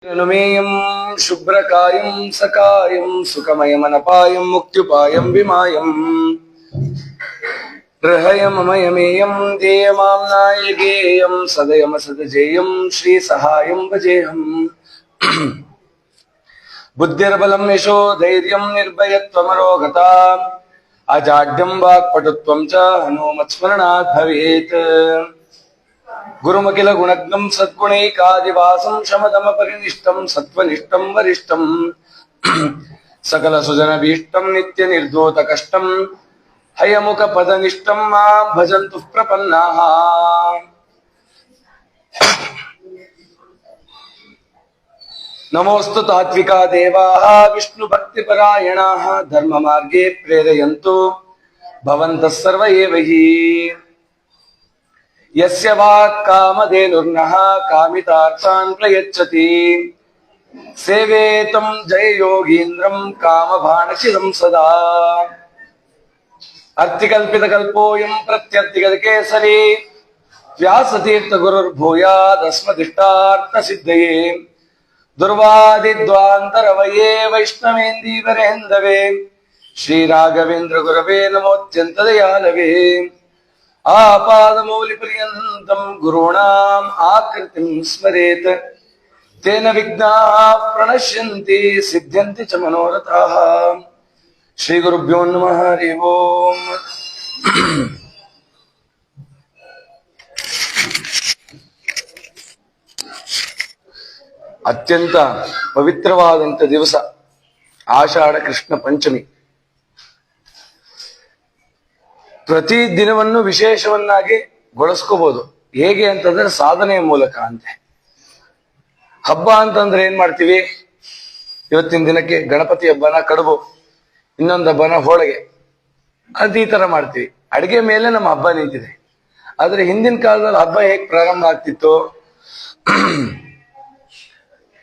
अनुमेयं शुभ्रकायं सकायं सुखमयमनपायं मुक्त्युपायं विमायं हृहयममयमेयं देयमां नायकेयं सदयमसदजेयं श्रीसहायं भजेऽहम् बुद्धिर्बलं यशो धैर्यं निर्भयत्वमरोगता अजाड्यं वाक्पटुत्वं च हनुमत्स्मरणात् भवेत् गुरुमखिल गुणज्ञं सद्गुणैकादिवासं शमदमपरिनिष्टं सत्त्वनिष्ठं वरिष्ठं सकल सुजनभीष्टं नित्य निर्धूत कष्टं हयमुख पदनिष्ठं मां भजन्तु प्रपन्नाः। नमोस्तु तात्विका देवाः विष्णु भक्तिपरायणाः धर्म मार्गे प्रेरयन्तु भवन्तः सर्व एव हि। यस्य वाक् कामधेनुर्नः कामितार्थान् प्रयच्छति सेवेतं जय योगीन्द्रं कामभानशिलं सदा। अर्थिकल्पितकल्पोऽयं प्रत्यर्थिगतकेसरी व्यासतीर्थ गुरुर्भूयादस्मदिष्टार्थसिद्धये दुर्वादिद्वान्तरवये वैष्णवेन्दीवरेन्दवे श्रीराघवेन्द्र गुरवे नमोऽत्यन्तदयालवे आपादमौलिपर्यन्तं गुरूणाम् आकृतिं स्मरेत् तेन विघ्नाः प्रणश्यन्ति सिद्ध्यन्ति च मनोरथाः। श्रीगुरुभ्यो नमः हरि ओम्। ಅತ್ಯಂತ ಪವಿತ್ರವಾದಂತ ದಿವಸ ಆಷಾಢ ಕೃಷ್ಣ ಪಂಚಮಿ. ಪ್ರತಿ ದಿನವನ್ನು ವಿಶೇಷವನ್ನಾಗಿ ಗೊಳಿಸ್ಕೋಬಹುದು. ಹೇಗೆ ಅಂತಂದ್ರೆ ಸಾಧನೆಯ ಮೂಲಕ ಅಂತೆ. ಹಬ್ಬ ಅಂತಂದ್ರೆ ಏನ್ ಮಾಡ್ತೀವಿ? ಇವತ್ತಿನ ದಿನಕ್ಕೆ ಗಣಪತಿ ಹಬ್ಬನ ಕಡುಬು, ಇನ್ನೊಂದು ಹಬ್ಬನ ಹೋಳಿಗೆ, ಅದು ಈ ತರ ಮಾಡ್ತೀವಿ. ಅಡಿಗೆ ಮೇಲೆ ನಮ್ಮ ಹಬ್ಬ ನಿಂತಿದೆ. ಆದ್ರೆ ಹಿಂದಿನ ಕಾಲದಲ್ಲಿ ಹಬ್ಬ ಹೇಗ್ ಪ್ರಾರಂಭ ಆಗ್ತಿತ್ತು?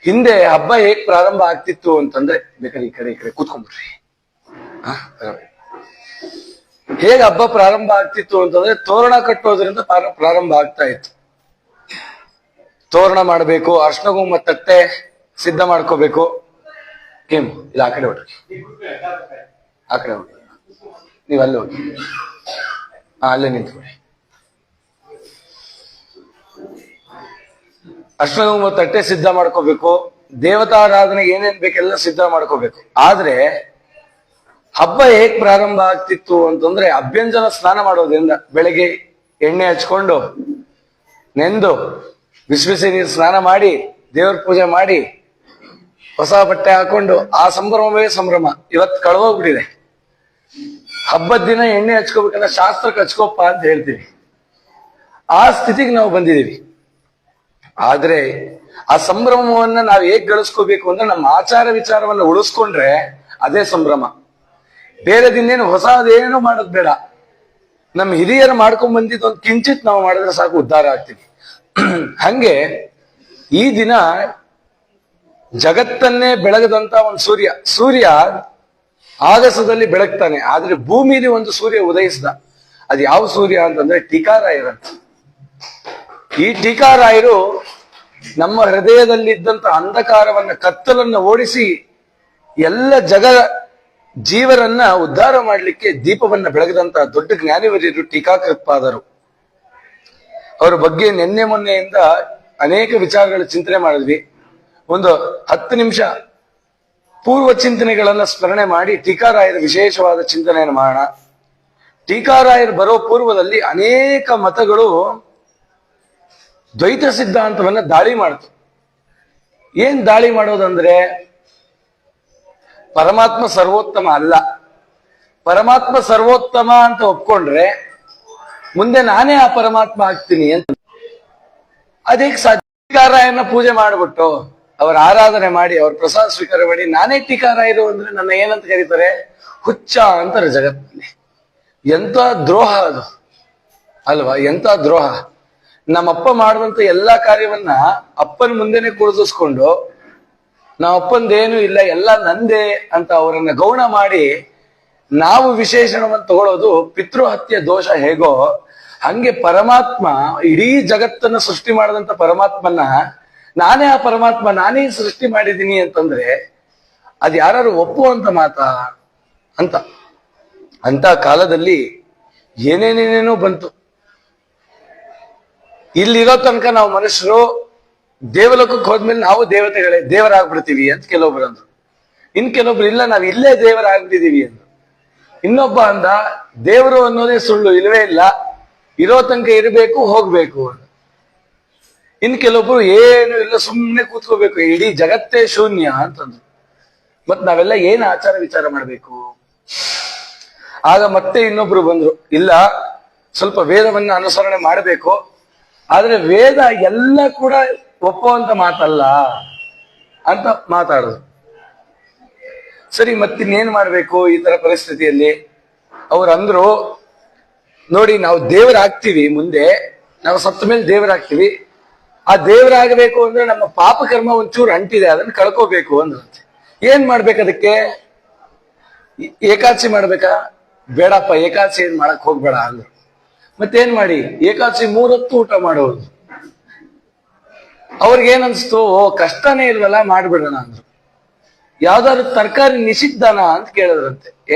ಹಿಂದೆ ಹಬ್ಬ ಹೇಗ್ ಪ್ರಾರಂಭ ಆಗ್ತಿತ್ತು ಅಂತಂದ್ರೆ, ಬೇಕಾದ್ರೆ ಈ ಕಡೆ ಕೂತ್ಕೊಂಡ್ಬಿಡ್ರಿ. ಹೇಗೆ ಹಬ್ಬ ಪ್ರಾರಂಭ ಆಗ್ತಿತ್ತು ಅಂತಂದ್ರೆ ತೋರಣ ಕಟ್ಟೋದ್ರಿಂದ ಪ್ರಾರಂಭ ಆಗ್ತಾ ಇತ್ತು. ತೋರಣ ಮಾಡಬೇಕು, ಅರ್ಶಿನ ಕುಂಕುಮ ತಟ್ಟೆ ಸಿದ್ಧ ಮಾಡ್ಕೋಬೇಕು. ಏನು ಇಲ್ಲ, ಆ ಕಡೆ ಹೊಡ್ರಿ, ಆ ಕಡೆ ಹೋಗಿ, ನೀವು ಅಲ್ಲೇ ಹೋಗಿ, ಅಲ್ಲೇ ನಿಂತ್ಕೊಳ್ಳಿ. ಅರ್ಶಿನ ಕುಂಕುಮ ತಟ್ಟೆ ಸಿದ್ಧ ಮಾಡ್ಕೋಬೇಕು. ದೇವತಾರಾಧನೆಗೆ ಏನೇನ್ ಬೇಕೆಲ್ಲ ಸಿದ್ಧ ಮಾಡ್ಕೋಬೇಕು. ಆದ್ರೆ ಹಬ್ಬ ಹೇಗ್ ಪ್ರಾರಂಭ ಆಗ್ತಿತ್ತು ಅಂತಂದ್ರೆ ಅಭ್ಯಂಜನ ಸ್ನಾನ ಮಾಡೋದ್ರಿಂದ, ಬೆಳಗ್ಗೆ ಎಣ್ಣೆ ಹಚ್ಕೊಂಡು ನೆಂದು ಬಿಸಿ ಬಿಸಿ ನೀರು ಸ್ನಾನ ಮಾಡಿ ದೇವ್ರ ಪೂಜೆ ಮಾಡಿ ಹೊಸ ಬಟ್ಟೆ ಹಾಕೊಂಡು ಆ ಸಂಭ್ರಮವೇ ಸಂಭ್ರಮ. ಇವತ್ತು ಕಳೆದೋಗ್ಬಿಟ್ಟಿದೆ. ಹಬ್ಬದ ದಿನ ಎಣ್ಣೆ ಹಚ್ಕೋಬೇಕಂದ್ರೆ ಶಾಸ್ತ್ರಕ್ಕೆ ಹಚ್ಕೋಪ್ಪ ಅಂತ ಹೇಳ್ತೀವಿ. ಆ ಸ್ಥಿತಿಗೆ ನಾವು ಬಂದಿದ್ದೀವಿ. ಆದ್ರೆ ಆ ಸಂಭ್ರಮವನ್ನ ನಾವು ಹೇಗ್ ಗಳಿಸ್ಕೋಬೇಕು ಅಂದ್ರೆ ನಮ್ಮ ಆಚಾರ ವಿಚಾರವನ್ನ ಉಳಿಸ್ಕೊಂಡ್ರೆ ಅದೇ ಸಂಭ್ರಮ. ಬೇರೆ ದಿನೇನು ಹೊಸದೇನು ಮಾಡೋದ್ ಬೇಡ. ನಮ್ಮ ಹಿರಿಯರು ಮಾಡ್ಕೊಂಡ್ ಬಂದಿದ್ದು ಒಂದು ಕಿಂಚಿತ್ ನಾವು ಮಾಡಿದ್ರೆ ಸಾಕು, ಉದ್ಧಾರ ಆಗ್ತೀವಿ. ಹಂಗೆ ಈ ದಿನ ಜಗತ್ತನ್ನೇ ಬೆಳಗದಂತ ಒಂದು ಸೂರ್ಯ ಆಗಸದಲ್ಲಿ ಬೆಳಗ್ತಾನೆ. ಆದ್ರೆ ಭೂಮಿಲಿ ಒಂದು ಸೂರ್ಯ ಉದಯಿಸಿದ. ಅದು ಯಾವ ಸೂರ್ಯ ಅಂತಂದ್ರೆ ಟೀಕಾರಾಯರಂತ. ಈ ಟೀಕಾರಾಯರು ನಮ್ಮ ಹೃದಯದಲ್ಲಿದ್ದಂತ ಅಂಧಕಾರವನ್ನ, ಕತ್ತಲನ್ನ ಓಡಿಸಿ ಎಲ್ಲ ಜೀವರನ್ನ ಉದ್ಧಾರ ಮಾಡ್ಲಿಕ್ಕೆ ದೀಪವನ್ನ ಬೆಳಗದಂತ ದೊಡ್ಡ ಜ್ಞಾನಿವರ್ಯರು ಟೀಕಾಕೃತ್ಪಾದರು. ಅವರ ಬಗ್ಗೆ ನಿನ್ನೆ ಮೊನ್ನೆಯಿಂದ ಅನೇಕ ವಿಚಾರಗಳ ಚಿಂತನೆ ಮಾಡಿದ್ವಿ. ಒಂದು 10 ನಿಮಿಷ ಪೂರ್ವ ಚಿಂತನೆಗಳನ್ನ ಸ್ಮರಣೆ ಮಾಡಿ ಟೀಕಾರಾಯರ ವಿಶೇಷವಾದ ಚಿಂತನೆಯನ್ನು ಮಾಡೋಣ. ಟೀಕಾರಾಯರು ಬರೋ ಪೂರ್ವದಲ್ಲಿ ಅನೇಕ ಮತಗಳು ದ್ವೈತ ಸಿದ್ಧಾಂತವನ್ನ ದಾಳಿ ಮಾಡ್ತು. ಏನ್ ದಾಳಿ ಮಾಡೋದಂದ್ರೆ, ಪರಮಾತ್ಮ ಸರ್ವೋತ್ತಮ ಅಲ್ಲ, ಪರಮಾತ್ಮ ಸರ್ವೋತ್ತಮ ಅಂತ ಒಪ್ಕೊಂಡ್ರೆ ಮುಂದೆ ನಾನೇ ಆ ಪರಮಾತ್ಮ ಆಗ್ತೀನಿ ಅಂತ. ಅದಕ್ಕೆ ಟೀಕಾರಾಯನ ಪೂಜೆ ಮಾಡ್ಬಿಟ್ಟು ಅವರ ಆರಾಧನೆ ಮಾಡಿ ಅವ್ರ ಪ್ರಸಾದ ಸ್ವೀಕಾರ ಮಾಡಿ ನಾನೇ ಟೀಕಾರಾಯರು ಅಂದ್ರೆ ನನ್ನ ಏನಂತ ಕರೀತಾರೆ? ಹುಚ್ಚ ಅಂತಾರೆ ಜಗತ್ತಿನಲ್ಲಿ. ಎಂತ ದ್ರೋಹ ಅದು ಅಲ್ವಾ? ಎಂತ ದ್ರೋಹ. ನಮ್ಮಪ್ಪ ಮಾಡುವಂತ ಎಲ್ಲಾ ಕಾರ್ಯವನ್ನ ಅಪ್ಪನ ಮುಂದೆನೆ ಕುಳಿಸ್ಕೊಂಡು ನಾವು ಅಪ್ಪಂದೇನು ಇಲ್ಲ ಎಲ್ಲ ನಂದೇ ಅಂತ ಅವರನ್ನ ಗೌಣ ಮಾಡಿ ನಾವು ವಿಶೇಷಣವನ್ನು ತಗೊಳ್ಳೋದು ಪಿತೃಹತ್ಯೆ ದೋಷ ಹೇಗೋ ಹಂಗೆ ಪರಮಾತ್ಮ ಇಡೀ ಜಗತ್ತನ್ನ ಸೃಷ್ಟಿ ಮಾಡಿದಂತ ಪರಮಾತ್ಮನ ನಾನೇ ಆ ಪರಮಾತ್ಮ, ನಾನೇ ಸೃಷ್ಟಿ ಮಾಡಿದ್ದೀನಿ ಅಂತಂದ್ರೆ ಅದ್ ಯಾರು ಒಪ್ಪುವಂತ ಮಾತಾ ಅಂತ. ಅಂತ ಕಾಲದಲ್ಲಿ ಏನೇನೇನೇನೋ ಬಂತು. ಇಲ್ಲಿರೋ ತನಕ ನಾವು ಮನುಷ್ಯರು ದೇವಲೋಕಕ್ಕೆ ಹೋದ್ಮೇಲೆ ನಾವು ದೇವತೆಗಳೇ, ದೇವರಾಗ್ಬಿಡ್ತೀವಿ ಅಂತ ಕೆಲವೊಬ್ರು ಅಂದ್ರು. ಇನ್ ಕೆಲವೊಬ್ರು ಇಲ್ಲ, ನಾವ್ ಇಲ್ಲೇ ದೇವರಾಗ್ಬಿಟ್ಟಿದೀವಿ ಅಂತ. ಇನ್ನೊಬ್ಬ ಅಂದ ದೇವರು ಅನ್ನೋದೇ ಸುಳ್ಳು, ಇಲ್ವೇ ಇಲ್ಲ, ಇರೋ ತನಕ ಇರಬೇಕು, ಹೋಗ್ಬೇಕು ಅಂತ. ಇನ್ ಕೆಲವೊಬ್ರು ಏನು ಇಲ್ಲ, ಸುಮ್ಮನೆ ಕೂತ್ಕೋಬೇಕು, ಇಡೀ ಜಗತ್ತೇ ಶೂನ್ಯ ಅಂತಂದ್ರು. ಮತ್ ನಾವೆಲ್ಲ ಏನ್ ಆಚಾರ ವಿಚಾರ ಮಾಡ್ಬೇಕು? ಆಗ ಮತ್ತೆ ಇನ್ನೊಬ್ರು ಬಂದ್ರು, ಇಲ್ಲ ಸ್ವಲ್ಪ ವೇದವನ್ನ ಅನುಸರಣೆ ಮಾಡಬೇಕು, ಆದ್ರೆ ವೇದ ಎಲ್ಲ ಕೂಡ ಒಪ್ಪುವಂತ ಮಾತಲ್ಲ ಅಂತ ಮಾತಾಡೋದು. ಸರಿ, ಮತ್ತಿನ್ನೇನ್ ಮಾಡ್ಬೇಕು ಈ ತರ ಪರಿಸ್ಥಿತಿಯಲ್ಲಿ? ಅವ್ರಂದ್ರು, ನೋಡಿ ನಾವು ದೇವರಾಗ್ತೀವಿ, ಮುಂದೆ ನಾವು ಸತ್ತ ಮೇಲೆ ದೇವರಾಗ್ತೀವಿ. ಆ ದೇವರಾಗಬೇಕು ಅಂದ್ರೆ ನಮ್ಮ ಪಾಪ ಕರ್ಮ ಒಂಚೂರು ಅಂಟಿದೆ, ಅದನ್ನ ಕಳ್ಕೋಬೇಕು ಅಂದ್ರಂತೆ. ಏನ್ ಮಾಡ್ಬೇಕು ಅದಕ್ಕೆ? ಏಕಾದಶಿ ಮಾಡ್ಬೇಕಾ? ಬೇಡಪ್ಪ, ಏಕಾದಶಿ ಏನ್ ಮಾಡಕ್ ಹೋಗ್ಬೇಡ ಅಂದ್ರು. ಮತ್ತೇನ್ ಮಾಡಿ? ಏಕಾದಶಿ 3 ಹೊತ್ತು ಊಟ ಮಾಡೋದು. ಅವ್ರಿಗೇನ್ ಅನ್ಸ್ತು, ಓ ಕಷ್ಟನೇ ಇಲ್ವಲ್ಲ, ಮಾಡ್ಬಿಡೋಣ ಅಂದ್ರು. ಯಾವ್ದಾದ್ರು ತರಕಾರಿ ನಿಷಿದ್ಧನ ಅಂತ ಕೇಳಿದ್ರಂತೆ.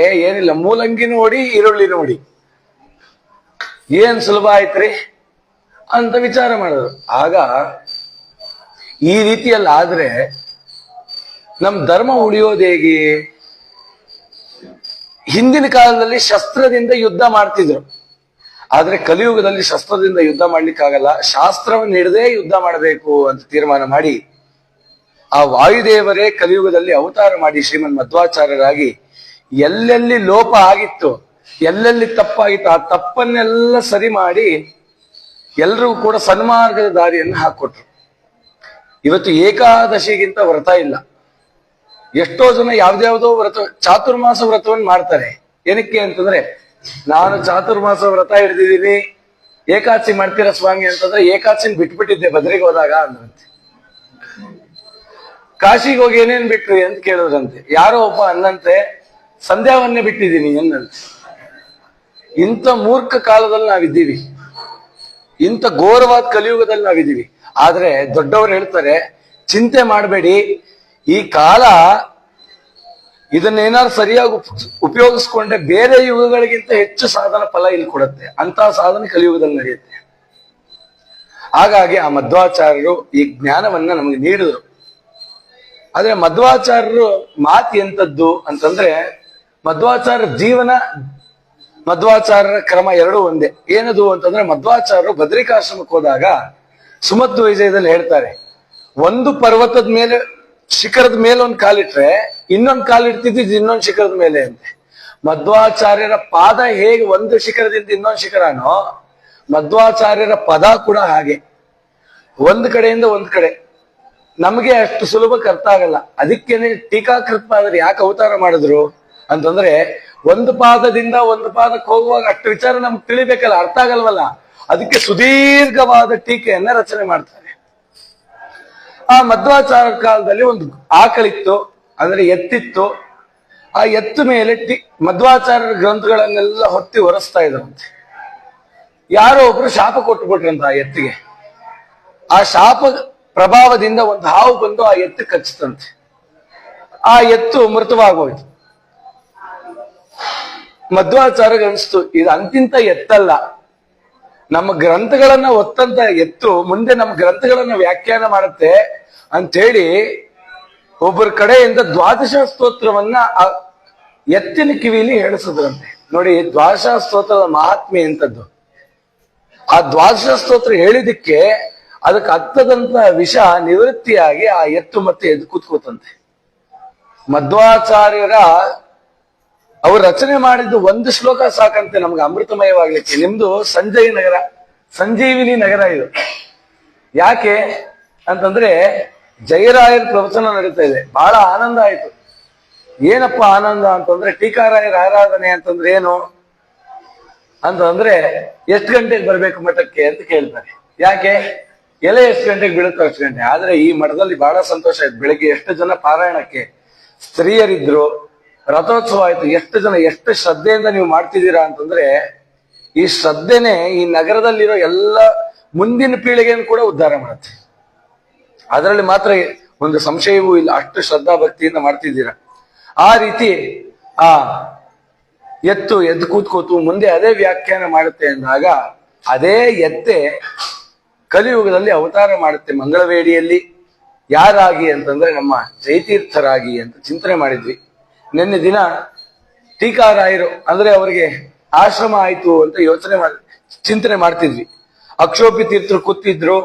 ಏನಿಲ್ಲ, ಮೂಲಂಗಿ ನೋಡಿ, ಈರುಳ್ಳಿ ನೋಡಿ, ಏನ್ ಸುಲಭ ಆಯ್ತ್ರಿ ಅಂತ ವಿಚಾರ ಮಾಡಿದ್ರು. ಆಗ ಈ ರೀತಿಯಲ್ಲಿ ಆದ್ರೆ ನಮ್ ಧರ್ಮ ಉಳಿಯೋದು ಹೇಗೆ? ಹಿಂದಿನ ಕಾಲದಲ್ಲಿ ಶಸ್ತ್ರದಿಂದ ಯುದ್ಧ ಮಾಡ್ತಿದ್ರು, ಆದ್ರೆ ಕಲಿಯುಗದಲ್ಲಿ ಶಸ್ತ್ರದಿಂದ ಯುದ್ಧ ಮಾಡ್ಲಿಕ್ಕಾಗಲ್ಲ, ಶಾಸ್ತ್ರವನ್ನು ಹಿಡದೇ ಯುದ್ಧ ಮಾಡಬೇಕು ಅಂತ ತೀರ್ಮಾನ ಮಾಡಿ ಆ ವಾಯುದೇವರೇ ಕಲಿಯುಗದಲ್ಲಿ ಅವತಾರ ಮಾಡಿ ಶ್ರೀಮನ್ ಮಧ್ವಾಚಾರ್ಯರಾಗಿ ಎಲ್ಲೆಲ್ಲಿ ಲೋಪ ಆಗಿತ್ತು, ಎಲ್ಲೆಲ್ಲಿ ತಪ್ಪಾಗಿತ್ತು, ಆ ತಪ್ಪನ್ನೆಲ್ಲ ಸರಿ ಮಾಡಿ ಎಲ್ರಿಗೂ ಕೂಡ ಸನ್ಮಾರ್ಗದ ದಾರಿಯನ್ನು ಹಾಕೊಟ್ರು. ಇವತ್ತು ಏಕಾದಶಿಗಿಂತ ವ್ರತ ಇಲ್ಲ. ಎಷ್ಟೋ ಜನ ಯಾವ್ದ್ಯಾವ್ದೋ ವ್ರತ, ಚಾತುರ್ಮಾಸ ವ್ರತವನ್ನು ಮಾಡ್ತಾರೆ. ಏನಕ್ಕೆ ಅಂತಂದ್ರೆ, ನಾನು ಚಾತುರ್ಮಾಸ ವ್ರತ ಹಿಡ್ದಿದ್ದೀನಿ, ಏಕಾದಶಿ ಮಾಡ್ತೀರಾ ಸ್ವಾಮಿ ಅಂತಂದ್ರೆ, ಏಕಾದಶಿನ ಬಿಟ್ಬಿಟ್ಟಿದ್ದೆ ಬದ್ರಿಗೆ ಹೋದಾಗ ಅಂದ್ರಂತೆ. ಕಾಶಿಗೆ ಹೋಗಿ ಏನೇನ್ ಬಿಟ್ರಿ ಅಂತ ಕೇಳಿದ್ರಂತೆ. ಯಾರೋ ಒಬ್ಬ ಅನ್ನಂತೆ, ಸಂಧ್ಯಾವನ್ನೇ ಬಿಟ್ಟಿದ್ದೀನಿ ಅನ್ನಂತೆ. ಇಂಥ ಮೂರ್ಖ ಕಾಲದಲ್ಲಿ ನಾವಿದ್ದೀವಿ, ಇಂಥ ಘೋರವಾದ ಕಲಿಯುಗದಲ್ಲಿ ನಾವಿದ್ದೀವಿ. ಆದ್ರೆ ದೊಡ್ಡವರು ಹೇಳ್ತಾರೆ, ಚಿಂತೆ ಮಾಡಬೇಡಿ, ಈ ಕಾಲ ಇದನ್ನೇನಾದ್ರು ಸರಿಯಾಗಿ ಉಪಯೋಗಿಸ್ಕೊಂಡ್ರೆ ಬೇರೆ ಯುಗಗಳಿಗಿಂತ ಹೆಚ್ಚು ಸಾಧನ ಫಲ ಇಲ್ಲಿ ಕೊಡುತ್ತೆ. ಅಂತ ಸಾಧನೆ ಕಲಿಯುಗದಲ್ಲಿ ನಡೆಯುತ್ತೆ. ಹಾಗಾಗಿ ಆ ಮಧ್ವಾಚಾರ್ಯರು ಈ ಜ್ಞಾನವನ್ನ ನಮಗೆ ನೀಡಿದ್ರು. ಆದ್ರೆ ಮಧ್ವಾಚಾರ್ಯರು ಮಾತು ಎಂತದ್ದು ಅಂತಂದ್ರೆ, ಮಧ್ವಾಚಾರ್ಯ ಜೀವನ, ಮಧ್ವಾಚಾರ್ಯರ ಕ್ರಮ ಎರಡೂ ಒಂದೇ. ಏನದು ಅಂತಂದ್ರೆ, ಮಧ್ವಾಚಾರ್ಯರು ಬದ್ರಿಕಾಶ್ರಮಕ್ಕೆ ಹೋದಾಗ ಸುಮಧ್ವ ವಿಜಯದಲ್ಲಿ ಹೇಳ್ತಾರೆ, ಒಂದು ಪರ್ವತದ ಮೇಲೆ, ಶಿಖರದ ಮೇಲೆ ಒಂದು ಕಾಲಿಟ್ರೆ ಇನ್ನೊಂದು ಕಾಲಿಡ್ತಿದ್ದು ಇನ್ನೊಂದು ಶಿಖರದ ಮೇಲೆ ಅಂತೆ. ಮಧ್ವಾಚಾರ್ಯರ ಪಾದ ಹೇಗೆ ಒಂದು ಶಿಖರದಿಂದ ಇನ್ನೊಂದು ಶಿಖರನೋ, ಮಧ್ವಾಚಾರ್ಯರ ಪದ ಕೂಡ ಹಾಗೆ, ಒಂದ್ ಕಡೆಯಿಂದ ಒಂದ್ ಕಡೆ. ನಮಗೆ ಅಷ್ಟು ಸುಲಭಕ್ಕೆ ಅರ್ಥ ಆಗಲ್ಲ. ಅದಕ್ಕೇನೆ ಟೀಕಾಕೃತ್ಪಾದರು ಯಾಕೆ ಅವತಾರ ಮಾಡಿದ್ರು ಅಂತಂದ್ರೆ, ಒಂದು ಪಾದದಿಂದ ಒಂದು ಪಾದಕ್ಕೆ ಹೋಗುವಾಗ ಅಷ್ಟು ವಿಚಾರ ನಮ್ಗೆ ತಿಳಿಬೇಕಲ್ಲ, ಅರ್ಥ ಆಗಲ್ವಲ್ಲ. ಅದಕ್ಕೆ ಸುದೀರ್ಘವಾದ ಟೀಕೆಯನ್ನ ರಚನೆ ಮಾಡ್ತಾರೆ. ಆ ಮಧ್ವಾಚಾರ್ಯ ಕಾಲದಲ್ಲಿ ಒಂದು ಆಕಳಿತ್ತು, ಅಂದ್ರೆ ಎತ್ತಿತ್ತು. ಆ ಎತ್ತು ಮೇಲೆ ಮಧ್ವಾಚಾರ್ಯರ ಗ್ರಂಥಗಳನ್ನೆಲ್ಲ ಹೊತ್ತಿ ಒರೆಸ್ತಾ ಇದ್ರಂತೆ. ಯಾರೋ ಒಬ್ರು ಶಾಪ ಕೊಟ್ಟುಬಿಟ್ರಂತ ಆ ಎತ್ತಿಗೆ. ಆ ಶಾಪ ಪ್ರಭಾವದಿಂದ ಒಂದು ಹಾವು ಬಂದು ಆ ಎತ್ತು ಕಚ್ಚಿತಂತೆ. ಆ ಎತ್ತು ಮೃತವಾಗೋಯ್ತು. ಮಧ್ವಾಚಾರ್ಯಗೆ ಅನಿಸ್ತು, ಇದು ಅಂತಿಂತ ಎತ್ತಲ್ಲ, ನಮ್ಮ ಗ್ರಂಥಗಳನ್ನ ಒತ್ತಂತ ಎತ್ತು ಮುಂದೆ ನಮ್ಮ ಗ್ರಂಥಗಳನ್ನ ವ್ಯಾಖ್ಯಾನ ಮಾಡುತ್ತೆ ಅಂತ ಹೇಳಿ ಒಬ್ಬರ ಕಡೆಯಿಂದ ದ್ವಾದಶ ಸ್ತೋತ್ರವನ್ನ ಆ ಎತ್ತಿನ ಕಿವಿಲಿ ಹೇಳಿಸಿದ್ರಂತೆ. ನೋಡಿ, ದ್ವಾದಶ ಸ್ತೋತ್ರದ ಮಹಾತ್ಮೆ ಎಂತದ್ದು. ಆ ದ್ವಾದಶ ಸ್ತೋತ್ರ ಹೇಳಿದಕ್ಕೆ ಅದಕ್ಕೆ ಹತ್ತದಂತ ವಿಷ ನಿವೃತ್ತಿಯಾಗಿ ಆ ಎತ್ತು ಮತ್ತೆ ಎದ್ದು ಕೂತ್ಕೋತಂತೆ. ಮಧ್ವಾಚಾರ್ಯರ ಅವ್ರು ರಚನೆ ಮಾಡಿದ್ದು ಒಂದು ಶ್ಲೋಕ ಸಾಕಂತೆ ನಮ್ಗೆ ಅಮೃತಮಯವಾಗ್ಲಿಕ್ಕೆ. ನಿಮ್ದು ಸಂಜೀವಿನಿ ನಗರ ಇದು. ಯಾಕೆ ಅಂತಂದ್ರೆ, ಜಯರಾಯರ ಪ್ರವಚನ ನಡೀತಾ ಇದೆ, ಬಹಳ ಆನಂದ ಆಯ್ತು. ಏನಪ್ಪ ಆನಂದ ಅಂತಂದ್ರೆ, ಟೀಕಾರಾಯರ ಆರಾಧನೆ ಅಂತಂದ್ರೆ ಏನು ಅಂತಂದ್ರೆ, ಎಷ್ಟು ಗಂಟೆಗೆ ಬರ್ಬೇಕು ಮಠಕ್ಕೆ ಅಂತ ಕೇಳ್ತಾರೆ. ಯಾಕೆ? ಎಲೆ ಎಷ್ಟು ಗಂಟೆಗೆ ಬೀಳುತ್ತೋ ಅಷ್ಟು ಗಂಟೆ. ಆದ್ರೆ ಈ ಮಠದಲ್ಲಿ ಬಹಳ ಸಂತೋಷ ಆಯ್ತು. ಬೆಳಿಗ್ಗೆ ಎಷ್ಟು ಜನ ಪಾರಾಯಣಕ್ಕೆ ಸ್ತ್ರೀಯರಿದ್ರು, ರಥೋತ್ಸವ ಆಯ್ತು. ಎಷ್ಟು ಜನ, ಎಷ್ಟು ಶ್ರದ್ಧೆಯಿಂದ ನೀವು ಮಾಡ್ತಿದ್ದೀರಾ ಅಂತಂದ್ರೆ, ಈ ಶ್ರದ್ಧೆನೆ ಈ ನಗರದಲ್ಲಿರೋ ಎಲ್ಲ ಮುಂದಿನ ಪೀಳಿಗೆಯನ್ನು ಕೂಡ ಉದ್ಧಾರ ಮಾಡುತ್ತೆ. ಅದರಲ್ಲಿ ಮಾತ್ರ ಒಂದು ಸಂಶಯವೂ ಇಲ್ಲ, ಅಷ್ಟು ಶ್ರದ್ಧಾ ಭಕ್ತಿಯಿಂದ ಮಾಡ್ತಿದ್ದೀರಾ. ಆ ರೀತಿ ಆ ಎದ್ದು ಕೂತ್ಕೋತು ಮುಂದೆ ಅದೇ ವ್ಯಾಖ್ಯಾನ ಮಾಡುತ್ತೆ ಅಂದಾಗ ಅದೇ ಎತ್ತೆ ಕಲಿಯುಗದಲ್ಲಿ ಅವತಾರ ಮಾಡುತ್ತೆ ಮಂಗಳವೇಡಿಯಲ್ಲಿ. ಯಾರಾಗಿ ಅಂತಂದ್ರೆ ನಮ್ಮ ಜಯತೀರ್ಥರಾಗಿ ಅಂತ ಚಿಂತನೆ ಮಾಡಿದ್ವಿ. ನಿನ್ನೆ ದಿನ ಟೀಕಾರಾಯರು ಅಂದ್ರೆ ಅವರಿಗೆ ಆಶ್ರಮ ಆಯ್ತು ಅಂತ ಚಿಂತನೆ ಮಾಡ್ತಿದ್ವಿ. ಅಕ್ಷೋಭ್ಯ ತೀರ್ಥರು ಕೂತಿದ್ರು.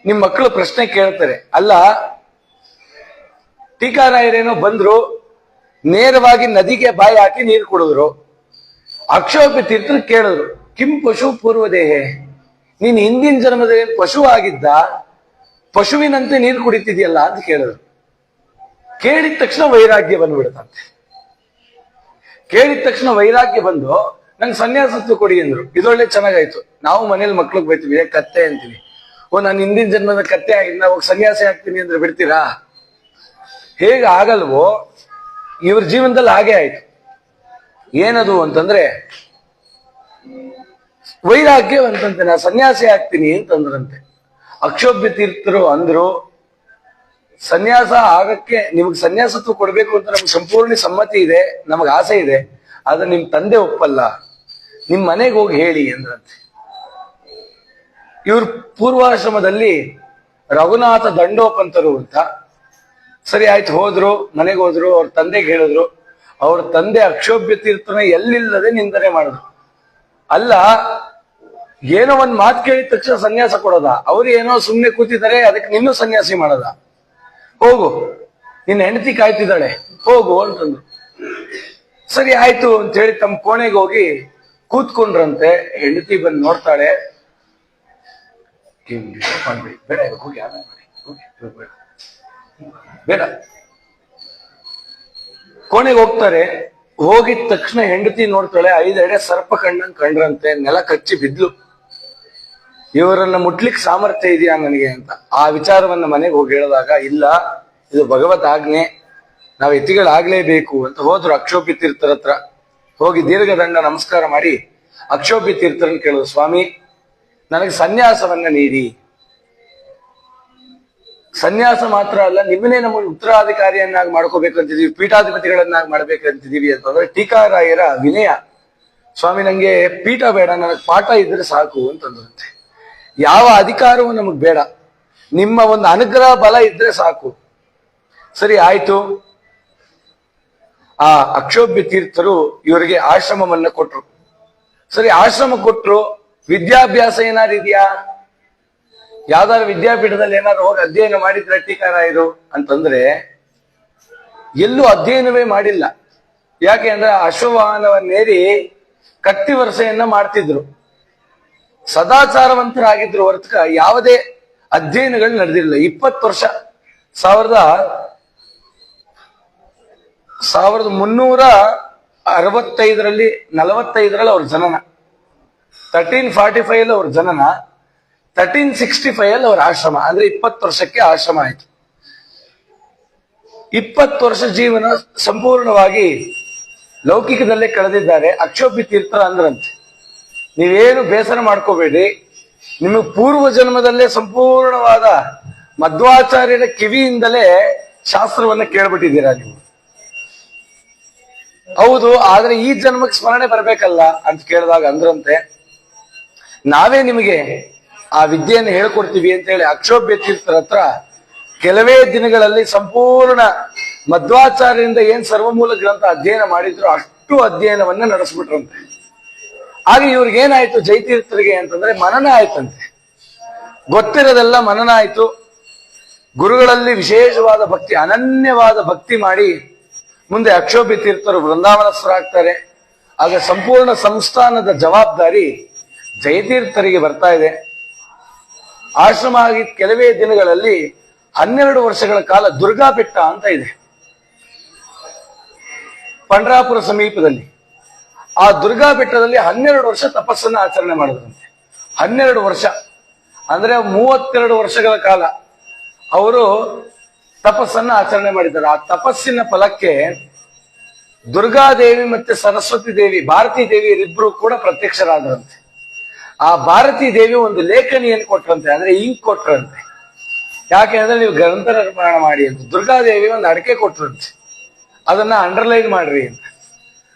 ನಿಮ್ ಮಕ್ಕಳು ಪ್ರಶ್ನೆ ಕೇಳ್ತಾರೆ, ಅಲ್ಲ ಟೀಕಾರಾಯರೇನೋ ಬಂದ್ರು, ನೇರವಾಗಿ ನದಿಗೆ ಬಾಯಿ ಹಾಕಿ ನೀರು ಕುಡಿದ್ರು. ಅಕ್ಷೋಭ್ಯ ತೀರ್ಥರು ಕೇಳಿದ್ರು, ಕಿಂ ಪಶು ಪೂರ್ವದೇಹೆ, ನೀನ್ ಹಿಂದಿನ ಜನ್ಮದಲ್ಲಿ ಪಶು ಆಗಿದ್ದ, ಪಶುವಿನಂತೆ ನೀರು ಕುಡಿತಿದ್ಯಲ್ಲ ಅಂತ ಕೇಳಿದ್ರು. ಕೇಳಿದ ತಕ್ಷಣ ವೈರಾಗ್ಯ ಬಂದ್ಬಿಡುತ್ತಂತೆ. ಕೇಳಿದ ತಕ್ಷಣ ವೈರಾಗ್ಯ ಬಂದು ನಂಗೆ ಸನ್ಯಾಸತ್ವ ಕೊಡಿ ಅಂದ್ರು. ಇದೊಳ್ಳೆ ಚೆನ್ನಾಗಾಯ್ತು. ನಾವು ಮನೇಲಿ ಮಕ್ಳಿಗೆ ಬೈತೀವಿ, ಕತ್ತೆ ಅಂತೀವಿ. ನಾನು ಹಿಂದಿನ ಜನ್ಮದ ಕತ್ತೆ ಆಗಿದ್ದ, ಹೋಗಿ ಸನ್ಯಾಸಿ ಆಗ್ತೀನಿ ಅಂದ್ರೆ ಬಿಡ್ತೀರಾ? ಹೇಗೆ ಆಗಲ್ವೋ ಇವ್ರ ಜೀವನದಲ್ಲಿ ಹಾಗೆ ಆಯ್ತು. ಏನದು ಅಂತಂದ್ರೆ ವೈರಾಗ್ಯವಂತಂತೆ, ನಾ ಸನ್ಯಾಸಿ ಆಗ್ತೀನಿ ಅಂತಂದ್ರಂತೆ. ಅಕ್ಷೋಭ್ಯ ತೀರ್ಥರು ಅಂದ್ರು, ಸನ್ಯಾಸ ಆಗಕ್ಕೆ ನಿಮಗ್ ಸನ್ಯಾಸತ್ವ ಕೊಡ್ಬೇಕು ಅಂತ ನಮ್ಗೆ ಸಂಪೂರ್ಣ ಸಮ್ಮತಿ ಇದೆ, ನಮಗ್ ಆಸೆ ಇದೆ, ಆದ್ರೆ ನಿಮ್ ತಂದೆ ಒಪ್ಪಲ್ಲ, ನಿಮ್ ಮನೆಗೆ ಹೋಗಿ ಹೇಳಿ ಅಂದ್ರಂತೆ. ಇವ್ರ ಪೂರ್ವಾಶ್ರಮದಲ್ಲಿ ರಘುನಾಥ ದಂಡೋಪಂತರು ಅಂತ. ಸರಿ ಆಯ್ತು, ಹೋದ್ರು, ಮನೆಗೆ ಹೋದ್ರು, ಅವ್ರ ತಂದೆಗೆ ಹೇಳಿದ್ರು. ಅವ್ರ ತಂದೆ ಅಕ್ಷೋಭ್ಯ ತೀರ್ಥನ ಎಲ್ಲಿಲ್ಲದೆ ನಿಂದನೆ ಮಾಡಿದ್ರು. ಅಲ್ಲ, ಏನೋ ಒಂದ್ ಮಾತು ಕೇಳಿದ ತಕ್ಷಣ ಸನ್ಯಾಸ ಕೊಡೋದ? ಅವ್ರು ಏನೋ ಸುಮ್ನೆ ಕೂತಿದ್ದಾರೆ, ಅದಕ್ಕೆ ನಿನ್ನೂ ಸನ್ಯಾಸಿ ಮಾಡೋದ? ಹೋಗು, ನಿನ್ನ ಹೆಂಡತಿ ಕಾಯ್ತಿದ್ದಾಳೆ, ಹೋಗು ಅಂತಂದ್ರು. ಸರಿ ಆಯ್ತು ಅಂತ ಹೇಳಿ ತಮ್ಮ ಕೋಣೆಗೆ ಹೋಗಿ ಕೂತ್ಕೊಂಡ್ರಂತೆ. ಹೆಂಡತಿ ಬಂದು ನೋಡ್ತಾಳೆ, ಬೇಡ ಹೋಗಿ ಬೇಡ. ಕೋಣೆಗೆ ಹೋಗ್ತಾರೆ. ಹೋಗಿದ ತಕ್ಷಣ ಹೆಂಡತಿ ನೋಡ್ತಾಳೆ, 5 ಎಡೆ ಸರ್ಪ ಕಂಡಂಗ್ ಕಂಡ್ರಂತೆ, ನೆಲ ಕಚ್ಚಿ ಬಿದ್ಲು. ಇವರನ್ನ ಮುಟ್ಲಿಕ್ಕೆ ಸಾಮರ್ಥ್ಯ ಇದೆಯಾ ನನಗೆ ಅಂತ ಆ ವಿಚಾರವನ್ನ ಮನೆಗೆ ಹೋಗಿ ಹೇಳಿದಾಗ, ಇಲ್ಲ, ಇದು ಭಗವತ್ ಆಜ್ಞೆ, ನಾವು ಯತಿಗಳಾಗ್ಲೇಬೇಕು ಅಂತ ಹೋದ್ರು. ಅಕ್ಷೋಭ್ಯ ತೀರ್ಥರ ಹತ್ರ ಹೋಗಿ ದೀರ್ಘದಂಡ ನಮಸ್ಕಾರ ಮಾಡಿ ಅಕ್ಷೋಭ್ಯ ತೀರ್ಥರನ್ನ ಕೇಳಿದ್ರು, ಸ್ವಾಮಿ ನನಗೆ ಸನ್ಯಾಸವನ್ನ ನೀಡಿ. ಸನ್ಯಾಸ ಮಾತ್ರ ಅಲ್ಲ, ನಿಮ್ಮನ್ನೇ ನಮಗೆ ಉತ್ತರಾಧಿಕಾರಿಯನ್ನಾಗಿ ಮಾಡ್ಕೋಬೇಕಂತಿದೀವಿ, ಪೀಠಾಧಿಪತಿಗಳನ್ನಾಗಿ ಮಾಡ್ಬೇಕಂತಿದೀವಿ ಅಂತಂದ್ರೆ ಟೀಕಾರಾಯರ ವಿನಯ, ಸ್ವಾಮಿ ನಂಗೆ ಪೀಠ ಬೇಡ, ನನಗೆ ಪಾಠ ಇದ್ರೆ ಸಾಕು ಅಂತಂದ್ರಂತೆ. ಯಾವ ಅಧಿಕಾರವೂ ನಮಗ್ ಬೇಡ, ನಿಮ್ಮ ಒಂದು ಅನುಗ್ರಹ ಬಲ ಇದ್ರೆ ಸಾಕು. ಸರಿ ಆಯ್ತು. ಆ ಅಕ್ಷೋಭ್ಯ ತೀರ್ಥರು ಇವರಿಗೆ ಆಶ್ರಮವನ್ನ ಕೊಟ್ರು. ಸರಿ, ಆಶ್ರಮ ಕೊಟ್ರು, ವಿದ್ಯಾಭ್ಯಾಸ ಏನಾರು ಇದೆಯಾ? ಯಾವ್ದಾದ್ರು ವಿದ್ಯಾಪೀಠದಲ್ಲಿ ಏನಾದ್ರು ಹೋಗಿ ಅಧ್ಯಯನ ಮಾಡಿದ್ರೆ ಟೀಕಾರಾಯರು ಅಂತಂದ್ರೆ ಎಲ್ಲೂ ಅಧ್ಯಯನವೇ ಮಾಡಿಲ್ಲ. ಯಾಕೆ ಅಂದ್ರೆ ಅಶ್ವವಾಹನವನ್ನೇರಿ ಕತ್ತಿ ವರಸೆಯನ್ನ ಮಾಡ್ತಿದ್ರು, ಸದಾಚಾರವಂತರಾಗಿದ್ರು ಹೊರತುಕ ಯಾವುದೇ ಅಧ್ಯಯನಗಳು ನಡೆದಿಲ್ಲ. 20 ವರ್ಷ 1365ರಲ್ಲಿ 45ರಲ್ಲಿ ಅವ್ರ ಜನನ, 1345 ಅವ್ರ ಜನನ, 1365 ಅವ್ರ ಆಶ್ರಮ. ಅಂದ್ರೆ 20 ವರ್ಷಕ್ಕೆ ಆಶ್ರಮ ಆಯ್ತು. 20 ವರ್ಷ ಜೀವನ ಸಂಪೂರ್ಣವಾಗಿ ಲೌಕಿಕದಲ್ಲೇ ಕಳೆದಿದ್ದಾರೆ. ಅಕ್ಷೋಭ್ಯ ತೀರ್ಥ ಅಂದ್ರಂತೆ, ನೀವೇನು ಬೇಸರ ಮಾಡ್ಕೋಬೇಡಿ, ನಿಮಗೆ ಪೂರ್ವ ಜನ್ಮದಲ್ಲೇ ಸಂಪೂರ್ಣವಾದ ಮಧ್ವಾಚಾರ್ಯರ ಕಿವಿಯಿಂದಲೇ ಶಾಸ್ತ್ರವನ್ನ ಕೇಳ್ಬಿಟ್ಟಿದ್ದೀರಾ ನೀವು. ಹೌದು, ಆದ್ರೆ ಈ ಜನ್ಮಕ್ಕೆ ಸ್ಮರಣೆ ಬರ್ಬೇಕಲ್ಲ ಅಂತ ಕೇಳಿದಾಗ ಅಂದ್ರಂತೆ, ನಾವೇ ನಿಮಗೆ ಆ ವಿದ್ಯೆಯನ್ನು ಹೇಳ್ಕೊಡ್ತೀವಿ ಅಂತ ಹೇಳಿ ಅಕ್ಷೋಭ್ಯ ತೀರ್ಥರ ಹತ್ರ ಕೆಲವೇ ದಿನಗಳಲ್ಲಿ ಸಂಪೂರ್ಣ ಮಧ್ವಾಚಾರ್ಯರಿಂದ ಏನ್ ಸರ್ವಮೂಲ ಗ್ರಂಥ ಅಧ್ಯಯನ ಮಾಡಿದ್ರು ಅಷ್ಟು ಅಧ್ಯಯನವನ್ನ ನಡೆಸ್ಬಿಟ್ರಂತೆ. ಹಾಗೆ ಇವ್ರಿಗೆ ಏನಾಯ್ತು ಜಯತೀರ್ಥರಿಗೆ ಅಂತಂದ್ರೆ ಮನನ ಆಯ್ತಂತೆ. ಗೊತ್ತಿರೋದೆಲ್ಲ ಮನನ ಆಯ್ತು. ಗುರುಗಳಲ್ಲಿ ವಿಶೇಷವಾದ ಭಕ್ತಿ, ಅನನ್ಯವಾದ ಭಕ್ತಿ ಮಾಡಿ ಮುಂದೆ ಅಕ್ಷೋಭ್ಯ ತೀರ್ಥರು ವೃಂದಾವನಸ್ಥರಾಗ್ತಾರೆ. ಆಗ ಸಂಪೂರ್ಣ ಸಂಸ್ಥಾನದ ಜವಾಬ್ದಾರಿ ಜಯತೀರ್ಥರಿಗೆ ಬರ್ತಾ ಇದೆ. ಆಶ್ರಮ ಆಗಿದ್ದ ಕೆಲವೇ ದಿನಗಳಲ್ಲಿ 12 ವರ್ಷಗಳ ಕಾಲ ದುರ್ಗಾ ಬೆಟ್ಟ ಅಂತ ಇದೆ ಪಂಡ್ರಾಪುರ ಸಮೀಪದಲ್ಲಿ. ಆ ದುರ್ಗಾ ಬೆಟ್ಟದಲ್ಲಿ 12 ವರ್ಷ ತಪಸ್ಸನ್ನ ಆಚರಣೆ ಮಾಡಿದ್ರಂತೆ. 12 ವರ್ಷ ಅಂದ್ರೆ 32 ವರ್ಷಗಳ ಕಾಲ ಅವರು ತಪಸ್ಸನ್ನ ಆಚರಣೆ ಮಾಡಿದ್ದಾರೆ. ಆ ತಪಸ್ಸಿನ ಫಲಕ್ಕೆ ದುರ್ಗಾದೇವಿ ಮತ್ತೆ ಸರಸ್ವತಿ ದೇವಿ, ಭಾರತೀ ದೇವಿಯರಿಬ್ರು ಕೂಡ ಪ್ರತ್ಯಕ್ಷರಾದ್ರಂತೆ. ಆ ಭಾರತೀ ದೇವಿ ಒಂದು ಲೇಖನಿಯನ್ನು ಕೊಟ್ರಂತೆ, ಅಂದ್ರೆ ಇಂಕ್ ಕೊಟ್ರಂತೆ. ಯಾಕೆ ಅಂದ್ರೆ ನೀವು ಗ್ರಂಥ ನಿರ್ಮಾಣ ಮಾಡಿ ಅಂತ ದುರ್ಗಾದೇವಿ ಒಂದು ಅಡಕೆ ಕೊಟ್ರಂತೆ, ಅದನ್ನ ಅಂಡರ್ಲೈನ್ ಮಾಡ್ರಿ ಅಂತ.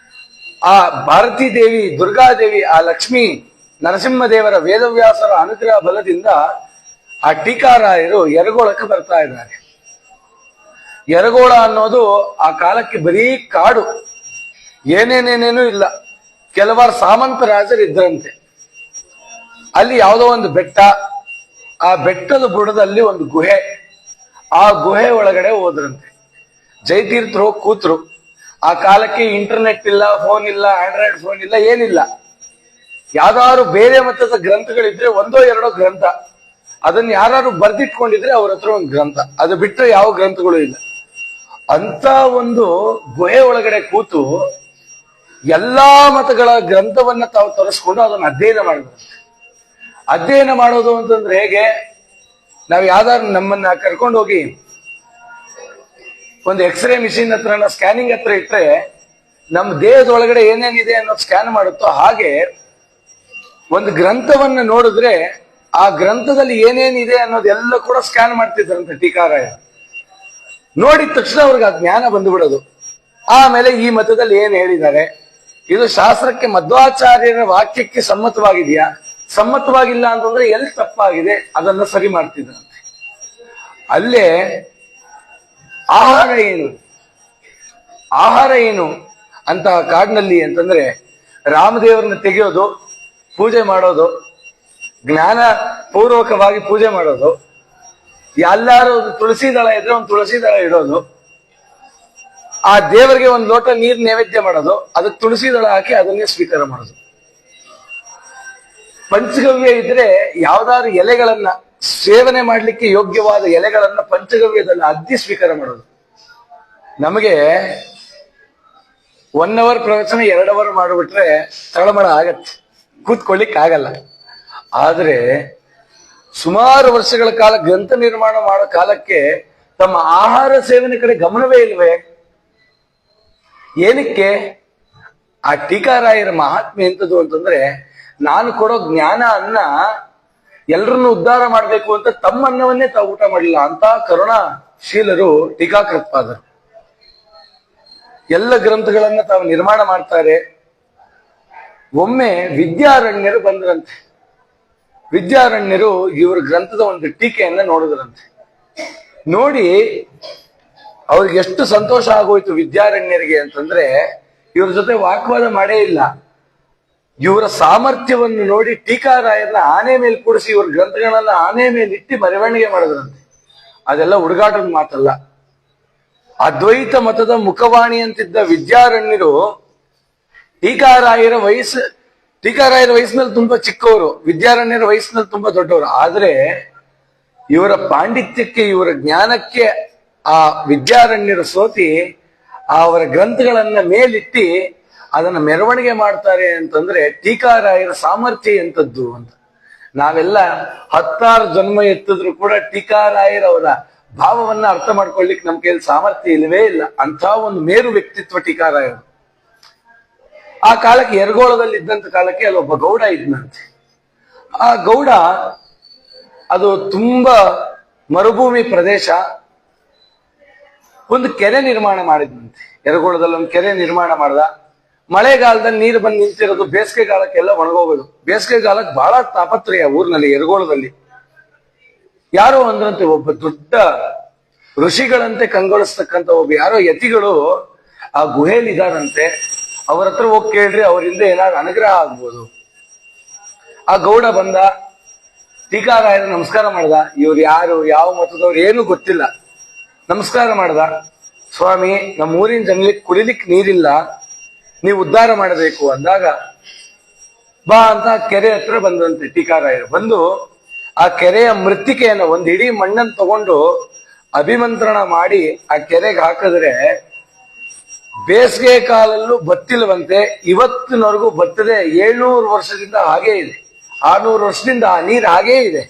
ಆ ಭಾರತೀ ದೇವಿ, ದುರ್ಗಾದೇವಿ, ಆ ಲಕ್ಷ್ಮೀ ನರಸಿಂಹದೇವರ ವೇದವ್ಯಾಸರ ಅನುಗ್ರಹ ಬಲದಿಂದ ಆ ಟೀಕಾರಾಯರು ಯರಗೋಳಕ್ಕೆ ಬರ್ತಾ ಇದ್ದಾರೆ. ಯರಗೋಳ ಅನ್ನೋದು ಆ ಕಾಲಕ್ಕೆ ಬರೀ ಕಾಡು, ಏನೇನೇನೇನೂ ಇಲ್ಲ. ಕೆಲವಾರು ಸಾಮಂತ ರಾಜರು ಇದ್ರಂತೆ. ಅಲ್ಲಿ ಯಾವುದೋ ಒಂದು ಬೆಟ್ಟ, ಆ ಬೆಟ್ಟದ ಬುಡದಲ್ಲಿ ಒಂದು ಗುಹೆ, ಆ ಗುಹೆ ಒಳಗಡೆ ಹೋದ್ರಂತೆ. ಜಯತೀರ್ಥರು ಹೋಗಿ ಕೂತ್ರು. ಆ ಕಾಲಕ್ಕೆ ಇಂಟರ್ನೆಟ್ ಇಲ್ಲ, ಫೋನ್ ಇಲ್ಲ, ಆಂಡ್ರಾಯ್ಡ್ ಫೋನ್ ಇಲ್ಲ, ಏನಿಲ್ಲ. ಯಾವ್ದಾದ್ರು ಬೇರೆ ಮಟ್ಟದ ಗ್ರಂಥಗಳಿದ್ರೆ ಒಂದೋ ಎರಡೋ ಗ್ರಂಥ, ಅದನ್ನ ಯಾರು ಬರ್ದಿಟ್ಕೊಂಡಿದ್ರೆ ಅವ್ರ ಹತ್ರ ಒಂದು ಗ್ರಂಥ, ಅದು ಬಿಟ್ಟರೆ ಯಾವ ಗ್ರಂಥಗಳು ಇಲ್ಲ. ಅಂತ ಒಂದು ಗುಹೆ ಒಳಗಡೆ ಕೂತು ಎಲ್ಲಾ ಮತಗಳ ಗ್ರಂಥವನ್ನ ತಾವು ತರಿಸ್ಕೊಂಡು ಅದನ್ನ ಅಧ್ಯಯನ ಮಾಡಿದ್ರು. ಅಧ್ಯಯನ ಮಾಡೋದು ಅಂತಂದ್ರೆ ಹೇಗೆ, ನಾವು ಯಾವ್ದಾದ್ರು ನಮ್ಮನ್ನ ಕರ್ಕೊಂಡು ಹೋಗಿ ಒಂದು ಎಕ್ಸ್ರೇ ಮಿಷಿನ್ ಹತ್ರ, ಸ್ಕ್ಯಾನಿಂಗ್ ಹತ್ರ ಇಟ್ರೆ ನಮ್ಮ ದೇಹದೊಳಗಡೆ ಏನೇನಿದೆ ಅನ್ನೋದು ಸ್ಕ್ಯಾನ್ ಮಾಡುತ್ತೋ ಹಾಗೆ ಒಂದು ಗ್ರಂಥವನ್ನ ನೋಡಿದ್ರೆ ಆ ಗ್ರಂಥದಲ್ಲಿ ಏನೇನಿದೆ ಅನ್ನೋದೆಲ್ಲ ಕೂಡ ಸ್ಕ್ಯಾನ್ ಮಾಡ್ತಿದ್ರಂತೆ ಟೀಕಾರಾಯ. ನೋಡಿದ ತಕ್ಷಣ ಅವ್ರಿಗೆ ಆ ಜ್ಞಾನ ಬಂದುಬಿಡೋದು. ಆಮೇಲೆ ಈ ಮತದಲ್ಲಿ ಏನ್ ಹೇಳಿದ್ದಾರೆ, ಇದು ಶಾಸ್ತ್ರಕ್ಕೆ ಮಧ್ವಾಚಾರ್ಯರ ವಾಕ್ಯಕ್ಕೆ ಸಮ್ಮತವಾಗಿದೆಯಾ, ಸಮ್ಮತವಾಗಿಲ್ಲ ಅಂತಂದ್ರೆ ಎಲ್ಲಿ ತಪ್ಪಾಗಿದೆ ಅದನ್ನ ಸರಿ ಮಾಡ್ತಿದ್ರಂತೆ. ಅಲ್ಲೇ ಆಹಾರ ಏನು, ಆಹಾರ ಏನು ಅಂತ ಕಾಡಿನಲ್ಲಿ ಅಂತಂದ್ರೆ ರಾಮದೇವರನ್ನ ತೆಗೆಯೋದು, ಪೂಜೆ ಮಾಡೋದು, ಜ್ಞಾನ ಪೂರ್ವಕವಾಗಿ ಪೂಜೆ ಮಾಡೋದು, ಎಲ್ಲಾರು ತುಳಸಿ ದಳ ಇದ್ರೆ ಒಂದು ತುಳಸಿ ದಳ ಇಡೋದು, ಆ ದೇವರಿಗೆ ಒಂದು ಲೋಟ ನೀರು ನೈವೇದ್ಯ ಮಾಡೋದು, ಅದಕ್ಕೆ ತುಳಸಿ ದಳ ಹಾಕಿ ಅದನ್ನೇ ಸ್ವೀಕಾರ ಮಾಡೋದು. ಪಂಚಗವ್ಯ ಇದ್ರೆ ಯಾವ್ದಾದ್ರು ಎಲೆಗಳನ್ನ, ಸೇವನೆ ಮಾಡ್ಲಿಕ್ಕೆ ಯೋಗ್ಯವಾದ ಎಲೆಗಳನ್ನ ಪಂಚಗವ್ಯದಲ್ಲಿ ಅದ್ದಿ ಸ್ವೀಕಾರ ಮಾಡೋದು. ನಮಗೆ 1 ಅವರ್ ಪ್ರವಚನ 2 ಅವರ್ ಮಾಡಿಬಿಟ್ರೆ ತಳಮಳ ಆಗತ್ತೆ, ಕೂತ್ಕೊಳ್ಳಿಕ್ ಆಗಲ್ಲ. ಆದ್ರೆ ಸುಮಾರು ವರ್ಷಗಳ ಕಾಲ ಗ್ರಂಥ ನಿರ್ಮಾಣ ಮಾಡೋ ಕಾಲಕ್ಕೆ ತಮ್ಮ ಆಹಾರ ಸೇವನೆ ಕಡೆ ಗಮನವೇ ಇಲ್ವೇ? ಏನಕ್ಕೆ? ಆ ಟೀಕಾರಾಯರ ಮಹಾತ್ಮೆ ಎಂತದ್ದು ಅಂತಂದ್ರೆ, ನಾನು ಕೊಡೋ ಜ್ಞಾನ ಅನ್ನ ಎಲ್ರನ್ನು ಉದ್ಧಾರ ಮಾಡ್ಬೇಕು ಅಂತ ತಮ್ಮ ಅನ್ನವನ್ನೇ ತಾವು ಊಟ ಮಾಡಿಲ್ಲ ಅಂತ ಕರುಣಾಶೀಲರು ಟೀಕಾಕೃತ್ಪಾದರು. ಎಲ್ಲ ಗ್ರಂಥಗಳನ್ನ ತಾವು ನಿರ್ಮಾಣ ಮಾಡ್ತಾರೆ. ಒಮ್ಮೆ ವಿದ್ಯಾರಣ್ಯರು ಬಂದ್ರಂತೆ. ವಿದ್ಯಾರಣ್ಯರು ಇವ್ರ ಗ್ರಂಥದ ಒಂದು ಟೀಕೆಯನ್ನ ನೋಡಿದ್ರಂತೆ. ನೋಡಿ ಅವ್ರಿಗೆ ಎಷ್ಟು ಸಂತೋಷ ಆಗೋಯ್ತು ವಿದ್ಯಾರಣ್ಯರಿಗೆ ಅಂತಂದ್ರೆ, ಇವ್ರ ಜೊತೆ ವಾಗ್ವಾದ ಮಾಡೇ ಇಲ್ಲ. ಇವರ ಸಾಮರ್ಥ್ಯವನ್ನು ನೋಡಿ ಟೀಕಾರಾಯರನ್ನ ಆನೆ ಮೇಲೆ ಕೂಡಿಸಿ ಇವ್ರ ಗ್ರಂಥಗಳನ್ನ ಆನೆ ಮೇಲೆ ಇಟ್ಟು ಮೆರವಣಿಗೆ ಮಾಡಿದ್ರಂತೆ. ಅದೆಲ್ಲ ಹುಡುಗಾಟದ ಮಾತಲ್ಲ. ಅದ್ವೈತ ಮತದ ಮುಖವಾಣಿ ಅಂತಿದ್ದ ವಿದ್ಯಾರಣ್ಯರು ಟೀಕಾರಾಯರ ವಯಸ್ಸಿನಲ್ಲಿ ತುಂಬಾ ಚಿಕ್ಕವರು, ವಿದ್ಯಾರಣ್ಯರ ವಯಸ್ಸಿನಲ್ಲಿ ತುಂಬಾ ದೊಡ್ಡವರು. ಆದ್ರೆ ಇವರ ಪಾಂಡಿತ್ಯಕ್ಕೆ, ಇವರ ಜ್ಞಾನಕ್ಕೆ ಆ ವಿದ್ಯಾರಣ್ಯರು ಸೋತಿ ಅವರ ಗ್ರಂಥಗಳನ್ನ ಮೇಲಿಟ್ಟಿ ಅದನ್ನ ಮೆರವಣಿಗೆ ಮಾಡ್ತಾರೆ ಅಂತಂದ್ರೆ ಟೀಕಾರಾಯರ ಸಾಮರ್ಥ್ಯ ಎಂತದ್ದು ಅಂತ. ನಾವೆಲ್ಲ 10,000 ಜನ್ಮ ಎತ್ತಿದ್ರು ಕೂಡ ಟೀಕಾರಾಯರವರ ಭಾವವನ್ನ ಅರ್ಥ ಮಾಡ್ಕೊಳ್ಳಿಕ್ಕೆ ನಮ್ ಕೈಯಲ್ಲಿ ಸಾಮರ್ಥ್ಯ ಇಲ್ಲವೇ ಇಲ್ಲ. ಅಂತ ಒಂದು ಮೇರು ವ್ಯಕ್ತಿತ್ವ ಟೀಕಾರಾಯರು. ಆ ಕಾಲಕ್ಕೆ ಯರಗೋಳದಲ್ಲಿ ಇದ್ದಂತ ಕಾಲಕ್ಕೆ ಅಲ್ಲೊಬ್ಬ ಗೌಡ ಇದ್ನಂತೆ. ಆ ಗೌಡ ಅದು ತುಂಬಾ ಮರುಭೂಮಿ ಪ್ರದೇಶ, ಒಂದು ಕೆರೆ ನಿರ್ಮಾಣ ಮಾಡಿದ್ನಂತೆ. ಯರಗೋಳದಲ್ಲಿ ಒಂದು ಕೆರೆ ನಿರ್ಮಾಣ ಮಾಡ್ದ. ಮಳೆಗಾಲದಲ್ಲಿ ನೀರು ಬಂದು ನಿಂತಿರೋದು, ಬೇಸಿಗೆ ಕಾಲಕ್ಕೆಲ್ಲ ಒಣಗೋಗೋದು. ಬೇಸಿಗೆ ಕಾಲಕ್ಕೆ ಬಹಳ ತಾಪತ್ರಯ ಊರಿನಲ್ಲಿ, ಯರಗೋಳದಲ್ಲಿ. ಯಾರೋ ಅಂದ್ರಂತೆ, ಒಬ್ಬ ದೊಡ್ಡ ಋಷಿಗಳಂತೆ ಕಂಗೊಳಿಸ್ತಕ್ಕಂಥ ಒಬ್ಬ ಯಾರೋ ಯತಿಗಳು ಆ ಗುಹೆಯಲ್ಲಿ ಇದಾರಂತೆ, ಅವ್ರ ಹತ್ರ ಹೋಗಿ ಕೇಳ್ರಿ, ಅವರಿಂದ ಏನಾದ್ರು ಅನುಗ್ರಹ ಆಗ್ಬೋದು. ಆ ಗೌಡ ಬಂದ, ಟೀಕಾರಾಯರ ನಮಸ್ಕಾರ ಮಾಡ್ದ. ಇವ್ರು ಯಾರು, ಯಾವ ಮತದವ್ರು ಏನು ಗೊತ್ತಿಲ್ಲ. ನಮಸ್ಕಾರ ಮಾಡ್ದ. ಸ್ವಾಮಿ, ನಮ್ಮ ಊರಿನ ಜನಗಳಿಗೆ ಕುಡಿಲಿಕ್ಕೆ ನೀರಿಲ್ಲ, ನೀವು ಉದ್ಧಾರ ಮಾಡಬೇಕು ಅಂದಾಗ ಬಾ ಅಂತ ಕೆರೆ ಹತ್ರ ಬಂದಂತೆ ಟೀಕಾರಾಯರು. ಬಂದು ಆ ಕೆರೆಯ ಮೃತ್ತಿಕೆಯನ್ನು, ಒಂದು ಇಡೀ ಮಣ್ಣನ್ನು ತಗೊಂಡು ಅಭಿಮಂತ್ರಣ ಮಾಡಿ ಆ ಕೆರೆಗೆ ಹಾಕಿದ್ರೆ ಬೇಸಿಗೆ ಕಾಲಲ್ಲೂ ಬತ್ತಿಲ್ವಂತೆ. ಇವತ್ತಿನವರೆಗೂ ಬತ್ತದೆ. 700 ವರ್ಷದಿಂದ ಹಾಗೇ ಇದೆ. 600 ವರ್ಷದಿಂದ ಆ ನೀರು ಹಾಗೇ ಇದೆ.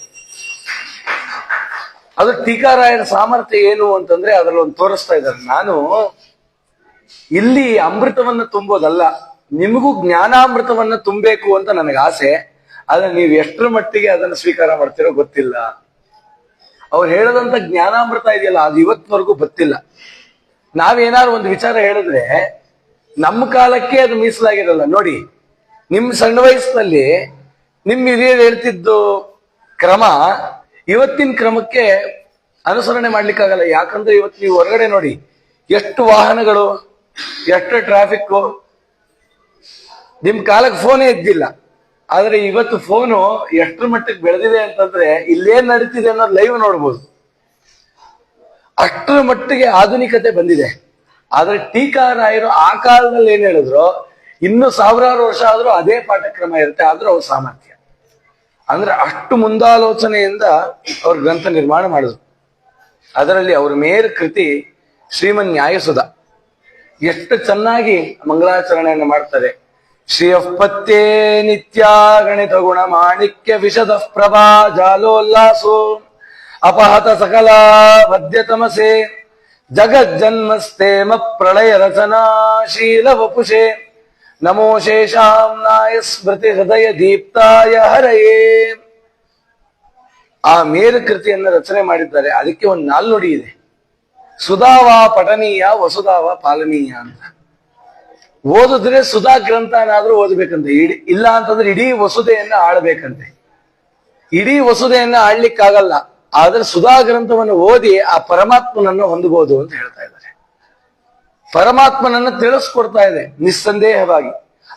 ಅದು ಟೀಕಾರಾಯರ ಸಾಮರ್ಥ್ಯ ಏನು ಅಂತಂದ್ರೆ ಅದರಲ್ಲಿ ಒಂದು ತೋರಿಸ್ತಾ ಇದ್ದಾರೆ. ನಾನು ಇಲ್ಲಿ ಅಮೃತವನ್ನ ತುಂಬೋದಲ್ಲ, ನಿಮಗೂ ಜ್ಞಾನಾಮೃತವನ್ನ ತುಂಬಬೇಕು ಅಂತ ನನಗೆ ಆಸೆ. ಆದ್ರೆ ನೀವು ಎಷ್ಟರ ಮಟ್ಟಿಗೆ ಅದನ್ನು ಸ್ವೀಕಾರ ಮಾಡ್ತೀರೋ ಗೊತ್ತಿಲ್ಲ. ಅವ್ರು ಹೇಳದಂತ ಜ್ಞಾನಾಮೃತ ಇದೆಯಲ್ಲ ಅದು ಇವತ್ತಿನವರೆಗೂ ಗೊತ್ತಿಲ್ಲ. ನಾವೇನಾದ್ರು ಒಂದು ವಿಚಾರ ಹೇಳಿದ್ರೆ ನಮ್ಮ ಕಾಲಕ್ಕೆ ಅದು ಮೀಸಲಾಗಿರಲ್ಲ. ನೋಡಿ, ನಿಮ್ ಸಣ್ಣ ವಯಸ್ಸಿನಲ್ಲಿ ನಿಮ್ ಹಿರಿಯರು ಹೇಳ್ತಿದ್ದು ಕ್ರಮ ಇವತ್ತಿನ ಕ್ರಮಕ್ಕೆ ಅನುಸರಣೆ ಮಾಡ್ಲಿಕ್ಕಾಗಲ್ಲ. ಯಾಕಂದ್ರೆ ಇವತ್ತು ನೀವು ಹೊರಗಡೆ ನೋಡಿ, ಎಷ್ಟು ವಾಹನಗಳು, ಎಷ್ಟು ಟ್ರಾಫಿಕ್. ನಿಮ್ ಕಾಲಕ್ಕೆ ಫೋನೇ ಇದ್ದಿಲ್ಲ, ಆದ್ರೆ ಇವತ್ತು ಫೋನು ಎಷ್ಟರ ಮಟ್ಟಕ್ಕೆ ಬೆಳೆದಿದೆ ಅಂತಂದ್ರೆ ಇಲ್ಲೇನ್ ನಡೀತಿದೆ ಅನ್ನೋದು ಲೈವ್ ನೋಡ್ಬೋದು. ಅಷ್ಟರ ಮಟ್ಟಿಗೆ ಆಧುನಿಕತೆ ಬಂದಿದೆ. ಆದ್ರೆ ಟೀಕಾರಾಯರು ಆ ಕಾಲದಲ್ಲಿ ಏನ್ ಹೇಳಿದ್ರು, ಇನ್ನು ಸಾವಿರಾರು ವರ್ಷ ಆದ್ರೂ ಅದೇ ಪಾಠಕ್ರಮ ಇರುತ್ತೆ. ಆದ್ರೂ ಅವ್ರ ಸಾಮರ್ಥ್ಯ ಅಂದ್ರೆ ಅಷ್ಟು ಮುಂದಾಲೋಚನೆಯಿಂದ ಅವ್ರ ಗ್ರಂಥ ನಿರ್ಮಾಣ ಮಾಡಿದ್ರು. ಅದರಲ್ಲಿ ಅವ್ರ ಮೇರು ಕೃತಿ ಶ್ರೀಮನ್ ನ್ಯಾಯಸುಧ. ಎಷ್ಟು ಚೆನ್ನಾಗಿ ಮಂಗಳಾಚರಣೆಯನ್ನು ಮಾಡ್ತಾರೆ. ಶ್ರೀಯಪತ್ಯೇ ನಿತ್ಯ ಗಣಿತ ಗುಣ ಮಾಣಿಕ್ಯ ವಿಶದ ಪ್ರಭಾ ಜಾಲೋಲ್ಲಾಸೋ ಅಪಹತ ಸಕಲ ವದ್ಯತಮಸೆ ಜಗಜ್ಜನ್ಮಸ್ತೇಮ ಪ್ರಳಯ ರಚನಾಶೀಲ ವಪುಷೆ ನಮೋ ಶೇಷಾಂನಾಯ ಸ್ಮೃತಿ ಹೃದಯ ದೀಪ್ತಾಯ ಹರಯೇ. ಆ ಮೇರು ಕೃತಿಯನ್ನು ರಚನೆ ಮಾಡಿದ್ದಾರೆ. ಅದಕ್ಕೆ ಒಂದು ನಾಲ್ನುಡಿ ಇದೆ, ಸುಧಾವ ಪಠನೀಯ ವಸುಧಾವ ಪಾಲನೀಯ ಅಂತ. ಓದಿದ್ರೆ ಸುಧಾ ಗ್ರಂಥನಾದ್ರೂ ಓದ್ಬೇಕಂತೆ, ಇಲ್ಲ ಅಂತಂದ್ರೆ ಇಡೀ ವಸುಧೆಯನ್ನ ಆಳ್ಬೇಕಂತೆ. ಇಡೀ ವಸುಧೆಯನ್ನ ಆಳ್ಲಿಕ್ಕಾಗಲ್ಲ, ಆದ್ರೆ ಸುಧಾ ಗ್ರಂಥವನ್ನು ಓದಿ ಆ ಪರಮಾತ್ಮನನ್ನು ಹೊಂದಬಹುದು ಅಂತ ಹೇಳ್ತಾ ಇದ್ದಾರೆ. ಪರಮಾತ್ಮನನ್ನು ತಿಳಿಸ್ಕೊಡ್ತಾ ಇದೆ ನಿಸ್ಸಂದೇಹವಾಗಿ.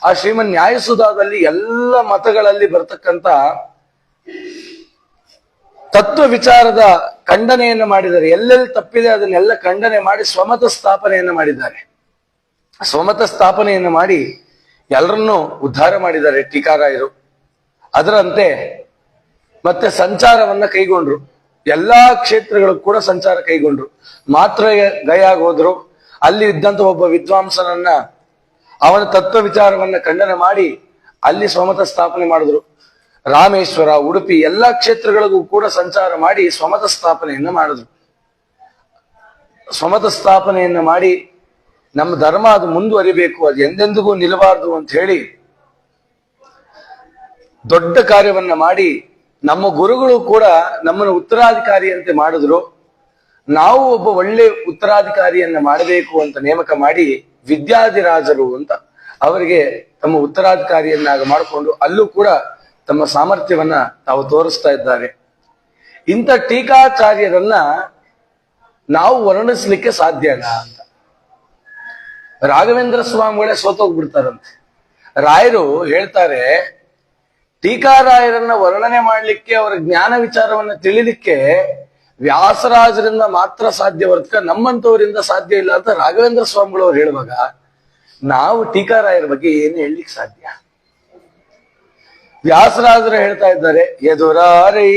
ಆ ಶ್ರೀಮನ್ ನ್ಯಾಯಸುಧಾದಲ್ಲಿ ಎಲ್ಲ ಮತಗಳಲ್ಲಿ ಬರ್ತಕ್ಕಂತ ತತ್ವ ವಿಚಾರದ ಖಂಡನೆಯನ್ನು ಮಾಡಿದ್ದಾರೆ. ಎಲ್ಲೆಲ್ಲಿ ತಪ್ಪಿದೆ ಅದನ್ನೆಲ್ಲ ಖಂಡನೆ ಮಾಡಿ ಸ್ವಮತ ಸ್ಥಾಪನೆಯನ್ನು ಮಾಡಿದ್ದಾರೆ. ಸ್ವಮತ ಸ್ಥಾಪನೆಯನ್ನು ಮಾಡಿ ಎಲ್ಲರನ್ನೂ ಉದ್ಧಾರ ಮಾಡಿದ್ದಾರೆ ಟೀಕಾರಾಯರು. ಅದರಂತೆ ಮತ್ತೆ ಸಂಚಾರವನ್ನ ಕೈಗೊಂಡ್ರು. ಎಲ್ಲಾ ಕ್ಷೇತ್ರಗಳು ಕೂಡ ಸಂಚಾರ ಕೈಗೊಂಡ್ರು. ಮಾತ್ರ ಗಯಾಗ್ ಹೋದ್ರು. ಅಲ್ಲಿ ಇದ್ದಂತ ಒಬ್ಬ ವಿದ್ವಾಂಸನನ್ನ, ಅವನ ತತ್ವ ವಿಚಾರವನ್ನ ಖಂಡನೆ ಮಾಡಿ ಅಲ್ಲಿ ಸ್ವಮತ ಸ್ಥಾಪನೆ ಮಾಡಿದ್ರು. ರಾಮೇಶ್ವರ, ಉಡುಪಿ ಎಲ್ಲಾ ಕ್ಷೇತ್ರಗಳಿಗೂ ಕೂಡ ಸಂಚಾರ ಮಾಡಿ ಸ್ವಮತ ಸ್ಥಾಪನೆಯನ್ನ ಮಾಡಿದ್ರು. ಸ್ವಮತ ಸ್ಥಾಪನೆಯನ್ನ ಮಾಡಿ ನಮ್ಮ ಧರ್ಮ ಅದು ಮುಂದುವರಿಬೇಕು, ಅದು ಎಂದೆಂದಿಗೂ ನಿಲ್ಲಬಾರದು ಅಂತ ಹೇಳಿ ದೊಡ್ಡ ಕಾರ್ಯವನ್ನ ಮಾಡಿ ನಮ್ಮ ಗುರುಗಳು ಕೂಡ ನಮ್ಮನ್ನು ಉತ್ತರಾಧಿಕಾರಿಯಂತೆ ಮಾಡಿದ್ರು. ನಾವು ಒಬ್ಬ ಒಳ್ಳೆ ಉತ್ತರಾಧಿಕಾರಿಯನ್ನ ಮಾಡಬೇಕು ಅಂತ ನೇಮಕ ಮಾಡಿ ವಿದ್ಯಾಧಿರಾಜರು ಅಂತ ಅವರಿಗೆ ತಮ್ಮ ಉತ್ತರಾಧಿಕಾರಿಯನ್ನಾಗಿ ಮಾಡಿಕೊಂಡು ಅಲ್ಲೂ ಕೂಡ ತಮ್ಮ ಸಾಮರ್ಥ್ಯವನ್ನ ತಾವು ತೋರಿಸ್ತಾ ಇದ್ದಾರೆ. ಇಂಥ ಟೀಕಾಚಾರ್ಯರನ್ನ ನಾವು ವರ್ಣಿಸ್ಲಿಕ್ಕೆ ಸಾಧ್ಯನಾ ಅಂತ ರಾಘವೇಂದ್ರ ಸ್ವಾಮಿಗಳೇ ಸೋತೋಗ್ಬಿಡ್ತಾರಂತೆ. ರಾಯರು ಹೇಳ್ತಾರೆ, ಟೀಕಾರಾಯರನ್ನ ವರ್ಣನೆ ಮಾಡ್ಲಿಕ್ಕೆ, ಅವರ ಜ್ಞಾನ ವಿಚಾರವನ್ನ ತಿಳಿಲಿಕ್ಕೆ ವ್ಯಾಸರಾಜರಿಂದ ಮಾತ್ರ ಸಾಧ್ಯ ಹೊರತು ನಮ್ಮಂತವರಿಂದ ಸಾಧ್ಯ ಇಲ್ಲ ಅಂತ ರಾಘವೇಂದ್ರ ಸ್ವಾಮಿಗಳು ಅವ್ರು ಹೇಳುವಾಗ ನಾವು ಟೀಕಾರಾಯರ ಬಗ್ಗೆ ಏನು ಹೇಳಲಿಕ್ಕೆ ಸಾಧ್ಯ? ವ್ಯಾಸರಾಜರು ಹೇಳ್ತಾ ಇದ್ದಾರೆ, ಎದುರಾರೈ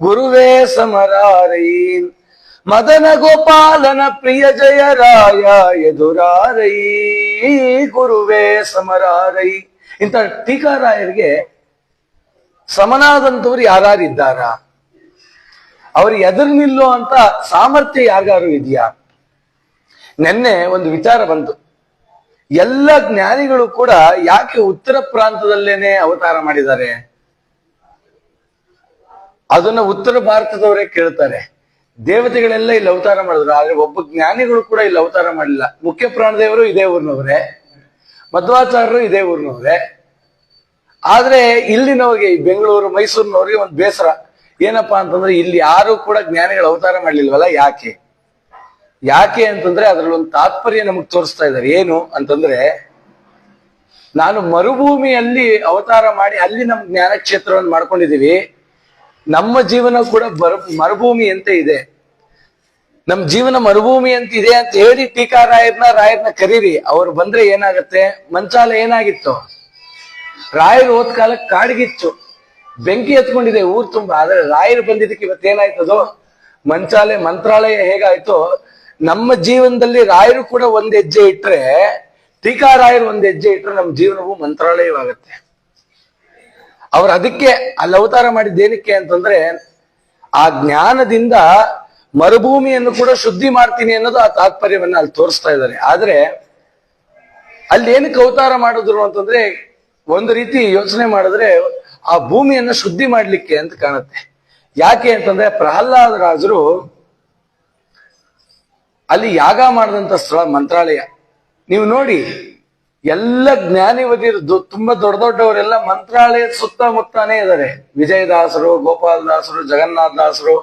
ಗುರುವೇ ಸಮರಾರೈ ಮದನ ಗೋಪಾಲನ ಪ್ರಿಯ ಜಯರಾಯ ಎದುರಾರೈ ಗುರುವೇ ಸಮರಾರೈ. ಇಂಥ ಟೀಕಾರಾಯರಿಗೆ ಸಮನಾದಂಥವ್ರು ಯಾರಿದ್ದಾರ? ಅವ್ರು ಎದುರು ನಿಲ್ಲೋ ಅಂತ ಸಾಮರ್ಥ್ಯ ಯಾರಿಗಾರು ಇದೆಯಾ? ನೆನ್ನೆ ಒಂದು ವಿಚಾರ ಬಂತು. ಎಲ್ಲ ಜ್ಞಾನಿಗಳು ಕೂಡ ಯಾಕೆ ಉತ್ತರ ಪ್ರಾಂತದಲ್ಲೇನೆ ಅವತಾರ ಮಾಡಿದ್ದಾರೆ? ಅದನ್ನ ಉತ್ತರ ಭಾರತದವರೇ ಕೇಳ್ತಾರೆ. ದೇವತೆಗಳೆಲ್ಲ ಇಲ್ಲಿ ಅವತಾರ ಮಾಡಿದ್ರು, ಆದ್ರೆ ಒಬ್ಬ ಜ್ಞಾನಿಗಳು ಕೂಡ ಇಲ್ಲಿ ಅವತಾರ ಮಾಡಲಿಲ್ಲ. ಮುಖ್ಯ ಪ್ರಾಣದೇವರು ಇದೇ ಊರಿನವ್ರೆ, ಮಧ್ವಾಚಾರ್ಯರು ಇದೇ ಊರಿನವ್ರೆ. ಆದ್ರೆ ಇಲ್ಲಿನವ್ರಿಗೆ, ಬೆಂಗಳೂರು ಮೈಸೂರಿನವ್ರಿಗೆ ಒಂದು ಬೇಸರ ಏನಪ್ಪಾ ಅಂತಂದ್ರೆ, ಇಲ್ಲಿ ಯಾರು ಕೂಡ ಜ್ಞಾನಿಗಳು ಅವತಾರ ಮಾಡ್ಲಿಲ್ವಲ್ಲ, ಯಾಕೆ ಯಾಕೆ ಅಂತಂದ್ರೆ ಅದ್ರಲ್ಲಿ ಒಂದು ತಾತ್ಪರ್ಯ ನಮಗ್ ತೋರಿಸ್ತಾ ಇದ್ದಾರೆ. ಏನು ಅಂತಂದ್ರೆ, ನಾನು ಮರುಭೂಮಿಯಲ್ಲಿ ಅವತಾರ ಮಾಡಿ ಅಲ್ಲಿ ನಮ್ಮ ಜ್ಞಾನ ಕ್ಷೇತ್ರವನ್ನು ಮಾಡ್ಕೊಂಡಿದೀವಿ. ನಮ್ಮ ಜೀವನ ಕೂಡ ಮರುಭೂಮಿ ಅಂತ ಇದೆ. ನಮ್ ಜೀವನ ಮರುಭೂಮಿ ಅಂತ ಇದೆ ಅಂತ ಹೇಳಿ ರಾಯರ್ನ ಕರೀರಿ. ಅವ್ರು ಬಂದ್ರೆ ಏನಾಗತ್ತೆ? ಮಂಚಾಲ ಏನಾಗಿತ್ತು? ರಾಯರು ಹೋದ ಕಾಲಕ್ಕೆ ಕಾಡ್ಗಿತ್ತು, ಬೆಂಕಿ ಎತ್ಕೊಂಡಿದೆ ಊರ್ ತುಂಬಾ. ಆದ್ರೆ ರಾಯರು ಬಂದಿದ್ದಕ್ಕೆ ಇವತ್ತೇನಾಯ್ತದೋ ಮಂತ್ರಾಲಯ ಹೇಗಾಯ್ತೋ, ನಮ್ಮ ಜೀವನದಲ್ಲಿ ರಾಯರು ಕೂಡ ಒಂದ್ ಹೆಜ್ಜೆ ಇಟ್ರೆ, ಟೀಕಾರಾಯರು ಒಂದ್ ಹೆಜ್ಜೆ ಇಟ್ರೆ ನಮ್ಮ ಜೀವನವು ಮಂತ್ರಾಲಯವಾಗತ್ತೆ. ಅವ್ರು ಅದಕ್ಕೆ ಅಲ್ಲಿ ಅವತಾರ ಮಾಡಿದ್ದೇನಕ್ಕೆ ಅಂತಂದ್ರೆ, ಆ ಜ್ಞಾನದಿಂದ ಮರುಭೂಮಿಯನ್ನು ಕೂಡ ಶುದ್ಧಿ ಮಾಡ್ತೀನಿ ಅನ್ನೋದು ಆ ತಾತ್ಪರ್ಯವನ್ನ ಅಲ್ಲಿ ತೋರಿಸ್ತಾ ಇದ್ದಾರೆ. ಆದ್ರೆ ಅಲ್ಲಿ ಏನಕ್ಕೆ ಅವತಾರ ಮಾಡಿದ್ರು ಅಂತಂದ್ರೆ, ಒಂದು ರೀತಿ ಯೋಚನೆ ಮಾಡಿದ್ರೆ ಆ ಭೂಮಿಯನ್ನ ಶುದ್ಧಿ ಮಾಡ್ಲಿಕ್ಕೆ ಅಂತ ಕಾಣುತ್ತೆ. ಯಾಕೆ ಅಂತಂದ್ರೆ ಪ್ರಹ್ಲಾದ ರಾಜರು ಅಲ್ಲಿ ಯಾಗ ಮಾಡಿದಂತ ಸ್ಥಳ ಮಂತ್ರಾಲಯ. ನೀವು ನೋಡಿ, ಎಲ್ಲ ಜ್ಞಾನಿವದಿರು ತುಂಬಾ ದೊಡ್ಡ ದೊಡ್ಡವರೆಲ್ಲ ಮಂತ್ರಾಲಯದ ಸುತ್ತಮುತ್ತಾನೇ ಇದ್ದಾರೆ. ವಿಜಯದಾಸರು, ಗೋಪಾಲದಾಸರು, ಜಗನ್ನಾಥ ದಾಸರು,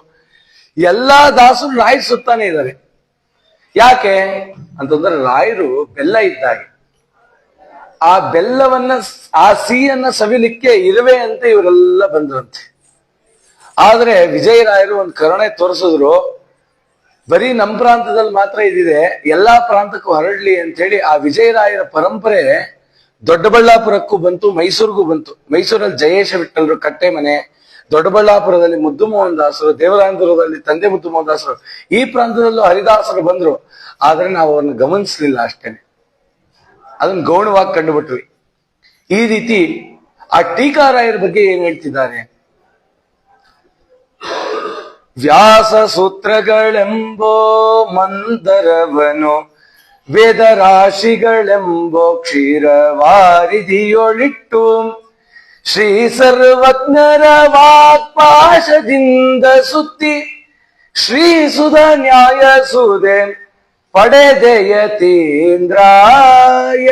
ಎಲ್ಲಾ ದಾಸರು ರಾಯರ ಸುತ್ತಾನೆ ಇದ್ದಾರೆ. ಯಾಕೆ ಅಂತಂದ್ರೆ ರಾಯರು ಬೆಲ್ಲ ಇದ್ದಾಗೆ, ಆ ಬೆಲ್ಲವನ್ನ, ಆ ಸಿಹಿಯನ್ನ ಸವಿಲಿಕ್ಕೆ ಇರುವೆ ಅಂತ ಇವರೆಲ್ಲ ಬಂದ್ರಂತೆ. ಆದ್ರೆ ವಿಜಯರಾಯರು ಒಂದು ಕರುಣೆ ತೋರಿಸಿದ್ರು. ಬರೀ ನಮ್ಮ ಪ್ರಾಂತದಲ್ಲಿ ಮಾತ್ರ ಇದಿದೆ, ಎಲ್ಲಾ ಪ್ರಾಂತಕ್ಕೂ ಹರಡ್ಲಿ ಅಂತ ಹೇಳಿ ಆ ವಿಜಯರಾಯರ ಪರಂಪರೆ ದೊಡ್ಡಬಳ್ಳಾಪುರಕ್ಕೂ ಬಂತು, ಮೈಸೂರಿಗೂ ಬಂತು. ಮೈಸೂರಲ್ಲಿ ಜಯೇಶ ವಿಠಲರು ಕಟ್ಟೆ ಮನೆ, ದೊಡ್ಡಬಳ್ಳಾಪುರದಲ್ಲಿ ಮುದ್ದು ಮೋಹನ್ ದಾಸರು, ದೇವರಾಯನಪುರದಲ್ಲಿ ತಂದೆ ಮುದ್ದು ಮೋಹನ್ ದಾಸರು, ಈ ಪ್ರಾಂತದಲ್ಲೂ ಹರಿದಾಸರು ಬಂದ್ರು. ಆದ್ರೆ ನಾವು ಅವ್ರನ್ನ ಗಮನಿಸ್ಲಿಲ್ಲ ಅಷ್ಟೇನೆ, ಅದನ್ನ ಗೌಣವಾಗಿ ಕಂಡುಬಿಟ್ವಿ. ಈ ರೀತಿ ಆ ಟೀಕಾರಾಯರ ಬಗ್ಗೆ ಏನ್ ಹೇಳ್ತಿದ್ದಾರೆ? ವ್ಯಾಸ ಸೂತ್ರಗಳೆಂಬೋ ಮಂದರವನು ವೇದ ರಾಶಿಗಳೆಂಬೋ ಕ್ಷೀರವಾರಿಧಿಯೊಳಿಟ್ಟು ಶ್ರೀ ಸರ್ವಜ್ಞರ ವಾಕ್ಪಾಶದಿಂದ ಸುತ್ತಿ ಶ್ರೀ ಸುಧ ನ್ಯಾಯ ಸುದೆ ಪಡೆದೆಯತೀಂದ್ರ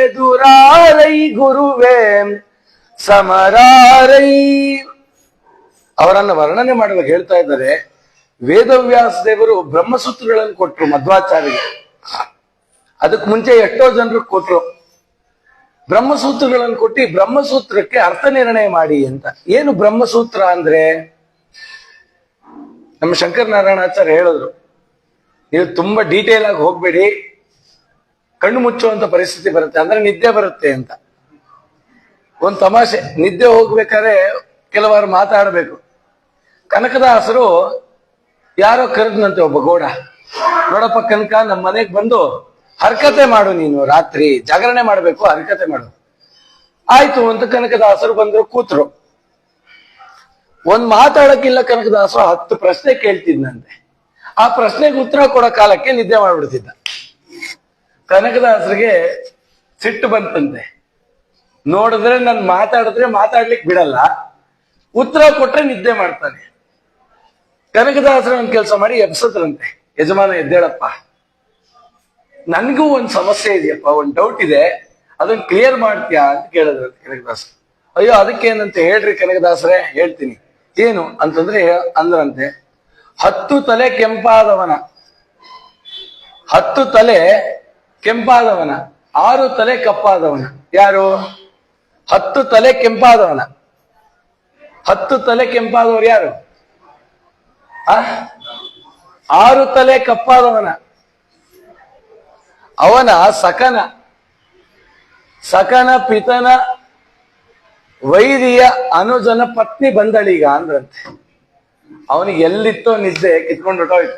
ಎದುರಾರೈ ಗುರುವೇ ಸಮರಾರೈ. ಅವರನ್ನ ವರ್ಣನೆ ಮಾಡುವಾಗ ಹೇಳ್ತಾ ಇದ್ದಾರೆ, ವೇದವ್ಯಾಸ ದೇವರು ಬ್ರಹ್ಮಸೂತ್ರಗಳನ್ನು ಕೊಟ್ರು ಮಧ್ವಾಚಾರ್ಯರಿಗೆ. ಅದಕ್ಕೆ ಮುಂಚೆ ಎಷ್ಟೋ ಜನರು ಕೊಟ್ರು. ಬ್ರಹ್ಮಸೂತ್ರಗಳನ್ನು ಕೊಟ್ಟು ಬ್ರಹ್ಮಸೂತ್ರಕ್ಕೆ ಅರ್ಥ ನಿರ್ಣಯ ಮಾಡಿ ಅಂತ. ಏನು ಬ್ರಹ್ಮಸೂತ್ರ ಅಂದ್ರೆ? ನಮ್ಮ ಶಂಕರ ನಾರಾಯಣಾಚಾರ್ಯ ಹೇಳಿದ್ರು, ನೀವು ತುಂಬಾ ಡೀಟೇಲ್ ಆಗಿ ಹೋಗ್ಬೇಡಿ, ಕಣ್ಣು ಮುಚ್ಚುವಂತ ಪರಿಸ್ಥಿತಿ ಬರುತ್ತೆ, ಅಂದ್ರೆ ನಿದ್ದೆ ಬರುತ್ತೆ ಅಂತ. ಒಂದ್ ತಮಾಷೆ, ನಿದ್ದೆ ಹೋಗ್ಬೇಕಾದ್ರೆ ಕೆಲವಾರು ಮಾತಾಡಬೇಕು. ಕನಕದಾಸರು ಯಾರೋ ಕರೆದ್ನಂತೆ ಒಬ್ಬ ಗೌಡ, ನೋಡಪ್ಪ ಕನಕ, ನಮ್ಮ ಮನೆಗೆ ಬಂದು ಹರಕತೆ ಮಾಡು, ನೀನು ರಾತ್ರಿ ಜಾಗರಣೆ ಮಾಡ್ಬೇಕು, ಹರಕತೆ ಮಾಡು. ಆಯ್ತು ಅಂತ ಕನಕದಾಸರು ಬಂದ್ರು, ಕೂತ್ರು. ಒಂದ್ ಮಾತಾಡಕ್ಕಿಲ್ಲ ಕನಕದಾಸರು 10 ಪ್ರಶ್ನೆ ಕೇಳ್ತಿದ್ನಂತೆ. ಆ ಪ್ರಶ್ನೆಗೆ ಉತ್ತರ ಕೊಡೋ ಕಾಲಕ್ಕೆ ನಿದ್ದೆ ಮಾಡ್ಬಿಡ್ತಿದ್ದ. ಕನಕದಾಸರಿಗೆ ಸಿಟ್ಟು ಬಂತಂತೆ. ನೋಡಿದ್ರೆ ನಾನು ಮಾತಾಡಿದ್ರೆ ಮಾತಾಡ್ಲಿಕ್ಕೆ ಬಿಡಲ್ಲ, ಉತ್ತರ ಕೊಟ್ರೆ ನಿದ್ದೆ ಮಾಡ್ತಾನೆ. ಕನಕದಾಸರ ಒಂದ್ ಕೆಲಸ ಮಾಡಿ ಎಬ್ಸದ್ರಂತೆ, ಯಜಮಾನ ಎದ್ದೇಳಪ್ಪ, ನನ್ಗೂ ಒಂದ್ ಸಮಸ್ಯೆ ಇದೆಯಪ್ಪ, ಒಂದ್ ಡೌಟ್ ಇದೆ, ಅದನ್ನ ಕ್ಲಿಯರ್ ಮಾಡ್ತೀಯಾ ಅಂತ ಕೇಳಿದ್ರಂತೆ ಕನಕದಾಸರು. ಅಯ್ಯೋ ಅದಕ್ಕೇನಂತ ಹೇಳ್ರಿ ಕನಕದಾಸರೇ, ಹೇಳ್ತೀನಿ. ಏನು ಅಂತಂದ್ರೆ ಅಂದ್ರಂತೆ, 10 ತಲೆ ಕೆಂಪಾದವನ, 10 ತಲೆ ಕೆಂಪಾದವನ, 6 ತಲೆ ಕಪ್ಪಾದವನ. ಯಾರು? 10 ತಲೆ ಕೆಂಪಾದವನ. 10 ತಲೆ ಕೆಂಪಾದವರು ಯಾರು? 6 ತಲೆ ಕಪ್ಪಾದವನ. ಅವನ ಸಕನ ಪಿತನ ವೈರಿಯ ಅನುಜನ ಪತ್ನಿ ಬಂದಳೀಗ ಅಂದ್ರಂತೆ. ಅವನಿಗೆ ಎಲ್ಲಿತ್ತೋ ನಿದ್ದೆ ಕಿತ್ಕೊಂಡು ಹೊಟ್ಟೋಯ್ತು.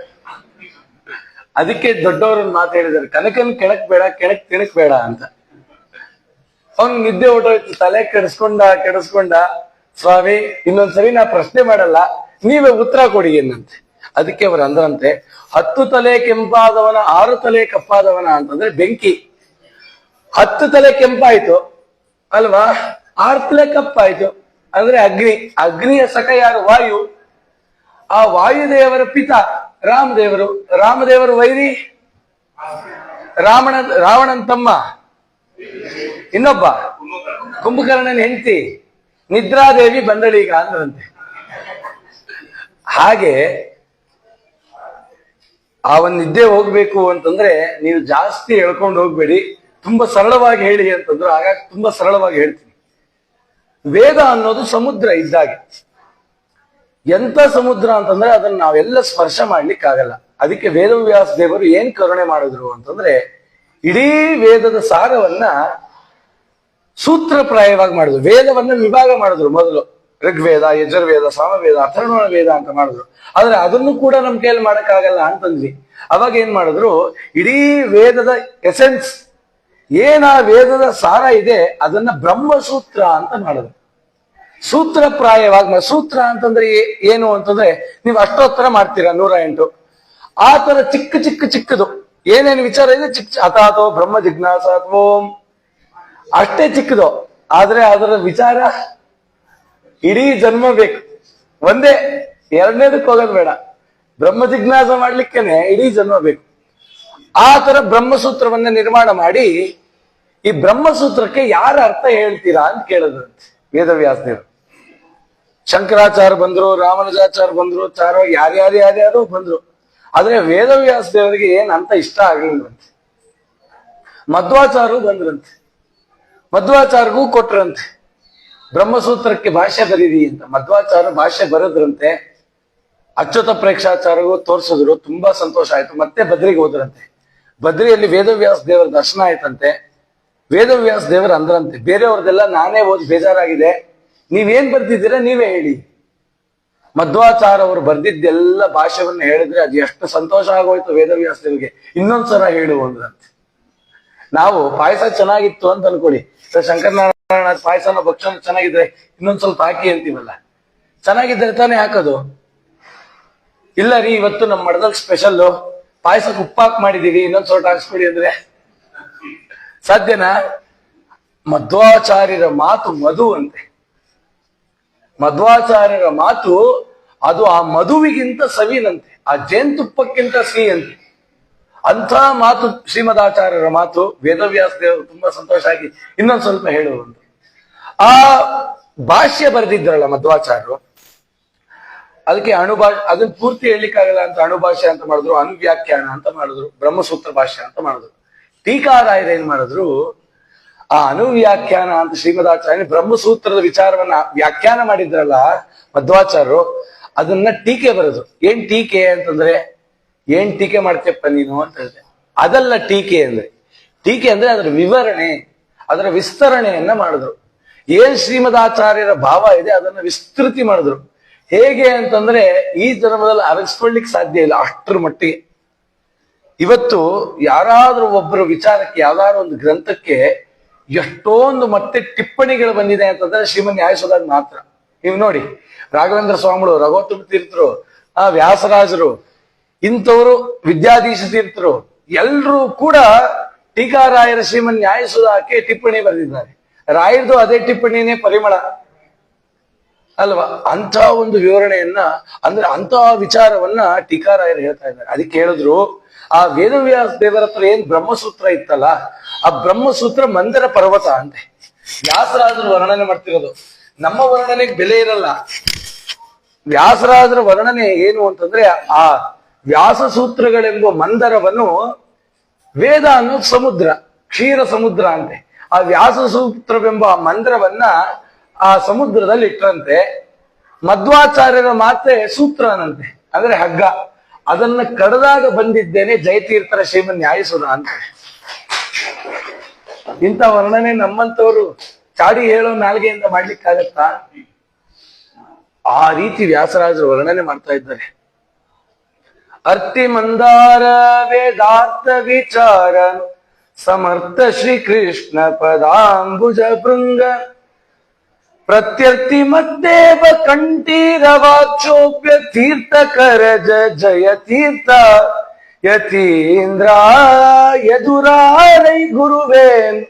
ಅದಕ್ಕೆ ದೊಡ್ಡವರನ್ನ ಮಾತು ಹೇಳಿದ್ದಾರೆ, ಕನಕನ್ ಕೆಣಕ್ ಬೇಡ, ಕೆಣಕ್ ತಿಣಕ್ ಬೇಡ ಅಂತ. ಅವನ್ ನಿದ್ದೆ ಹೊಟ್ಟೋಯ್ತು, ತಲೆ ಕೆಡಿಸ್ಕೊಂಡ ಸ್ವಾಮಿ ಇನ್ನೊಂದ್ಸರಿ ನಾ ಪ್ರಶ್ನೆ ಮಾಡಲ್ಲ, ನೀವೇ ಉತ್ತರ ಕೊಡಿ ಏನಂತೆ. ಅದಕ್ಕೆ ಅವರು ಅಂದ್ರಂತೆ, 10 ತಲೆ ಕೆಂಪಾದವನ 6 ತಲೆ ಕಪ್ಪಾದವನ ಅಂತಂದ್ರೆ ಬೆಂಕಿ. 10 ತಲೆ ಕೆಂಪಾಯ್ತು ಅಲ್ವಾ, 6 ತಲೆ ಕಪ್ಪಾಯ್ತು ಅಂದ್ರೆ ಅಗ್ನಿ. ಅಗ್ನಿಯ ಸಖ ಯಾರು? ವಾಯು. ಆ ವಾಯುದೇವರ ಪಿತ ರಾಮದೇವರು. ರಾಮದೇವರು ವೈರಿ ರಾವಣನ್ ತಮ್ಮ ಇನ್ನೊಬ್ಬ ಕುಂಭಕರ್ಣನ ಹೆಂಡತಿ ನಿದ್ರಾದೇವಿ ಬಂದಳೀಗ ಅಂದ್ರಂತೆ. ಹಾಗೆ ಆ ಒಂದ್ ನಿದ್ದೆ ಹೋಗ್ಬೇಕು ಅಂತಂದ್ರೆ ನೀವು ಜಾಸ್ತಿ ಹೇಳ್ಕೊಂಡು ಹೋಗ್ಬೇಡಿ, ತುಂಬಾ ಸರಳವಾಗಿ ಹೇಳಿ ಅಂತಂದ್ರೆ ಹಾಗಾಗಿ ತುಂಬಾ ಸರಳವಾಗಿ ಹೇಳ್ತೀನಿ. ವೇದ ಅನ್ನೋದು ಸಮುದ್ರ ಇದ್ದಾಗೆ. ಎಂತ ಸಮುದ್ರ ಅಂತಂದ್ರೆ ಅದನ್ನ ನಾವೆಲ್ಲ ಸ್ಪರ್ಶ ಮಾಡ್ಲಿಕ್ಕಾಗಲ್ಲ. ಅದಕ್ಕೆ ವೇದವ್ಯಾಸ ದೇವರು ಏನ್ ಕರುಣೆ ಮಾಡಿದ್ರು ಅಂತಂದ್ರೆ, ಇಡೀ ವೇದದ ಸಾರವನ್ನ ಸೂತ್ರಪ್ರಾಯವಾಗಿ ಮಾಡಿದ್ರು. ವೇದವನ್ನ ವಿಭಾಗ ಮಾಡಿದ್ರು. ಮೊದಲು ಋಗ್ವೇದ, ಯಜುರ್ವೇದ, ಸಾಮವೇದ, ಅಥರ್ವಣ ವೇದ ಅಂತ ಮಾಡಿದ್ರು. ಆದ್ರೆ ಅದನ್ನು ಕೂಡ ನಮ್ ಕೈಯಲ್ಲಿ ಮಾಡಕ್ಕಾಗಲ್ಲ ಅಂತಂದ್ವಿ. ಅವಾಗ ಏನ್ ಮಾಡಿದ್ರು, ಇಡೀ ವೇದದ ಎಸೆನ್ಸ್ ಏನ ವೇದದ ಸಾರ ಇದೆ ಅದನ್ನ ಬ್ರಹ್ಮಸೂತ್ರ ಅಂತ ಮಾಡಿದ್ರು. ಸೂತ್ರಪ್ರಾಯವಾಗಿ. ಸೂತ್ರ ಅಂತಂದ್ರೆ ಏನು ಅಂತಂದ್ರೆ, ನೀವು ಅಷ್ಟೋತ್ತರ ಮಾಡ್ತೀರಾ 108, ಆ ತರ ಚಿಕ್ಕದು ಏನೇನು ವಿಚಾರ ಇದೆ ಅಥಾತೋ ಬ್ರಹ್ಮ ಜಿಜ್ಞಾಸ ಓಂ ಅಷ್ಟೇ ಚಿಕ್ಕದು. ಆದ್ರೆ ಅದರ ವಿಚಾರ ಇಡೀ ಜನ್ಮ ಬೇಕು. ಒಂದೇ ಎರಡನೇದಕ್ಕೆ ಹೋಗೋದು ಬೇಡ, ಬ್ರಹ್ಮ ಜಿಜ್ಞಾಸ ಮಾಡ್ಲಿಕ್ಕೇನೆ ಇಡೀ ಜನ್ಮ ಬೇಕು. ಆ ತರ ಬ್ರಹ್ಮಸೂತ್ರವನ್ನ ನಿರ್ಮಾಣ ಮಾಡಿ ಈ ಬ್ರಹ್ಮಸೂತ್ರಕ್ಕೆ ಯಾರ ಅರ್ಥ ಹೇಳ್ತೀರಾ ಅಂತ ಕೇಳಿದ್ರಂತೆ ವೇದವ್ಯಾಸ ದೇವರು. ಶಂಕರಾಚಾರ್ಯ ಬಂದ್ರು, ರಾಮಾನುಜಾಚಾರ್ಯ ಬಂದ್ರು, ಯಾರ್ಯಾರು ಬಂದ್ರು. ಆದ್ರೆ ವೇದವ್ಯಾಸ ದೇವರಿಗೆ ಏನ್ ಅಂತ ಇಷ್ಟ ಆಗ್ಲಿಲ್ವಂತೆ. ಮಧ್ವಾಚಾರ್ಯರು ಬಂದ್ರಂತೆ, ಮಧ್ವಾಚಾರ್ಯಗೂ ಕೊಟ್ರಂತೆ ಬ್ರಹ್ಮಸೂತ್ರಕ್ಕೆ ಭಾಷ್ಯ ಬರೀರಿ ಅಂತ. ಮಧ್ವಾಚಾರ್ಯ ಭಾಷ್ಯ ಬರೆದ್ರಂತೆ, ಅಚ್ಯುತ ಪ್ರೇಕ್ಷಾಚಾರ್ಯಗೂ ತೋರ್ಸಿದ್ರು, ತುಂಬಾ ಸಂತೋಷ ಆಯ್ತು. ಮತ್ತೆ ಬದ್ರಿಗೆ ಹೋದ್ರಂತೆ. ಬದ್ರಿಯಲ್ಲಿ ವೇದವ್ಯಾಸ ದೇವರ ದರ್ಶನ ಆಯ್ತಂತೆ. ವೇದವ್ಯಾಸ ದೇವರು ಅಂದ್ರಂತೆ, ಬೇರೆಯವ್ರದೆಲ್ಲ ನಾನೇ ಓದಿ ಬೇಜಾರಾಗಿದೆ, ನೀವೇನ್ ಬರ್ದಿದ್ದೀರಾ ನೀವೇ ಹೇಳಿ. ಮಧ್ವಾಚಾರ್ಯ ಅವರು ಬರ್ದಿದ್ದೆಲ್ಲ ಭಾಷೆವನ್ನ ಹೇಳಿದ್ರೆ ಅದು ಎಷ್ಟು ಸಂತೋಷ ಆಗೋಯ್ತು ವೇದವ್ಯಾಸ ದೇವರಿಗೆ. ಇನ್ನೊಂದ್ಸಲ ಹೇಳು ಅಂದ್ರಂತೆ. ನಾವು ಪಾಯಸ ಚೆನ್ನಾಗಿತ್ತು ಅಂತ ಅನ್ಕೊಳ್ಳಿ, ಶಂಕರನಾರಾಯಣ ಪಾಯಸನ ಭಕ್ಷಣ ಚೆನ್ನಾಗಿದ್ರೆ ಇನ್ನೊಂದ್ ಸ್ವಲ್ಪ ಹಾಕಿ ಅಂತೀವಲ್ಲ, ಚೆನ್ನಾಗಿದ್ರೆ ತಾನೇ ಹಾಕೋದು. ಇಲ್ಲ ರೀ ಇವತ್ತು ನಮ್ಮ ಮಠದಲ್ಲಿ ಸ್ಪೆಷಲ್ ಪಾಯಸಕ್ಕೆ ಉಪ್ಪಾಕ್ ಮಾಡಿದೀವಿ, ಇನ್ನೊಂದ್ ಸ್ವಲ್ಪ ಹಾಕ್ಸ್ಕೊಡಿ ಅಂದ್ರೆ ಸಾಧ್ಯನಾ? ಮಧ್ವಾಚಾರ್ಯರ ಮಾತು ಮಧು ಅಂತೆ. ಮಧ್ವಾಚಾರ್ಯರ ಮಾತು ಅದು ಆ ಮಧುವಿಗಿಂತ ಸವಿನಂತೆ, ಆ ಜೇನುತುಪ್ಪಕ್ಕಿಂತ ಸಿಹಿ ಅಂತೆ. ಅಂಥ ಮಾತು ಶ್ರೀಮದಾಚಾರ್ಯರ ಮಾತು. ವೇದವ್ಯಾಸ ದೇವರು ತುಂಬಾ ಸಂತೋಷ ಆಗಿ ಇನ್ನೊಂದ್ ಸ್ವಲ್ಪ ಹೇಳುವಂತ. ಆ ಭಾಷ್ಯ ಬರೆದಿದ್ರಲ್ಲ ಮಧ್ವಾಚಾರ್ಯರು, ಅದಕ್ಕೆ ಅದನ್ನ ಪೂರ್ತಿ ಹೇಳಲಿಕ್ಕಾಗಲ್ಲ ಅಂತ ಅಣುಭಾಷ್ಯ ಅಂತ ಮಾಡಿದ್ರು, ಅನುವ್ಯಾಖ್ಯಾನ ಅಂತ ಮಾಡಿದ್ರು, ಬ್ರಹ್ಮಸೂತ್ರ ಭಾಷ್ಯ ಅಂತ ಮಾಡಿದ್ರು. ಟೀಕಾರಾಯರು ಏನ್ ಮಾಡಿದ್ರು, ಆ ಅನುವ್ಯಾಖ್ಯಾನ ಅಂತ ಶ್ರೀಮದಾಚಾರ್ಯ ಬ್ರಹ್ಮಸೂತ್ರದ ವಿಚಾರವನ್ನ ವ್ಯಾಖ್ಯಾನ ಮಾಡಿದ್ರಲ್ಲ ಮಧ್ವಾಚಾರ್ಯರು, ಅದನ್ನ ಟೀಕೆ ಬರೆದ್ರು. ಏನ್ ಟೀಕೆ ಅಂತಂದ್ರೆ, ಏನ್ ಟೀಕೆ ಮಾಡ್ತೀಯಪ್ಪ ನೀನು ಅಂತ ಹೇಳಿದೆ. ಅದಲ್ಲ ಟೀಕೆ ಅಂದ್ರೆ. ಟೀಕೆ ಅಂದ್ರೆ ಅದರ ವಿವರಣೆ, ಅದರ ವಿಸ್ತರಣೆಯನ್ನ ಮಾಡಿದ್ರು. ಏನ್ ಶ್ರೀಮದಾಚಾರ್ಯರ ಭಾವ ಇದೆ ಅದನ್ನ ವಿಸ್ತೃತಿ ಮಾಡಿದ್ರು. ಹೇಗೆ ಅಂತಂದ್ರೆ ಈ ಜನ್ಮದಲ್ಲಿ ಅರಗಿಸ್ಕೊಳ್ಲಿಕ್ಕೆ ಸಾಧ್ಯ ಇಲ್ಲ, ಅಷ್ಟರ ಮಟ್ಟಿಗೆ. ಇವತ್ತು ಯಾರಾದ್ರೂ ಒಬ್ಬರ ವಿಚಾರಕ್ಕೆ, ಯಾವ್ದಾದ್ರು ಒಂದು ಗ್ರಂಥಕ್ಕೆ ಎಷ್ಟೊಂದು ಮತ್ತೆ ಟಿಪ್ಪಣಿಗಳು ಬಂದಿದೆ ಅಂತಂದ್ರೆ ಶ್ರೀಮನ್ ನ್ಯಾಯಸುಧಾಗ ಮಾತ್ರ. ನೀವು ನೋಡಿ, ರಾಘವೇಂದ್ರ ಸ್ವಾಮಿಗಳು, ರಘೋತ್ತಮ ತೀರ್ಥರು, ವ್ಯಾಸರಾಜರು, ಇಂಥವರು ವಿದ್ಯಾಧೀಶ ತೀರ್ಥರು ಎಲ್ರೂ ಕೂಡ ಟೀಕಾರಾಯರ ಶ್ರೀಮನ್ ನ್ಯಾಯಸುಧಾಕ್ಕೆ ಟಿಪ್ಪಣಿ ಬರೆದಿದ್ದಾರೆ. ರಾಯರದು ಅದೇ ಟಿಪ್ಪಣಿನೇ ಪರಿಮಳ ಅಲ್ವಾ? ಅಂತ ಒಂದು ವಿವರಣೆಯನ್ನ, ಅಂದ್ರೆ ಅಂತಹ ವಿಚಾರವನ್ನ ಟೀಕಾರಾಯರು ಹೇಳ್ತಾ ಇದ್ದಾರೆ. ಅದಕ್ಕೆ ಹೇಳಿದ್ರು, ಆ ವೇದವ್ಯಾಸ ದೇವರ ಹತ್ರ ಏನ್ ಬ್ರಹ್ಮಸೂತ್ರ ಇತ್ತಲ್ಲ, ಆ ಬ್ರಹ್ಮಸೂತ್ರ ಮಂದರ ಪರ್ವತ ಅಂತೆ. ವ್ಯಾಸರಾಜರು ವರ್ಣನೆ ಮಾಡ್ತಿರೋದು, ನಮ್ಮ ವರ್ಣನೆಗೆ ಬೆಲೆ ಇರಲ್ಲ. ವ್ಯಾಸರಾಜರ ವರ್ಣನೆ ಏನು ಅಂತಂದ್ರೆ, ಆ ವ್ಯಾಸ ಸೂತ್ರಗಳೆಂಬ ಮಂದರವನ್ನು, ವೇದ ಅನ್ನೋದು ಸಮುದ್ರ, ಕ್ಷೀರ ಸಮುದ್ರ ಅಂತೆ. ಆ ವ್ಯಾಸ ಸೂತ್ರವೆಂಬ ಮಂದರವನ್ನ ಆ ಸಮುದ್ರದಲ್ಲಿ ಇಟ್ಟರಂತೆ. ಮಧ್ವಾಚಾರ್ಯರ ಮಾತೆ ಸೂತ್ರನಂತೆ, ಅಂದ್ರೆ ಹಗ್ಗ. ಅದನ್ನ ಕಡದಾಗ ಬಂದಿದ್ದೇನೆ ಜಯತೀರ್ಥರ ಶ್ರೀಮನ್ ನ್ಯಾಯಸುಧ ಅಂತ. ಇಂಥ ವರ್ಣನೆ ನಮ್ಮಂತವರು ಚಾಡಿ ಹೇಳೋ ನಾಲ್ಗೆಯಿಂದ ಮಾಡ್ಲಿಕ್ಕಾಗತ್ತಾ? ಆ ರೀತಿ ವ್ಯಾಸರಾಜರು ವರ್ಣನೆ ಮಾಡ್ತಾ ಇದ್ದಾರೆ. ಅರ್ತಿ ಮಂದಾರ ವೇದಾರ್ಥ ವಿಚಾರ ಸಮರ್ಥ ಶ್ರೀಕೃಷ್ಣ ಪದಾಂಬುಜ ಭೃಂಗ ಪ್ರತ್ಯರ್ಥಿ ಮದ್ದೇವ ಕಂಠೀರವಾಕ್ಷೋಪ್ಯ ತೀರ್ಥ ಕರಜ ಜಯ ತೀರ್ಥ ಯತೀಂದ್ರ ಯದುರಾರೈ ಗುರುವೇನ್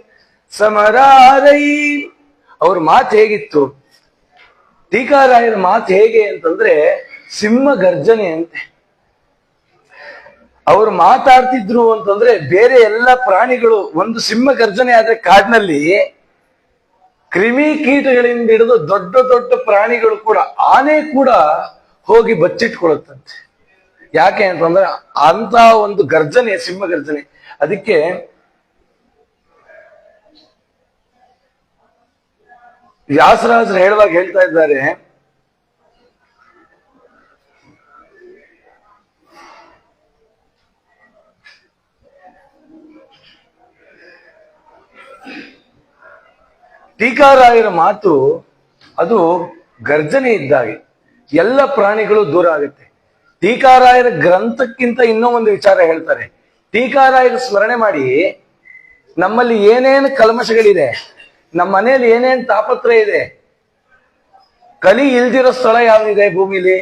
ಸಮರಾರೈ. ಅವ್ರ ಮಾತು ಹೇಗಿತ್ತು, ಟೀಕಾರಾಯರ ಮಾತು ಹೇಗೆ ಅಂತಂದ್ರೆ ಸಿಂಹ ಗರ್ಜನೆ ಅಂತೆ. ಅವ್ರು ಮಾತಾಡ್ತಿದ್ರು ಅಂತಂದ್ರೆ ಬೇರೆ ಎಲ್ಲ ಪ್ರಾಣಿಗಳು, ಒಂದು ಸಿಂಹ ಗರ್ಜನೆ ಆದ್ರೆ ಕಾಡಿನಲ್ಲಿ ಕ್ರಿಮಿ ಕೀಟಗಳಿಂದ ಹಿಡಿದು ದೊಡ್ಡ ದೊಡ್ಡ ಪ್ರಾಣಿಗಳು ಕೂಡ, ಆನೆ ಕೂಡ ಹೋಗಿ ಬಚ್ಚಿಟ್ಕೊಳುತ್ತಂತೆ. ಯಾಕೆ ಅಂತಂದ್ರೆ ಅಂತ ಒಂದು ಗರ್ಜನೆ, ಸಿಂಹ ಗರ್ಜನೆ. ಅದಕ್ಕೆ ವ್ಯಾಸರಾಜರು ಹೇಳುವಾಗ ಹೇಳ್ತಾ ಇದ್ದಾರೆ, ಟೀಕಾರಾಯರ ಮಾತು ಅದು ಗರ್ಜನೆ ಇದ್ದಾಗೆ, ಎಲ್ಲ ಪ್ರಾಣಿಗಳು ದೂರ ಆಗುತ್ತೆ. ಟೀಕಾರಾಯರ ಗ್ರಂಥಕ್ಕಿಂತ ಇನ್ನೂ ಒಂದು ವಿಚಾರ ಹೇಳ್ತಾರೆ. ಟೀಕಾರಾಯರ ಸ್ಮರಣೆ ಮಾಡಿ, ನಮ್ಮಲ್ಲಿ ಏನೇನು ಕಲ್ಮಶಗಳಿದೆ, ನಮ್ಮ ಮನೆಯಲ್ಲಿ ಏನೇನು ತಾಪತ್ರಯ ಇದೆ, ಕಲಿ ಇಲ್ದಿರೋ ಸ್ಥಳ ಯಾವ್ದಿದೆ ಭೂಮಿಲಿ?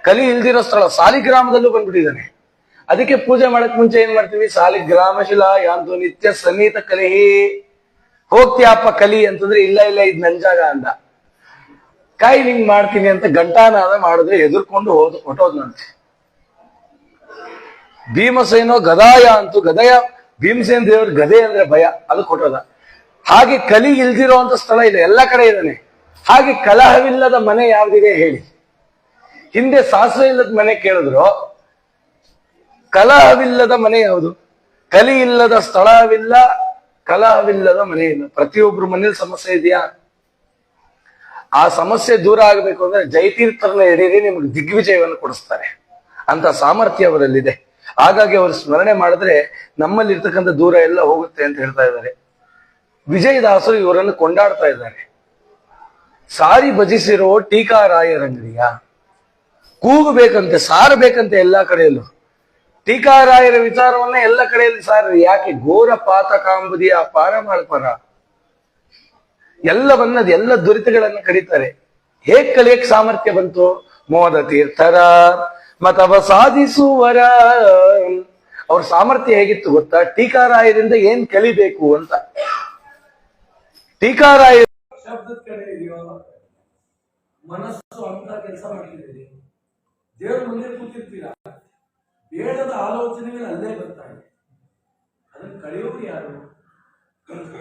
ಕಲಿ ಇಲ್ದಿರೋ ಸ್ಥಳ ಸಾಲಿಗ್ರಾಮದಲ್ಲೂ ಬಂದ್ಬಿಟ್ಟಿದ್ದಾನೆ. ಅದಕ್ಕೆ ಪೂಜೆ ಮಾಡಕ್ ಮುಂಚೆ ಏನ್ ಮಾಡ್ತೀವಿ, ಸಾಲಿಗ್ರಾಮ ಶಿಲಾ ಯಾಂತು ನಿತ್ಯ ಸನ್ನಿಹಿತ ಕಲಿಹಿ. ಹೋಗ್ತೀಯಪ್ಪ ಕಲಿ ಅಂತಂದ್ರೆ, ಇಲ್ಲ ಇಲ್ಲ ಇದ್ ನನ್ ಜಾಗ ಅಂದ. ಹಿಂಗ್ ಮಾಡ್ತೀನಿ ಅಂತ ಘಂಟಾನಾದ ಮಾಡಿದ್ರೆ ಎದುರ್ಕೊಂಡು ಹೊಟ್ಟೋದ್ನಂತೆ. ಭೀಮಸೇನೋ ಗದಾಯ ಅಂತೂ ಗದಯ ಭೀಮಸೇನ ದೇವ್ರ ಗದೆ ಅಂದ್ರೆ ಭಯ, ಅದಕ್ಕೆ ಹೊಟ್ಟೋದ. ಹಾಗೆ ಕಲಿ ಇಲ್ದಿರೋ ಅಂತ ಸ್ಥಳ ಇಲ್ಲ, ಎಲ್ಲ ಕಡೆ ಇದ್ದಾನೆ. ಹಾಗೆ ಕಲಹವಿಲ್ಲದ ಮನೆ ಯಾವ್ದಿದೆ ಹೇಳಿ? ಹಿಂದೆ ಸಾಸಿವೆ ಇಲ್ಲದ ಮನೆ ಕೇಳಿದ್ರು, ಕಲಹವಿಲ್ಲದ ಮನೆ ಯಾವುದು? ಕಲಿ ಇಲ್ಲದ ಸ್ಥಳವಿಲ್ಲ, ಕಲಹವಿಲ್ಲದ ಮನೆ ಇಲ್ಲ. ಪ್ರತಿಯೊಬ್ರು ಮನೇಲಿ ಸಮಸ್ಯೆ ಇದೆಯಾ? ಆ ಸಮಸ್ಯೆ ದೂರ ಆಗಬೇಕು ಅಂದ್ರೆ ಜಯತೀರ್ಥರನ್ನ ಎಡೀರಿ, ನಿಮ್ಗೆ ದಿಗ್ವಿಜಯವನ್ನು ಕೊಡಿಸ್ತಾರೆ. ಅಂತ ಸಾಮರ್ಥ್ಯ ಅವರಲ್ಲಿದೆ. ಹಾಗಾಗಿ ಅವರು ಸ್ಮರಣೆ ಮಾಡಿದ್ರೆ ನಮ್ಮಲ್ಲಿ ಇರ್ತಕ್ಕಂಥ ದೂರ ಎಲ್ಲ ಹೋಗುತ್ತೆ ಅಂತ ಹೇಳ್ತಾ ಇದ್ದಾರೆ. ವಿಜಯದಾಸರು ಇವರನ್ನು ಕೊಂಡಾಡ್ತಾ ಇದ್ದಾರೆ. ಸಾರಿ ಭಜಿಸಿರೋ ಟೀಕಾರಾಯರಂಗಡಿಯ, ಕೂಗಬೇಕಂತೆ, ಸಾರಬೇಕಂತೆ ಎಲ್ಲ ಕಡೆಯಲ್ಲೂ. ಟೀಕಾರಾಯರ ವಿಚಾರವನ್ನ ಎಲ್ಲ ಕಡೆಯಲ್ಲಿ ಸಾರ್ರಿ. ಯಾಕೆ? ಘೋರ ಪಾತಕಾಂಬುದಿಯ ಪಾರ ಮಾಡ್ಪರ, ಎಲ್ಲ ದುರಿತಗಳನ್ನ ಕರೀತಾರೆ. ಹೇಗ್ ಕಲಿಯಕ್ ಸಾಮರ್ಥ್ಯ ಬಂತು? ಮೋದ ತೀರ್ಥರ ಮತವ ಸಾಧಿಸುವರ. ಅವ್ರ ಸಾಮರ್ಥ್ಯ ಹೇಗಿತ್ತು ಗೊತ್ತಾ? ಟೀಕಾರಾಯರಿಂದ ಏನ್ ಕಲಿಬೇಕು ಅಂತ. ಟೀಕಾರಾಯ ಶಬ್ದದ ಕಡೆ ಇದೆಯೋ, ಮನಸ್ಸು ಅಂತ ಕೆಲಸ ಮಾಡ್ತಿದ್ದೀರಿ, ದೇವ್ರ ಮುಂದೆ ಕೂತಿರ್ತೀರಾ, ಬೇಡದ ಆಲೋಚನೆಗಳು ಅಲ್ಲೇ ಬರ್ತಾ ಇದೆ. ಅದನ್ನು ಕಳೆಯೋರು ಯಾರು?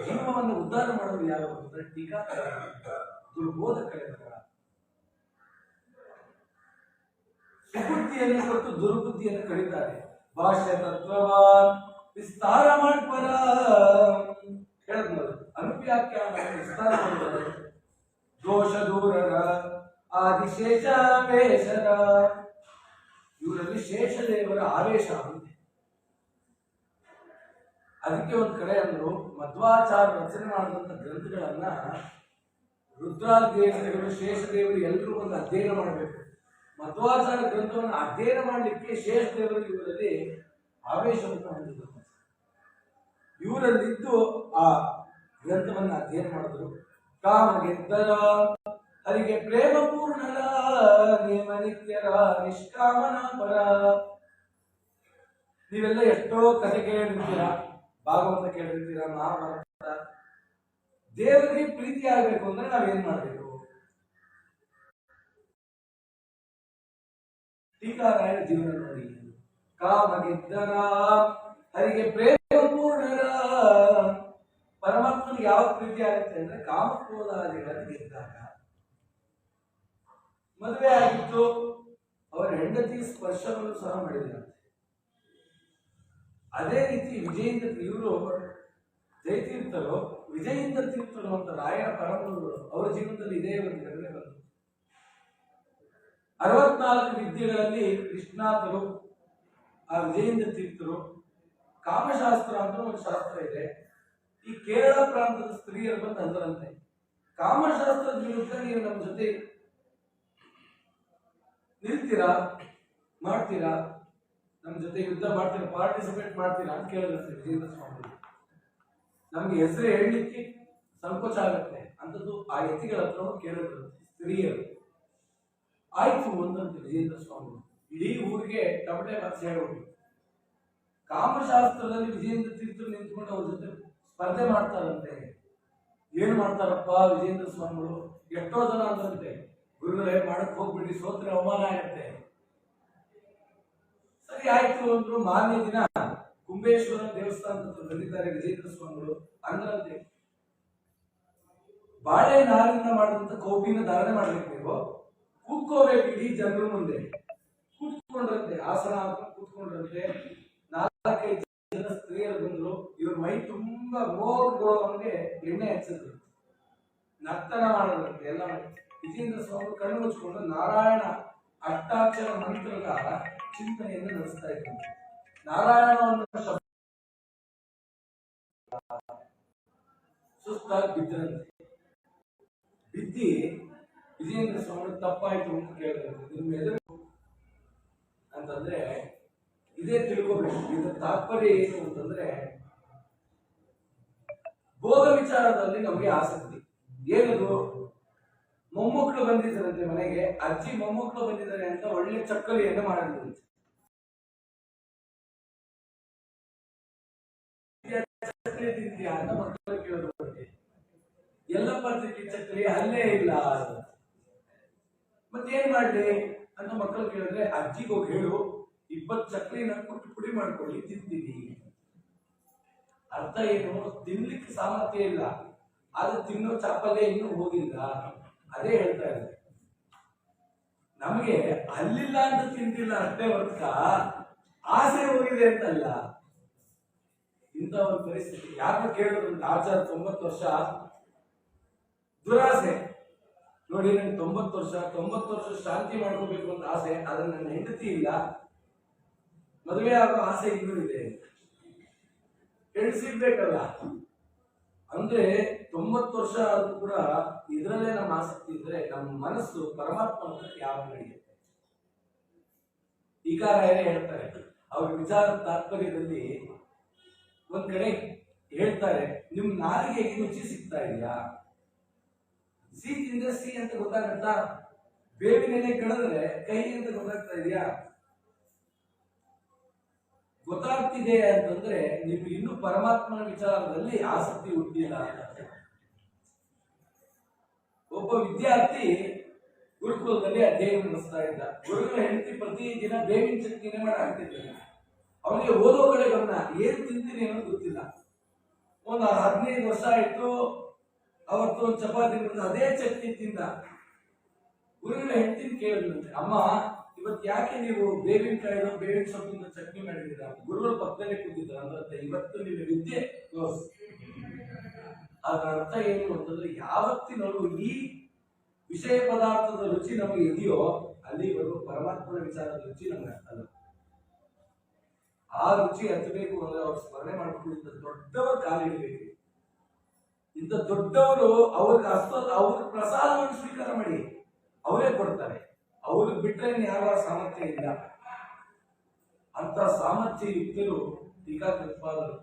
ಜೀವನವನ್ನು ಉದ್ಧಾರ ಮಾಡೋದು ಯಾರು ಅಂದ್ರೆ ಟೀಕಾಕಾರ, ದುರ್ಬೋಧಕರ. ಸುಬುದ್ಧಿಯನ್ನು ಕೊಟ್ಟು ದುರ್ಬುದ್ಧಿಯನ್ನು ಕರೀತಾರೆ. ಭಾಷ್ಯ ತತ್ವವಾನ್ ವಿಸ್ತಾರ ಮಾಡ್ಪರ ಹೇಳಿದ್ನದು. ಅನುವ್ಯಾಖ್ಯಾನ ವಿಸ್ತಾರ ಮಾಡಿದ್ದಾರೆ. ದೋಷ ದೂರರ ಆದಿಶೇಷ ವೇಷರ, ಇವರಲ್ಲಿ ಶೇಷದೇವರ ಆವೇಶ ಆಗುತ್ತೆ. ಅದಕ್ಕೆ ಒಂದ್ ಕಡೆ ಅಂದ್ರು, ಮಧ್ವಾಚಾರ ರಚನೆ ಮಾಡಿದಂತ ಗ್ರಂಥಗಳನ್ನ ರುದ್ರಾದೇವರು, ಶೇಷದೇವರು ಎಲ್ಲರೂ ಒಂದು ಅಧ್ಯಯನ ಮಾಡಬೇಕು. ಮಧ್ವಾಚಾರ ಗ್ರಂಥವನ್ನು ಅಧ್ಯಯನ ಮಾಡಲಿಕ್ಕೆ ಶೇಷದೇವರು ಇವರಲ್ಲಿ ಆವೇಶವನ್ನು ಹೊಂದಿದ್ರು. ಇವರಲ್ಲಿದ್ದು ಆ ಗ್ರಂಥವನ್ನು ಅಧ್ಯಯನ ಮಾಡಿದ್ರು. ಕಾಮಗೆದ್ದರ ಹರಿಗೆ ಪ್ರೇಮ ಪೂರ್ಣರ, ನೇಮ ನಿತ್ಯರ ನಿಷ್ಕಾಮನ ಪರ. ನೀವೆಲ್ಲ ಎಷ್ಟೋ ಕಥೆ ಕೇಳಿರ್ತೀರ, ಭಾಗವತ ಕೇಳಿರ್ತೀರ, ಮಹಾಭಾರತ. ದೇವರಿಗೆ ಪ್ರೀತಿ ಆಗ್ಬೇಕು ಅಂದ್ರೆ ನಾವೇನ್ ಮಾಡ್ಬೇಕು? ಟೀಕಾರಾಯಣ ಜೀವನ ನೋಡಿ. ಕಾಮಗೆದ್ದರ ಹರಿಗೆ ಪ್ರೇಮ ಪೂರ್ಣರ. ಪರಮಾತ್ಮನಿಗೆ ಯಾವ ಪ್ರೀತಿ ಆಗುತ್ತೆ ಅಂದ್ರೆ ಕಾಮಕ್ರೋಧಾದಿಗಳನ್ನು ಗೆದ್ದಾಗ. ಮದುವೆ ಆಗಿತ್ತು, ಅವರ ಹೆಂಡತಿ ಸ್ಪರ್ಶವನ್ನು ಸಹ ಮಾಡಿದ್ದಾರೆ. ಅದೇ ರೀತಿ ವಿಜಯೇಂದ್ರ ಇವರು ಜಯತೀರ್ಥರು, ವಿಜಯೇಂದ್ರ ತೀರ್ಥರು ಅಂತ ರಾಯರ ಪರಮಗುರುಗಳು, ಅವರ ಜೀವನದಲ್ಲಿ ಇದೇ ಒಂದು ಘಟನೆ ಬಂತು. 64 ವಿದ್ಯೆಗಳಲ್ಲಿ ಕೃಷ್ಣಾಥರು, ಆ ವಿಜಯೇಂದ್ರ ತೀರ್ಥರು. ಕಾಮಶಾಸ್ತ್ರ ಅಂತ ಒಂದು ಶಾಸ್ತ್ರ ಇದೆ. ಈ ಕೇರಳ ಪ್ರಾಂತದ ಸ್ತ್ರೀಯರು ಬಂದು ಅಂದರಂತೆ, ಕಾಮಶಾಸ್ತ್ರದ ವಿರುದ್ಧ ನೀವು ನಮ್ಮ ಜೊತೆ ನಿಲ್ತೀರಾ, ಮಾಡ್ತೀರಾ, ನಮ್ಮ ಜೊತೆ ಯುದ್ಧ ಮಾಡ್ತೀರಾ, ಪಾರ್ಟಿಸಿಪೇಟ್ ಮಾಡ್ತೀರಾ ಅಂತ ಕೇಳಿದ್ರಂತೆ ವಿಜೇಂದ್ರ ಸ್ವಾಮಿ. ನಮ್ಗೆ ಹೆಸರು ಹೇಳಲಿಕ್ಕೆ ಸಂಕೋಚ ಆಗುತ್ತೆ ಅಂತದ್ದು ಆ ಯತಿಗಳ ಹತ್ರ ಕೇಳಿದ್ರು ಸ್ತ್ರೀಯರು. ಆಯ್ತು ಒಂದಂತೆ ವಿಜೇಂದ್ರ ಸ್ವಾಮಿ ಇಡೀ ಊರಿಗೆ ಟಮಟೆ ಬಾರಿಸಿ ಹೇಳ್ಬಿಟ್ಟು, ಕಾಮಶಾಸ್ತ್ರದಲ್ಲಿ ವಿಜೇಂದ್ರ ತೀರ್ಥರು ನಿಂತ್ಕೊಂಡು ಅವ್ರ ಜೊತೆ ಸ್ಪರ್ಧೆ ಮಾಡ್ತಾರಂತೆ. ಏನ್ ಮಾಡ್ತಾರಪ್ಪ ವಿಜೇಂದ್ರ ಸ್ವಾಮಿಗಳು? ಎಷ್ಟೋ ಜನ ಅಂದ್ರಂತೆ, ಗುರುಗಳೇ ಮಾಡಕ್ ಹೋಗ್ಬಿಡಿ, ಸೋತ್ರೆ ಅವಮಾನ ಆಗತ್ತೆ. ಸರಿ ಆಯ್ತು ಅಂದ್ರು. ಮಾರನೇ ದಿನ ಕುಂಬೇಶ್ವರ ದೇವಸ್ಥಾನದ ಬಂದಿದ್ದಾರೆ ವಿಜೇಂದ್ರ ಸ್ವಾಮಿಗಳು. ಅಂದ್ರಂತೆ, ಬಾಳೆ ನಾರಿನಿಂದ ಮಾಡಿದಂತ ಕೌಪಿನ ಧಾರಣೆ ಮಾಡ್ಬೇಕು, ನೀವು ಕೂತ್ಕೋಬೇಕು ಇಡೀ ಜನರ ಮುಂದೆ. ಕೂತ್ಕೊಂಡ್ರಂತೆ, ಆಸನ ಹಾಕೊಂಡು ಕೂತ್ಕೊಂಡ್ರಂತೆ. 4-5 ಜನ ಸ್ತ್ರೀಯರು ಬಂದ್ರು. ಇವ್ರ ಮೈ ತುಂಬಾ ರೋಗಗಳಿಗೆ ಎಣ್ಣೆ ಹಚ್ಚಿದ್ರು, ನರ್ತನ ಮಾಡಿದ್ರಂತೆ ಎಲ್ಲ. ವಿಜೇಂದ್ರ ಸ್ವಾಮಿ ಕಣ್ಣು ಮುಚ್ಕೊಂಡು ನಾರಾಯಣ ಅಷ್ಟಾಕ್ಷರ ಮಂತ್ರದ ಚಿಂತನೆಯನ್ನು ನಡೆಸ್ತಾ ಇದ್ರು. ನಾರಾಯಣವನ್ನು ಸುಸ್ತಾಗಿ ಬಿದ್ದರಂತೆ. ಬಿದ್ದಿ ವಿಜೇಂದ್ರ ಸ್ವಾಮಿ ತಪ್ಪಾಯ್ತು ಅಂತ ಕೇಳಿದ್ರು. ನಿಮ್ಮ ಎದುರು ಅಂತಂದ್ರೆ ಇದೇ ತಿಳ್ಕೋಬೇಕು. ಇದರ ತಾತ್ಪರ್ಯ ಏನು ಅಂತಂದ್ರೆ, ಭೋಗ ವಿಚಾರದಲ್ಲಿ ನಮಗೆ ಆಸಕ್ತಿ. ಏನದು? ಮೊಮ್ಮಕ್ಕಳು ಬಂದಿದ್ದಾರಂತೆ ಮನೆಗೆ, ಅಜ್ಜಿ ಮೊಮ್ಮಕ್ಕಳು ಬಂದಿದ್ದಾರೆ ಅಂತ ಒಳ್ಳೆ ಚಕ್ಕಲಿಯನ್ನು ಮಾಡಿದ್ರು. ಚಕ್ಕಲಿ ತಿಂತೀಯಾ ಅಂತ ಮಕ್ಕಳು ಕೇಳಿದ್ರು. ಎಲ್ಲಪ್ಪ ತಿಂತಿ ಚಕ್ಕಲಿ? ಅಲ್ಲೇ ಇಲ್ಲ. ಮತ್ತೇನ್ ಮಾಡ್ಲಿ ಅಂತ ಮಕ್ಕಳು ಕೇಳಿದ್ರೆ ಅಜ್ಜಿಗೆ ಹೋಗಿ ಹೇಳು 20 ಚಕ್ಲಿನ ಕುಟ್ಟಿ ಪುಡಿ ಮಾಡ್ಕೊಳ್ಳಿ ತಿಂತೀನಿ. ಅರ್ಥ ಏನು? ತಿನ್ಲಿಕ್ಕೆ ಸಾಮರ್ಥ್ಯ ಇಲ್ಲ, ಆದ್ರೆ ತಿನ್ನೋ ಚಾಪಲ್ಯ ಇನ್ನೂ ಹೋಗಿಲ್ಲ. ಅದೇ ಹೇಳ್ತಾ ಇದ್ದಾರೆ. ನಮಗೆ ಅಲ್ಲಿಲ್ಲ ಅಂತ ತಿಂತಿಲ್ಲ ಅಷ್ಟೇ ಹೊರತ ಆಸೆ ಹೋಗಿದೆ ಅಂತಲ್ಲ. ಇಂಥ ಒಂದು ಪರಿಸ್ಥಿತಿ ಯಾರು ಕೇಳಿದ್ರು ಆಚಾರ 90 ವರ್ಷ ದುರಾಸೆ ನೋಡಿ, ನನ್ಗೆ 90 ವರ್ಷ ಶಾಂತಿ ಮಾಡ್ಕೋಬೇಕು ಅಂತ ಆಸೆ, ಆದ್ರೆ ನನ್ನ ಹೆಂಡತಿ ಇಲ್ಲ, ಮದುವೆ ಆಗೋ ಆಸೆ ಇನ್ನೂ ಇದೆ, ಹೆಣ್ಣು ಸಿಗ್ಬೇಕಲ್ಲ. ಅಂದ್ರೆ 90 ವರ್ಷ ಆದ್ರೂ ಕೂಡ ಇದರಲ್ಲೇ ನಮ್ಮ ಆಸಕ್ತಿ ಇದ್ರೆ ನಮ್ಮ ಮನಸ್ಸು ಪರಮಾತ್ಮ ಯಾವ ನಡೆಯುತ್ತೆ. ಟೀಕಾರಾಯರೇ ಹೇಳ್ತಾರೆ, ಅವ್ರ ವಿಚಾರ ತಾತ್ಪರ್ಯದಲ್ಲಿ ಒಂದ್ ಕಡೆ ಹೇಳ್ತಾರೆ, ನಿಮ್ ನಾಲಿಗೆಗೆ ರುಚಿ ಸಿಗ್ತಾ ಇದೆಯಾ? ಸಿ ತಿಂದ್ರೆ ಸಿ ಅಂತ ಗೊತ್ತಾಗತ್ತಾ? ಬೇವಿನೆಲೆ ಕಳೆದ್ರೆ ಕೈ ಅಂತ ಗೊತ್ತಾಗ್ತಾ ಇದೆಯಾ? ಗೊತ್ತಾಗ್ತಿದೆ ಅಂತಂದ್ರೆ ನಿಮ್ಗೆ ಇನ್ನೂ ಪರಮಾತ್ಮನ ವಿಚಾರದಲ್ಲಿ ಆಸಕ್ತಿ ಹುಟ್ಟಿಲ್ಲ. ಒಬ್ಬ ವಿದ್ಯಾರ್ಥಿ ಗುರುಕುಲದಲ್ಲಿ ಅಧ್ಯಯನ ನಡೆಸ್ತಾ ಇದ್ದ. ಗುರುಗಳ ಹೆಂಡತಿ ಪ್ರತಿ ದಿನ ಬೇವಿನ ಚಟ್ನಿನೇ ಮಾಡಿ ಹಾಕ್ತಿದ್ದ. ಅವನಿಗೆ ಓದೋ ಕಡೆ ಗಮನ, ಏನ್ ತಿಂತೀನಿ ಅನ್ನೋದು ಗೊತ್ತಿಲ್ಲ. ಒಂದು 15 ವರ್ಷ ಆಯ್ತು, ಅವತ್ತು ಒಂದು ಚಪಾತಿ ಅದೇ ಚಟ್ನಿ ತಿಂದ. ಗುರುಗಳ ಹೆಂಡತಿನ ಕೇಳಿದ್ರಂತೆ, ಅಮ್ಮ ಇವತ್ತು ಯಾಕೆ ನೀವು ಬೇವಿನಕಾಯಿನೋ ಬೇವಿನ ಸೊಪ್ಪಿನ ಚಟ್ನಿ ಮಾಡಿದ್ದೀರಾ? ಗುರುಗಳು ಪಕ್ಕದಲ್ಲೇ ಕೂತಿದ್ದಾರೆ. ಅಂದ್ರೆ ಇವತ್ತು ನಿಮ್ಮ ವಿದ್ಯೆ ಕ್ಲೋಸ್. ಅದರ ಅರ್ಥ ಏನು ಅಂತಂದ್ರೆ, ಯಾವತ್ತಿನಲ್ಲೂ ಈ ವಿಷಯ ಪದಾರ್ಥದ ರುಚಿ ನಮಗೆ ಇದೆಯೋ ಅಲ್ಲಿವರೆಗೂ ಪರಮಾತ್ಮನ ವಿಚಾರದ ರುಚಿ ನಮ್ಗೆ ಅರ್ಥಲ್ಲ. ಆ ರುಚಿ ಹತ್ತಬೇಕು ಅಂದ್ರೆ ಅವ್ರು ಸ್ಮರಣೆ ಮಾಡ್ಕೊಂಡು ಇಂಥ ದೊಡ್ಡವರ ಕಾಲಿಡಬೇಕು. ಇಂಥ ದೊಡ್ಡವರು ಅವ್ರಿಗೆ ಅವ್ರ ಪ್ರಸಾದವನ್ನು ಸ್ವೀಕಾರ ಮಾಡಿ ಅವರೇ ಕೊಡ್ತಾರೆ. ಅವ್ರಿಗೆ ಬಿಟ್ಟರೆ ಯಾರ ಸಾಮರ್ಥ್ಯ ಇಲ್ಲ. ಅಂತ ಸಾಮರ್ಥ್ಯ ಯುಕ್ತರು ಟೀಕಾಕೃತ್ಪಾದರು.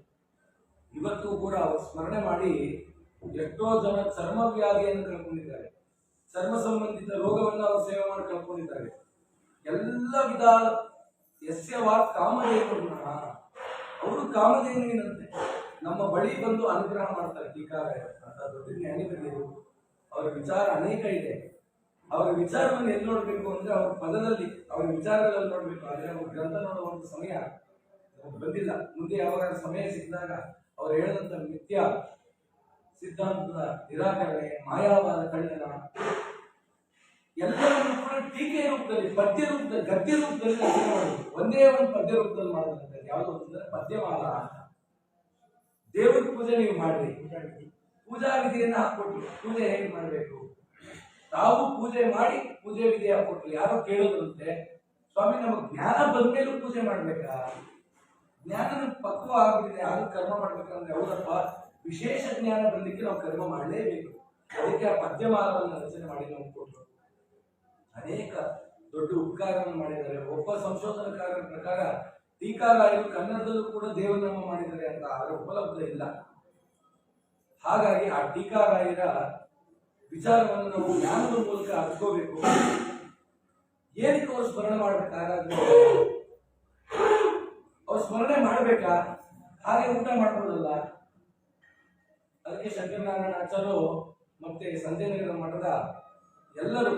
ಇವತ್ತು ಕೂಡ ಅವರು ಸ್ಮರಣೆ ಮಾಡಿ ಎಷ್ಟೋ ಜನ ಚರ್ಮ ವ್ಯಾಧಿಯನ್ನು ಕಳ್ಕೊಂಡಿದ್ದಾರೆ, ಚರ್ಮ ಸಂಬಂಧಿತ ರೋಗವನ್ನು ಅವರು ಸೇವೆ ಮಾಡಿ ಕಳ್ಕೊಂಡಿದ್ದಾರೆ. ಎಲ್ಲ ವಿಧ ಯಸ್ಯವಾದ ಕಾಮಧೇನು, ಅವರು ಕಾಮಧೇನುವಿನಂತೆ ನಮ್ಮ ಬಳಿ ಬಂದು ಅನುಗ್ರಹ ಮಾಡ್ತಾರೆ. ಟೀಕಾರಾಯರು ಅಂತ ದೊಡ್ಡ ಜ್ಞಾನಿಗಳು. ಅವರ ವಿಚಾರ ಅನೇಕ ಇದೆ. ಅವರ ವಿಚಾರವನ್ನು ಎಲ್ಲಿ ನೋಡ್ಬೇಕು ಅಂದ್ರೆ ಅವ್ರ ಪದದಲ್ಲಿ, ಅವರ ವಿಚಾರಗಳಲ್ಲಿ ನೋಡ್ಬೇಕು. ಆದ್ರೆ ಅವ್ರ ಗ್ರಂಥ ನೋಡುವಂತ ಸಮಯ ಬಂದಿಲ್ಲ. ಮುಂದೆ ಯಾವಾಗ ಸಮಯ ಸಿಕ್ಕಿದಾಗ ಅವ್ರು ಹೇಳಿದಂತ ಮಿಥ್ಯಾ ಸಿದ್ಧಾಂತದ ನಿರಾಕರಣೆ, ಮಾಯಾವಾದ ಖಂಡನ ಎಲ್ಲರನ್ನು ಕೂಡ ಟೀಕೆ ರೂಪದಲ್ಲಿ, ಪದ್ಯ ರೂಪದಲ್ಲಿ, ಗದ್ಯ ರೂಪದಲ್ಲಿ ರಚನೆ ಮಾಡುದು. ಒಂದೇ ಒಂದು ಪದ್ಯ ರೂಪದಲ್ಲಿ ಮಾಡೋದಂತೆ. ಯಾವುದು ಅಂತಂದ್ರೆ ಪದ್ಯಮಾಲ ಅಂತ. ದೇವರ ಪೂಜೆ ನೀವು ಮಾಡ್ರಿ, ಪೂಜಾ ವಿಧಿಯನ್ನ ಹಾಕೊಟ್ರು, ಪೂಜೆ ಹೇಗೆ ಮಾಡ್ಬೇಕು ತಾವು ಪೂಜೆ ಮಾಡಿ ಪೂಜೆ ವಿಧಿ ಹಾಕೊಟ್ರು. ಯಾರೋ ಕೇಳೋದಂತೆ, ಸ್ವಾಮಿ ನಮಗೆ ಜ್ಞಾನ ಬಂದ್ಮೇಲೂ ಪೂಜೆ ಮಾಡ್ಬೇಕಾ? ಜ್ಞಾನ ನಮ್ಗೆ ಪಕ್ವ ಆಗ್ಬಿಟ್ಟಿದೆ, ಆದ್ರೂ ಕರ್ಮ ಮಾಡ್ಬೇಕಂದ್ರೆ ಹೌದಪ್ಪ, ವಿಶೇಷ ಜ್ಞಾನ ಬರ್ಲಿಕ್ಕೆ ನಾವು ಕರ್ಮ ಮಾಡಲೇಬೇಕು. ಅದಕ್ಕೆ ಆ ಪದ್ಯಮಾಲವನ್ನು ರಚನೆ ಮಾಡಿ ನಾವು ಕೊಟ್ಟರು. ಅನೇಕ ದೊಡ್ಡ ಉಪಕಾರವನ್ನು ಮಾಡಿದ್ದಾರೆ. ಒಬ್ಬ ಸಂಶೋಧನಕಾರರ ಪ್ರಕಾರ ಟೀಕಾರಾಯರು ಕನ್ನಡದಲ್ಲೂ ಕೂಡ ದೇವನಾಮ ಮಾಡಿದ್ದಾರೆ ಅಂತ ಅದರ ಉಪಲಬ್ಧ ಇಲ್ಲ. ಹಾಗಾಗಿ ಆ ಟೀಕಾರಾಯರ ವಿಚಾರವನ್ನು ನಾವು ಜ್ಞಾನದ ಮೂಲಕ ಅರ್ತ್ಕೋಬೇಕು. ಏನಕ್ಕೆ ಅವ್ರು ಸ್ಮರಣೆ ಮಾಡ್ಬೇಕಾದ್ರೆ ಅವ್ರು ಸ್ಮರಣೆ ಮಾಡ್ಬೇಕಾ? ಹಾಗೆ ಊಟ ಮಾಡ್ಬೋದಲ್ಲ. ಅದಕ್ಕೆ ಶಂಕರನಾರಾಯಣ ಆಚಾರ್ಯರು ಮತ್ತೆ ಸಂಜಯನಗರ ಮಠದ ಎಲ್ಲರೂ,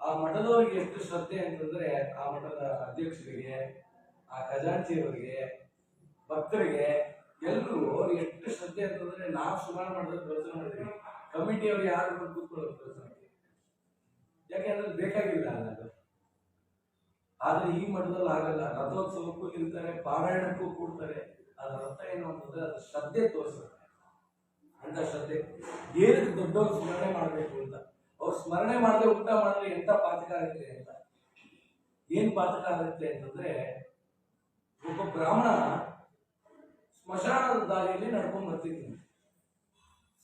ಆ ಮಠದವರಿಗೆ ಎಷ್ಟು ಶ್ರದ್ಧೆ ಅಂತಂದ್ರೆ, ಆ ಮಠದ ಅಧ್ಯಕ್ಷರಿಗೆ, ಆ ಖಜಾಂಚಿಯವರಿಗೆ, ಭಕ್ತರಿಗೆ ಎಲ್ಲರೂ ಅವ್ರಿಗೆ ಎಷ್ಟು ಶ್ರದ್ಧೆ ಅಂತಂದ್ರೆ, ನಾವು ಸುಮಾರು ಮಾಡಿದ್ರೆ ಪ್ರವಚನ ಮಾಡಿದ್ವಿ, ಕಮಿಟಿಯವರು ಯಾರು ಬಂದು ಕೂತ್ಕೊಳ್ಳೋದು ಪ್ರವಚನಕ್ಕೆ, ಯಾಕೆಂದ್ರೆ ಬೇಕಾಗಿಲ್ಲ ಅಲ್ಲ ಅದು. ಆದ್ರೆ ಈ ಮಠದಲ್ಲಿ ಆಗಲ್ಲ. ರಥೋತ್ಸವಕ್ಕೂ ಇರ್ತಾರೆ, ಪಾರಾಯಣಕ್ಕೂ ಕೂಡ್ತಾರೆ. ಅದರ ಅರ್ಥ ಏನು ಅಂತಂದ್ರೆ ಅದು ಶ್ರದ್ಧೆ ತೋರಿಸುತ್ತೆ. ಅಂತ ಶ್ರದ್ಧೆ ಏನಕ್ಕೆ ದೊಡ್ಡವ್ರು ಸ್ಮರಣೆ ಮಾಡಬೇಕು ಅಂತ. ಅವ್ರು ಸ್ಮರಣೆ ಮಾಡದೆ ಊಟ ಮಾಡಿದ್ರೆ ಎಂತ ಪಾತಕ ಆಗುತ್ತೆ ಅಂತ. ಏನ್ ಪಾತಕ ಆಗುತ್ತೆ ಅಂತಂದ್ರೆ, ಒಬ್ಬ ಬ್ರಾಹ್ಮಣ ಸ್ಮಶಾನದ ದಾರಿಯಲ್ಲಿ ನಡ್ಕೊಂಡ್ ಬರ್ತಿದ್ದೀನಿ.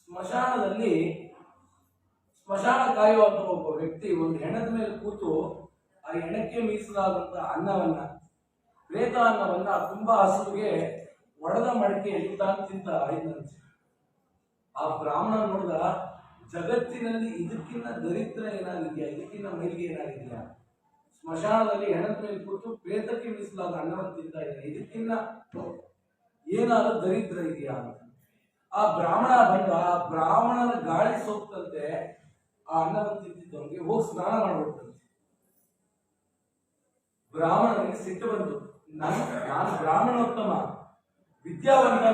ಸ್ಮಶಾನದಲ್ಲಿ ಸ್ಮಶಾನ ಕಾಯುವಂತ ಒಬ್ಬ ವ್ಯಕ್ತಿ ಒಂದು ಹೆಣದ ಮೇಲೆ ಕೂತು ಆ ಹೆಣಕ್ಕೆ ಮೀಸಲಾದಂತ ಅನ್ನವನ್ನ, ಪ್ರೇತ ಅನ್ನವನ್ನ ತುಂಬಾ ಹಸುವಿಗೆ ಒಡೆದ ಮಡಿಕೆಯಲ್ಲಿ ತಾನು ತಿಂತ ಇದ್ದಂತೆ. ಆ ಬ್ರಾಹ್ಮಣ ನೋಡಿದ, ಜಗತ್ತಿನಲ್ಲಿ ಇದಕ್ಕಿನ್ನ ದರಿದ್ರ ಏನಾಗಿದೆಯಾ, ಇದಕ್ಕಿನ್ನ ಮೈಲಿಗೆ ಏನಾಗಿದೆಯಾ? ಸ್ಮಶಾನದಲ್ಲಿ ಹೆಣದ ಮೇಲೆ ಕೂತು ಪ್ರೇತಕ್ಕೆ ಮೀಸಲಾದ ಅನ್ನವನ್ನು ತಿಂತಾ ಇದ್ದಾನೆ, ಇದಕ್ಕಿನ್ನ ಏನಾದ್ರೂ ದರಿದ್ರ ಇದೆಯಾ ಅಂತ. ಆ ಬ್ರಾಹ್ಮಣ ಬಂದ, ಆ ಬ್ರಾಹ್ಮಣನ ಗಾಳಿ ಸೋಕ್ತಂತೆ ಆ ಅನ್ನವನ್ನು ತಿಂತಿದ್ದವನಿಗೆ ಹೋಗಿ ಸ್ನಾನ ಮಾಡ್ಬಿಡ್ತಂತೆ. ಬ್ರಾಹ್ಮಣನಿಗೆ ಸಿಟ್ಟು ಬಂತು. ನಾನು ಬ್ರಾಹ್ಮಣೋತ್ತಮ ವಿದ್ಯಾವಂತ,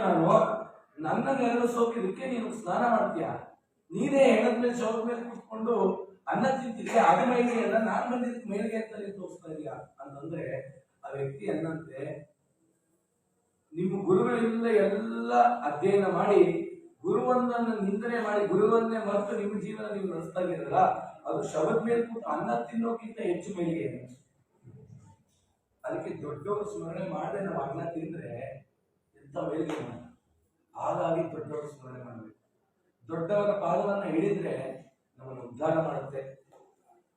ನನ್ನ ನೆರಳಿಸೋಕಿದಕ್ಕೆ ನೀನು ಸ್ನಾನ ಮಾಡ್ತೀಯ? ನೀನೇ ಹೆಣದ ಮೇಲೆ ಶವದ ಮೇಲೆ ಕೂತ್ಕೊಂಡು ಅನ್ನ ತಿಂತಿದ್ದೆ, ಅದು ಮೈಲಿಗೆ ಅಲ್ಲ, ನಾನ್ ಬಂದಿದ್ದಕ್ಕೆ ಮೇಲಿಗೆ ಅಂತ ನೀನು ತೋರಿಸ್ತಾ ಇದೀಯಾ ಅಂತಂದ್ರೆ ಆ ವ್ಯಕ್ತಿ ಅನ್ನಂತೆ, ನಿಮ್ಮ ಗುರುಗಳಿಂದ ಎಲ್ಲ ಅಧ್ಯಯನ ಮಾಡಿ ಗುರುವನ್ನ ನಿಂದನೆ ಮಾಡಿ ಗುರುವನ್ನೇ ಮರೆತು ನಿಮ್ಮ ಜೀವನ ನೀವು ನಡೆಸ್ತಾ ಇದ್ದೀರಲ್ಲ, ಅದು ಶವದ ಮೇಲೆ ಕೂತು ಅನ್ನ ತಿನ್ನೋಕ್ಕಿಂತ ಹೆಚ್ಚು ಮೇಲಿಗೆ. ಅದಕ್ಕೆ ದೊಡ್ಡವರು ಸ್ಮರಣೆ ಮಾಡದೆ ನಾವು ಅನ್ನ ತಿಂದ್ರೆ ಎಂತ ಮೇಲಿಗೆ. ಹಾಗಾಗಿ ದೊಡ್ಡವರು ಸ್ಮರಣೆ ಮಾಡಬೇಕು. ದೊಡ್ಡವರ ಪಾದವನ್ನ ಹಿಡಿದ್ರೆ ನಮ್ಮನ್ನು ಉದ್ಧಾರ ಮಾಡುತ್ತೆ.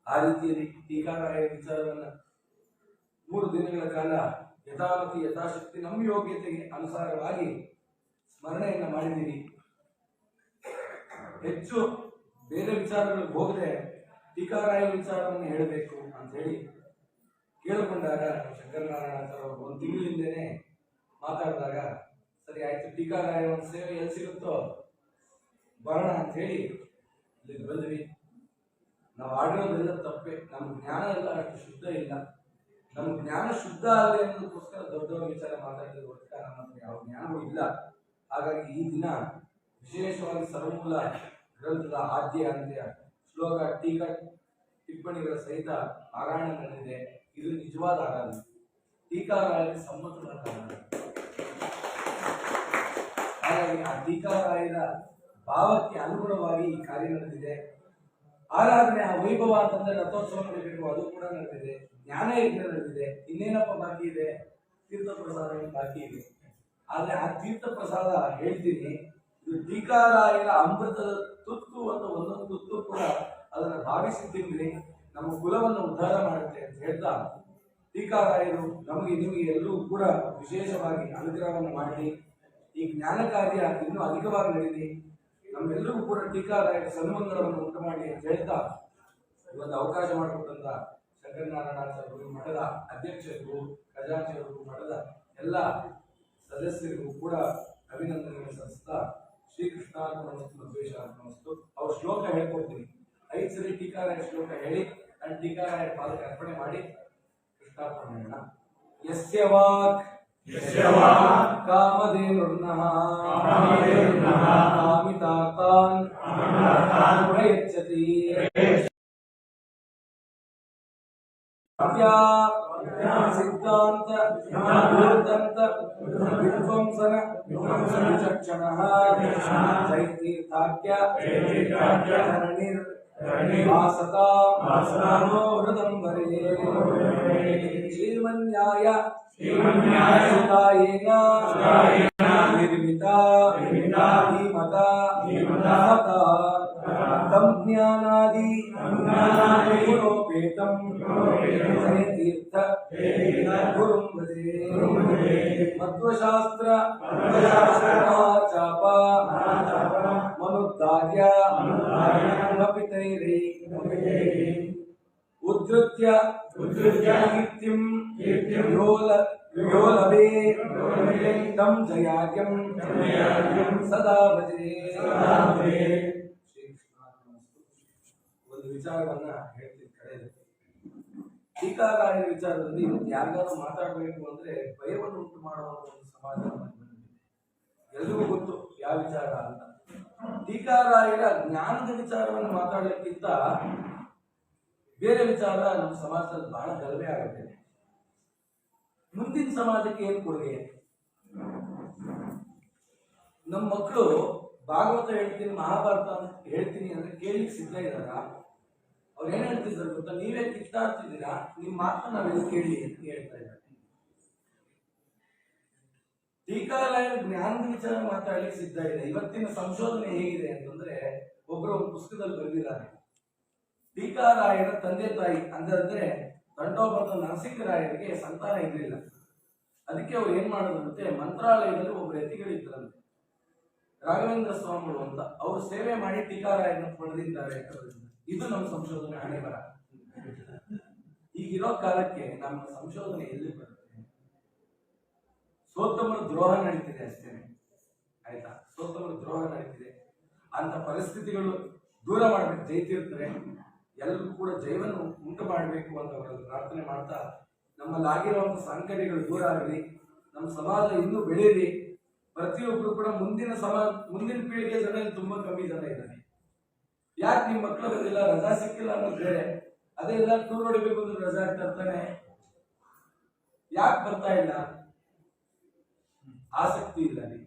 ಆ ರೀತಿಯಲ್ಲಿ ಟೀಕಾರಾಯ ವಿಚಾರವನ್ನ 3 ದಿನಗಳ ಕಾಲ ಯಥಾಮತಿ ಯಥಾಶಕ್ತಿ ನಮ್ಮ ಯೋಗ್ಯತೆಗೆ ಅನುಸಾರವಾಗಿ ಸ್ಮರಣೆಯನ್ನ ಮಾಡಿದ್ದೀರಿ. ಹೆಚ್ಚು ಬೇರೆ ವಿಚಾರಗಳಿಗೆ ಹೋಗದೆ ಟೀಕಾರಾಯ ವಿಚಾರವನ್ನು ಹೇಳಬೇಕು ಅಂತ ಹೇಳಿ ಕೇಳಿಕೊಂಡಾಗ ಶಂಕರನಾರಾಯಣ ಅವರು 1 ತಿಂಗಳಿಂದನೇ ಮಾತಾಡಿದಾಗ, ಸರಿ ಆಯ್ತು, ಟೀಕಾರಾಯ ಒಂದು ಸೇವೆ ಎಲ್ಲಿ ಸಿಗುತ್ತೋ ಬರೋಣ ಅಂತ ಹೇಳಿ ಇಲ್ಲಿ ಬಂದ್ವಿ. ನಾವು ಆಡಿರೋದೆಲ್ಲ ತಪ್ಪೆ, ನಮ್ಮ ಜ್ಞಾನ ಎಲ್ಲ ಅಷ್ಟು ಶುದ್ಧ ಇಲ್ಲ. ನಮ್ಮ ಜ್ಞಾನ ಶುದ್ಧ ಅಲ್ಲೇ ಅನ್ನೋದಕ್ಕೋಸ್ಕರ ದೊಡ್ಡವರ ವಿಚಾರ ಮಾತಾಡ್ತಿದ್ರು, ಹೊರತ ನಮ್ಮ ಹತ್ರ ಯಾವ ಜ್ಞಾನವೂ ಇಲ್ಲ. ಹಾಗಾಗಿ ಈ ದಿನ ವಿಶೇಷವಾಗಿ ಸರ್ವಮೂಲ ಗ್ರಂಥದ ಆದ್ಯ ಅಂತ್ಯ ಶ್ಲೋಕ ಟೀಕಾ ಟಿಪ್ಪಣಿಗಳ ಸಹಿತ ಪಾರಾಯಣ ನಡೆದಿದೆ. ಇದು ನಿಜವಾದ ಆರಾಧನೆ, ಟೀಕಾರಾಯರಿಗೆ ಸಮ್ಮತವಾದ ಆರಾಧನೆ. ಹಾಗಾಗಿ ಆ ಟೀಕಾರಾಯರ ಭಾವಕ್ಕೆ ಅನುಗುಣವಾಗಿ ಈ ಕಾರ್ಯ ನಡೆದಿದೆ. ಆರಾಧನೆ ಆ ವೈಭವ ಅಂತಂದ್ರೆ ರಥೋತ್ಸವ ನಡೀಬೇಕು, ಅದು ಕೂಡ ನಡೆದಿದೆ. ಜ್ಞಾನ ಯಜ್ಞ ನಡೆದಿದೆ. ಇನ್ನೇನಪ್ಪ ಬಾಕಿ ಇದೆ? ತೀರ್ಥ ಪ್ರಸಾದ ಬಾಕಿ ಇದೆ. ಆದ್ರೆ ಆ ತೀರ್ಥ ಪ್ರಸಾದ ಹೇಳ್ತೀನಿ, ಇದು ಟೀಕಾರಾಯರ ಅಮೃತದ ತುತ್ತು ಅಂತ ಒಂದೊಂದು ತುತ್ತು ಕೂಡ ಅದನ್ನ ಭಾವಿಸಿ ತಿಂದ್ರಿ, ನಮ್ಮ ಕುಲವನ್ನು ಉದ್ಧಾರ ಮಾಡುತ್ತೆ ಅಂತ ಹೇಳ್ತಾ, ಟೀಕಾರಾಯರು ನಮಗೆ ನಿಮಗೆ ಎಲ್ಲರೂ ಕೂಡ ವಿಶೇಷವಾಗಿ ಅನುಗ್ರಹವನ್ನು ಮಾಡಿ ಈ ಜ್ಞಾನ ಕಾರ್ಯ ಇನ್ನೂ ಅಧಿಕವಾಗಿ ನಡೆದಿ ನಮ್ಮೆಲ್ಲರಿಗೂ ಕೂಡ ಟೀಕಾರಾಯರ ಸನ್ಮಂಗಳವನ್ನು ಉಂಟು ಮಾಡಿ ಅಂತ ಹೇಳ್ತಾ, ಇವತ್ತು ಅವಕಾಶ ಮಾಡಿಕೊಟ್ಟಂತ ಶಂಕರನಾರಾಯಣಾಚಾರ್ಯರು, ಮಠದ ಅಧ್ಯಕ್ಷರಿಗೂ, ಖಜಾಂಚಿಯರಿಗೂ, ಮಠದ ಎಲ್ಲ ಸದಸ್ಯರಿಗೂ ಕೂಡ ಅಭಿನಂದನೆಗಳನ್ನು ಸಲ್ಲಿಸ್ತಾ, ಶ್ರೀಕೃಷ್ಣಾರ್ಪಣಮಸ್ತು ಮಧ್ವೇಶಾರ್ಪಣಮಸ್ತು. ಅವ್ರ ಶ್ಲೋಕ ಹೇಳ್ಕೊಡ್ತೀನಿ. 5 ಸರಿ ಟೀಕಾರಾಯ ಶ್ಲೋಕ ಹೇಳಿ ನಾನು ಟೀಕಾರಾಯ ಪಾದಕ್ಕೆ ಅರ್ಪಣೆ ಮಾಡಿ ಕೃಷ್ಣಾರ್ಪಣೆಯನ್ನ. ಯಸ್ಯ ವಾಕ್ ಕಾಮಧೇನುರ್ನಃ ಕಾಮಿತಾತಾನ್ ಪ್ರಯಚ್ಛತಿ ಸಿದ್ಧಾಂತ ದುರ್ದಂತ ವಿಧ್ವಂಸನ ವಿಚಕ್ಷಣಃ ಜೈತೀರ್ಥಾಖ್ಯ ಧರಣಿರ್ ವಾಸತಾಂ ಹೃದಂಬರೇ ಶ್ರೀಮನ್ಯಾಯ ಸುತಾಯೇನ ನಿರ್ಮಿತಾ ಧೀಮತಾ ತಂ ಜ್ಞಾನಾದಿ ಗುಣೋಪೇತಂ ಜಯತೀರ್ಥ ಗುರುಂ ಭಜೆ. ಮಧ್ವಶಾಸ್ತ್ರ ಮಹಾಚಾಪ ಮನುದ್ಧಾರ್ಯ ಕಪಿತೈರೈ ಉದ್ಧೃತ್ಯ ಕೀರ್ತಿಂ ಯೋಲಭೆ ತಂ ಜಯಾಗ್ಯಂ ಸದಾ ಭಜೆ. ಒಂದು ವಿಚಾರವನ್ನ ಹೇಳ್ತೀನಿ ಕಡೆಯಲ್ಲಿ. ಟೀಕಾರಾಯರ ವಿಚಾರದಲ್ಲಿ ಇವತ್ತು ಯಾರಿಗಾದ್ರೂ ಮಾತಾಡಬೇಕು ಅಂದ್ರೆ ಭಯವನ್ನು ಉಂಟು ಮಾಡುವ ಒಂದು ಸಮಾಜ ಎಲ್ರಿಗೂ ಗೊತ್ತು ಯಾವ ವಿಚಾರ ಅಂತ. ಟೀಕಾರಾಯರ ಜ್ಞಾನದ ವಿಚಾರವನ್ನು ಮಾತಾಡಲಿಕ್ಕಿಂತ ಬೇರೆ ವಿಚಾರ ನಮ್ಮ ಸಮಾಜದಲ್ಲಿ ಬಹಳ ಗಲಭೆ ಆಗುತ್ತೆ. ಮುಂದಿನ ಸಮಾಜಕ್ಕೆ ಏನು ಕೊಡುಗೆ? ನಮ್ಮ ಮಕ್ಕಳು ಭಾಗವತ ಹೇಳ್ತೀನಿ, ಮಹಾಭಾರತ ಹೇಳ್ತೀನಿ ಅಂದ್ರೆ ಕೇಳಿಕ್ ಸಿದ್ಧ ಇದ್ದಾರ? ಅವ್ರು ಏನ್ ಹೇಳ್ತಿದ್ದಾರೆ ಗೊತ್ತಾ? ನೀವೇ ಕಿತ್ತಾಡ್ತಿದ್ದೀರಾ, ನಿಮ್ ಮಾತನ್ನ ನಾವೆಲ್ಲ ಕೇಳಿ ಅಂತ ಹೇಳ್ತಾ ಇದ್ದಾರೆ. ಟೀಕಾರಾಯರ ಜ್ಞಾನದ ವಿಚಾರ ಮಾತಾಡ್ಲಿಕ್ಕೆ ಸಿದ್ಧ ಇದೆ. ಇವತ್ತಿನ ಸಂಶೋಧನೆ ಹೇಗಿದೆ ಅಂತಂದ್ರೆ, ಒಬ್ಬರು ಒಂದು ಪುಸ್ತಕದಲ್ಲಿ ಬರೆದಿದ್ದಾರೆ, ಟೀಕಾರಾಯರ ತಂದೆ ತಾಯಿ ಅಂದ್ರೆ ದಂಡೋಬದ್ಧ ನರಸಿಂಹರಾಯರಿಗೆ ಸಂತಾನ ಇರಲಿಲ್ಲ. ಅದಕ್ಕೆ ಅವ್ರು ಏನ್ ಮಾಡೋದಂತೆ, ಮಂತ್ರಾಲಯದಲ್ಲಿ ಒಬ್ರು ಯತಿಗಳಿದ್ದರಂತೆ, ರಾಘವೇಂದ್ರ ಸ್ವಾಮಿಗಳು ಅಂತ. ಅವರು ಸೇವೆ ಮಾಡಿ ಟೀಕಾರಾಯರನ್ನು ಪಡೆದಿದ್ದಾರೆ. ಇದು ನಮ್ಮ ಸಂಶೋಧನೆ ಹಣೆ ಬರ. ಈಗಿರೋ ಕಾಲಕ್ಕೆ ನಮ್ಮ ಸಂಶೋಧನೆ ಎಲ್ಲಿ ಬರುತ್ತೆ? ಸೋತಮರ ದ್ರೋಹ ನಡೀತಿದೆ ಅಷ್ಟೇನೆ, ಆಯ್ತಾ? ಸೋತಮರ ದ್ರೋಹ ನಡೀತಿದೆ. ಅಂತ ಪರಿಸ್ಥಿತಿಗಳು ದೂರ ಮಾಡ್ಬೇಕು. ಜೈತೀರ್ಥರೆ ಎಲ್ಲರೂ ಕೂಡ ಜೈವನ್ನು ಉಂಟು ಮಾಡಬೇಕು ಅಂತ ಅವರಲ್ಲಿ ಪ್ರಾರ್ಥನೆ ಮಾಡ್ತಾ ನಮ್ಮಲ್ಲಾಗಿರುವಂತ ಸಂಕಟಗಳು ದೂರ ಆಗಲಿ, ನಮ್ಮ ಸಮಾಜ ಇನ್ನೂ ಬೆಳೀಲಿ. ಪ್ರತಿಯೊಬ್ರು ಕೂಡ ಮುಂದಿನ ಪೀಳಿಗೆ ಜನ ತುಂಬಾ ಕಮ್ಮಿ ಜನ ಇದ್ದಾರೆ. ಯಾಕೆ ನಿಮ್ಮ ಮಕ್ಕಳು ಬಂದಿಲ್ಲ, ರಜಾ ಸಿಕ್ಕಿಲ್ಲ ಅನ್ನೋದು ಬೇರೆ. ಅದೇ ಎಲ್ಲ ಟೂರ್ ಹೊಡಿಬೇಕು ಅಂದ್ರೆ ರಜಾ ಆಗ್ತಾನೆ, ಯಾಕೆ ಬರ್ತಾ ಇಲ್ಲ? ಆಸಕ್ತಿ ಇಲ್ಲ ಅಲ್ಲಿ.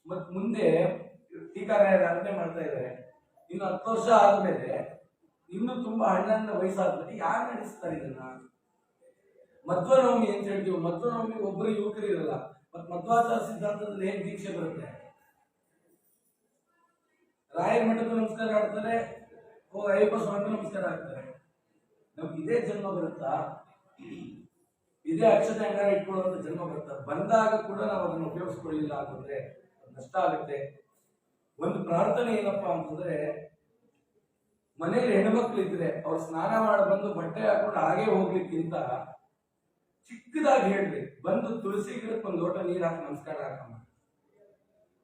ಮತ್ ಮುಂದೆ ಟೀಕಾರಾಯರು ಅರ್ಪಣೆ ಮಾಡ್ತಾ ಇದ್ದಾರೆ. ಇನ್ನು 10 ವರ್ಷ ಆದ್ಮೇಲೆ ಇನ್ನು ತುಂಬಾ ಹಣ್ಣನ್ನ ವಯಸ್ಸಾದ್ಮೇಲೆ ಯಾರು ನಡೆಸ್ತಾರೆ ಇದನ್ನ? ಮಧ್ವನವಮಿ ಅಂತ ಹೇಳ್ತೀವಿ. ಮಧ್ವನವಮಿ ಒಬ್ಬರು ಯುವಕರು ಇರಲ್ಲ. ಮತ್ ಮಧ್ವಾಚಾರ ಸಿದ್ಧಾಂತದಲ್ಲಿ ಹೇಗೆ ದೀಕ್ಷೆ ಬರುತ್ತೆ? ರಾಯರ ಮಠಕ್ಕೂ ನಮಸ್ಕಾರ ಆಡ್ತಾರೆ, ಅಯ್ಯಪ್ಪ ಸ್ವಾಮಿ ನಮಸ್ಕಾರ ಆಗ್ತಾರೆ. ನಮ್ಗೆ ಇದೇ ಜನ್ಮ ಬರುತ್ತಾ? ಇದೇ ಅಕ್ಷತೆ ಅಂಗಾರ ಇಟ್ಕೊಳ್ಳುವಂತ ಜನ್ಮ ಬರುತ್ತಾ? ಬಂದಾಗ ಕೂಡ ನಾವು ಅದನ್ನು ಉಪಯೋಗಿಸ್ಕೊಳ್ಳಿಲ್ಲ ಅಂತಂದ್ರೆ ನಷ್ಟ ಆಗುತ್ತೆ. ಒಂದು ಪ್ರಾರ್ಥನೆ ಏನಪ್ಪಾ ಅಂತಂದ್ರೆ, ಮನೇಲಿ ಹೆಣ್ಮಕ್ಳು ಇದ್ರೆ ಅವ್ರು ಸ್ನಾನ ಮಾಡಿ ಬಂದು ಬಟ್ಟೆ ಹಾಕೊಂಡು ಹಾಗೆ ಹೋಗ್ಲಿಕ್ಕಿಂತ ಚಿಕ್ಕದಾಗಿ ಹೇಳ್ರಿ, ಬಂದು ತುಳಸಿ ಗಿಡಕ್ಕೆ ಒಂದು ಲೋಟ ನೀರು ಹಾಕಿ ನಮಸ್ಕಾರ ಹಾಕಮ್ಮ.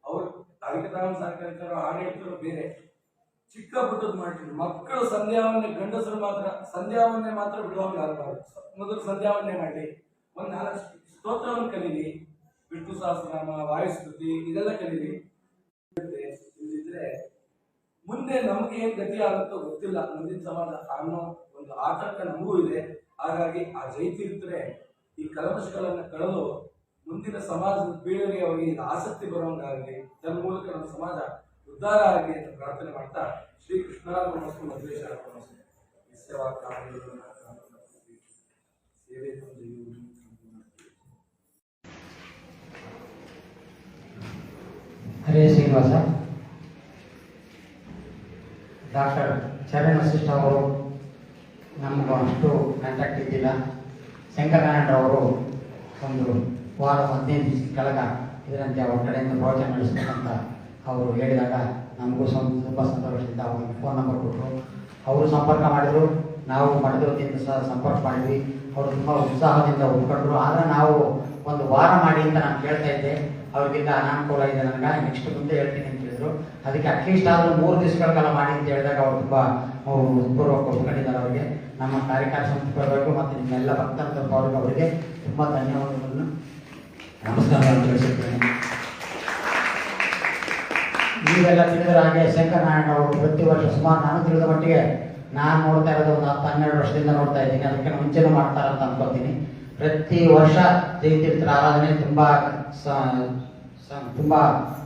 ಅವ್ರು ಅದಕ್ಕೆ ತಾವು ಸಹಕರಿಸ್ತಾರೋ ಹಾಡು ಹೇಳ್ತಾರೋ ಬೇರೆ, ಚಿಕ್ಕ ಪುಟ್ಟದ್ ಮಾಡ್ತೀವಿ. ಮಕ್ಕಳು ಸಂಧ್ಯಾವನ್ನೇ, ಗಂಡಸರು ಮಾತ್ರ ಸಂಧ್ಯಾವನ್ನೇ ಮಾತ್ರ ಬಿಡುವಾಗ ಆಗಬಾರ್ದು. ಮೊದಲು ಸಂಧ್ಯಾವನ್ನೇ ಮಾಡಿ ಒಂದ್ 4 ಸ್ತೋತ್ರವನ್ನು ಕಲೀರಿ. ವಿಷ್ಣು ಸಹಸ್ರನಾಮ, ವಾಯುಸ್ತುತಿ ಇದೆಲ್ಲ ಕಲೀರಿ. ಇದ್ರೆ ಮುಂದೆ ನಮ್ಗೆ ಏನ್ ಗತಿ ಆಗುತ್ತೋ ಗೊತ್ತಿಲ್ಲ, ಮುಂದಿನ ಸಮಾಜ ಅನ್ನೋ ಒಂದು ಆತಂಕ ನಮಗೂ ಇದೆ. ಹಾಗಾಗಿ ಆ ಜೈತೀರ್ಥರೇ ಈ ಕಲ್ಮಶಗಳನ್ನ ಕಳೆದು ಮುಂದಿನ ಸಮಾಜದ ಪೀಳಿಗೆ ಅವರಿಗೆ ಆಸಕ್ತಿ ಬರುವಂಗಾಗಲಿ, ತನ್ನ ಮೂಲಕ ನಮ್ಮ ಸಮಾಜ ಉದ್ಧಾರ ಆಗಲಿ ಅಂತ ಪ್ರಾರ್ಥನೆ ಮಾಡ್ತಾ ಶ್ರೀ ಕೃಷ್ಣಾರ್ಪಣಮಸ್ತು ಮಧ್ವೇಶ್ವರಾರ್ಪಣಮಸ್ತು. ಹರೇ ಶ್ರೀನಿವಾಸ. ಡಾಕ್ಟರ್ ಚರಣ್ ವಸಿಷ್ಠ ಅವರು ನಮಗೂ ಅಷ್ಟು ಕಾಂಟ್ಯಾಕ್ಟ್ ಇದ್ದಿಲ್ಲ. ಶಂಕರನಾರಾಯಣರವರು ಒಂದು ವಾರ 15 ದಿವಸ ಕೆಳಗ ಇದರಂತೆ ಅವ್ರ ಕಡೆಯಿಂದ ಪ್ರವಚನ ನಡೆಸಬೇಕಂತ ಅವರು ಹೇಳಿದಾಗ ನಮಗೂ ತುಂಬ ಸಂತೋಷದಿಂದ ಅವ್ರಿಗೆ ಫೋನ್ ನಂಬರ್ ಕೊಟ್ಟರು. ಅವರು ಸಂಪರ್ಕ ಮಾಡಿದರು, ನಾವು ಮಠದ ವತಿಯಿಂದ ಸಹ ಸಂಪರ್ಕ ಮಾಡಿದ್ವಿ. ಅವರು ತುಂಬ ಉತ್ಸಾಹದಿಂದ ಒಪ್ಕೊಂಡ್ರು. ಆದರೆ ನಾವು ಒಂದು ವಾರ ಮಾಡಿ ಅಂತ ನಾನು ಕೇಳ್ತಾ ಇದ್ದೆ. ಅವ್ರಿಗಿಂತ ಅನಾನುಕೂಲ ಇದೆ ನನಗೆ, ನೆಕ್ಸ್ಟ್ ಮುಂದೆ ಹೇಳ್ತೀನಿ ಅಂತ ಹೇಳಿದ್ರು. ಅದಕ್ಕೆ ಅಟ್ಲೀಸ್ಟ್ ಆದರೂ 3 ದಿವಸಗಳ ಕಾಲ ಮಾಡಿ ಅಂತ ಹೇಳಿದಾಗ ಅವ್ರು ತುಂಬ ಪೂರ್ವಕ ಒಪ್ಕೊಂಡಿದ್ದಾರೆ. ಅವರಿಗೆ ನಮ್ಮ ಕಾರ್ಯಕಾರಿ ಸಂಸ್ಥೆ ಬರಬೇಕು ಮತ್ತು ನಿಮ್ಮೆಲ್ಲ ಭಕ್ತರ ಅವರಿಗೆ ತುಂಬ ಧನ್ಯವಾದಗಳನ್ನು ನಮಸ್ಕಾರಗಳನ್ನು ತಿಳಿಸುತ್ತೇನೆ. ನೀವೆಲ್ಲ ತಿಳಿದ ಹಾಗೆ ಶಂಕರನಾರಾಯಣ ಅವರು ಪ್ರತಿ ವರ್ಷ ಸುಮಾರು ನಾನು ತಿಳಿದ ಮಟ್ಟಿಗೆ ನಾನು ನೋಡ್ತಾ ಇರೋದು ಒಂದು 10-12 ವರ್ಷದಿಂದ ನೋಡ್ತಾ ಇದ್ದೀನಿ. ಅದಕ್ಕೆ ಮುಂಚೆನೂ ಮಾಡ್ತಾರಂತ ಅನ್ಕೋತೀನಿ. ಪ್ರತಿ ವರ್ಷ ಜಯತೀರ್ಥರ ಆರಾಧನೆ ತುಂಬ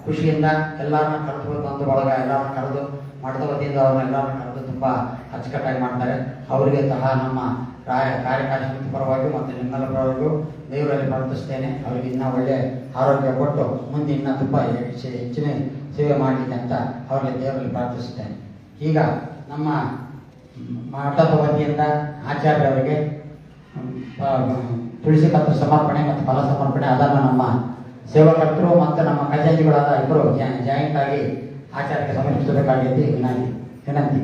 ಖುಷಿಯಿಂದ ಎಲ್ಲರನ್ನ ಕರೆದು ಬಂದು ಒಳಗ ಎಲ್ಲರನ್ನ ಕರೆದು ಮಠದ ವತಿಯಿಂದ ಅವ್ರನ್ನೆಲ್ಲರನ್ನ ಕರೆದು ತುಂಬ ಅಚ್ಚುಕಟ್ಟಾಗಿ ಮಾಡ್ತಾರೆ. ಅವರಿಗೆ ಸಹ ನಮ್ಮ ಕಾರ್ಯಕಾರಿ ಸಮಿತಿ ಪರವಾಗಿ ಮತ್ತು ನಿಮ್ಮೆಲ್ಲ ಪರವಾಗಿಯೂ ದೇವರಲ್ಲಿ ಪ್ರಾರ್ಥಿಸ್ತೇನೆ. ಅವರಿಗೆ ಇನ್ನೂ ಒಳ್ಳೆಯ ಆರೋಗ್ಯ ಕೊಟ್ಟು ಮುಂದೆ ಇನ್ನೂ ತುಂಬ ಹೆಚ್ಚಿನ ಸೇವೆ ಮಾಡಲಿಕ್ಕೆ ಅಂತ ಅವರಿಗೆ ದೇವರಲ್ಲಿ ಪ್ರಾರ್ಥಿಸುತ್ತೇನೆ. ಈಗ ನಮ್ಮ ಮಠದ ವತಿಯಿಂದ ಆಚಾರ್ಯರಿಗೆ ತುಳಸಿ ಪತ್ರ ಸಮರ್ಪಣೆ ಮತ್ತು ಫಲ ಸಮರ್ಪಣೆ, ಅದನ್ನು ನಮ್ಮ ಸೇವಕರ್ತರು ಮತ್ತು ನಮ್ಮ ಖಜಾಂಚಿಗಳಾದ ಇಬ್ಬರು ಜಾಯಿಂಟ್ ಆಗಿ ಆಚಾರ್ಯಕ್ಕೆ ಸಮರ್ಪಿಸಬೇಕಾಗಿದೆ ವಿನಂತಿ.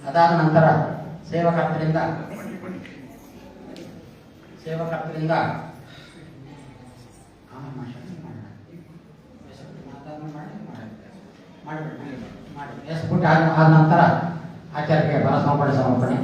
ಅದಾದ ನಂತರ ಸೇವಕರ್ತರಿಂದ ಎಸ್ಬಿಟ್ಟು ಆದ ನಂತರ ಆಚಾರ್ಯಕ್ಕೆ ಫಲ ಸಮರ್ಪಣೆ.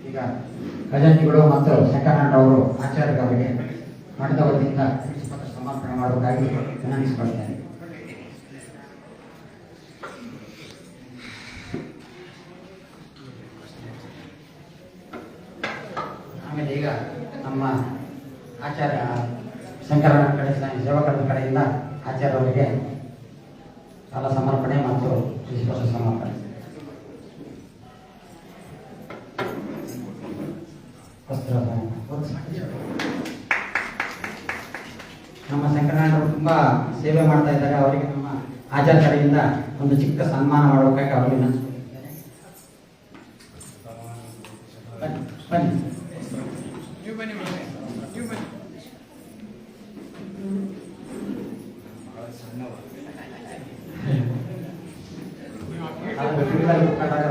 ಈಗ ಖಜಾಂಚಿಗಳು ಮತ್ತು ಶಂಕರನಾರಾಯಣ ಅವರು ಆಚಾರ್ಯರಿಗೆ ಮಠದ ವತಿಯಿಂದ ಸಮರ್ಪಣೆ ಮಾಡೋದಾಗಿ ವಿನಂತಿಸಿಕೊಳ್ತೇನೆ. ಆಮೇಲೆ ಈಗ ನಮ್ಮ ಆಚಾರ್ಯ ಶಂಕರನ ಕಡೆ ಸೇವಕರ ಕಡೆಯಿಂದ ಆಚಾರ್ಯ ಅವರಿಗೆ ಸಾಲ ಸಮರ್ಪಣೆ ಮತ್ತು ವಿಶ್ವಾಸ ಸಮರ್ಪಣೆ. ನಮ್ಮ ಶಂಕರನಾಯಕರು ತುಂಬಾ ಸೇವೆ ಮಾಡ್ತಾ ಇದ್ದಾರೆ. ಅವರಿಗೆ ನಮ್ಮ ಆಚಾರ್ಯ ಕಡೆಯಿಂದ ಒಂದು ಚಿಕ್ಕ ಸನ್ಮಾನ ಮಾಡಬೇಕಾಗಿ ಅವರಿಗೆ ನೆನೆಸ್ಕೊಳ್ತಿದ್ದೇನೆ. ಬನ್ನಿ.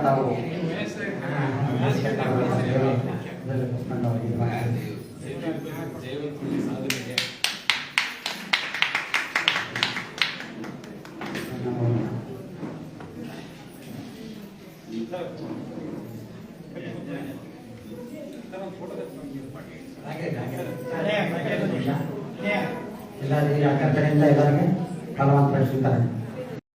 ತಾವು ಎಲ್ಲರಿಗೆ ಆಚಾರ್ಯ ಕಡೆಯಿಂದ ಎಲ್ಲರಿಗೆ ಫಲವಂತ ಸ್ವೀಕಾರ.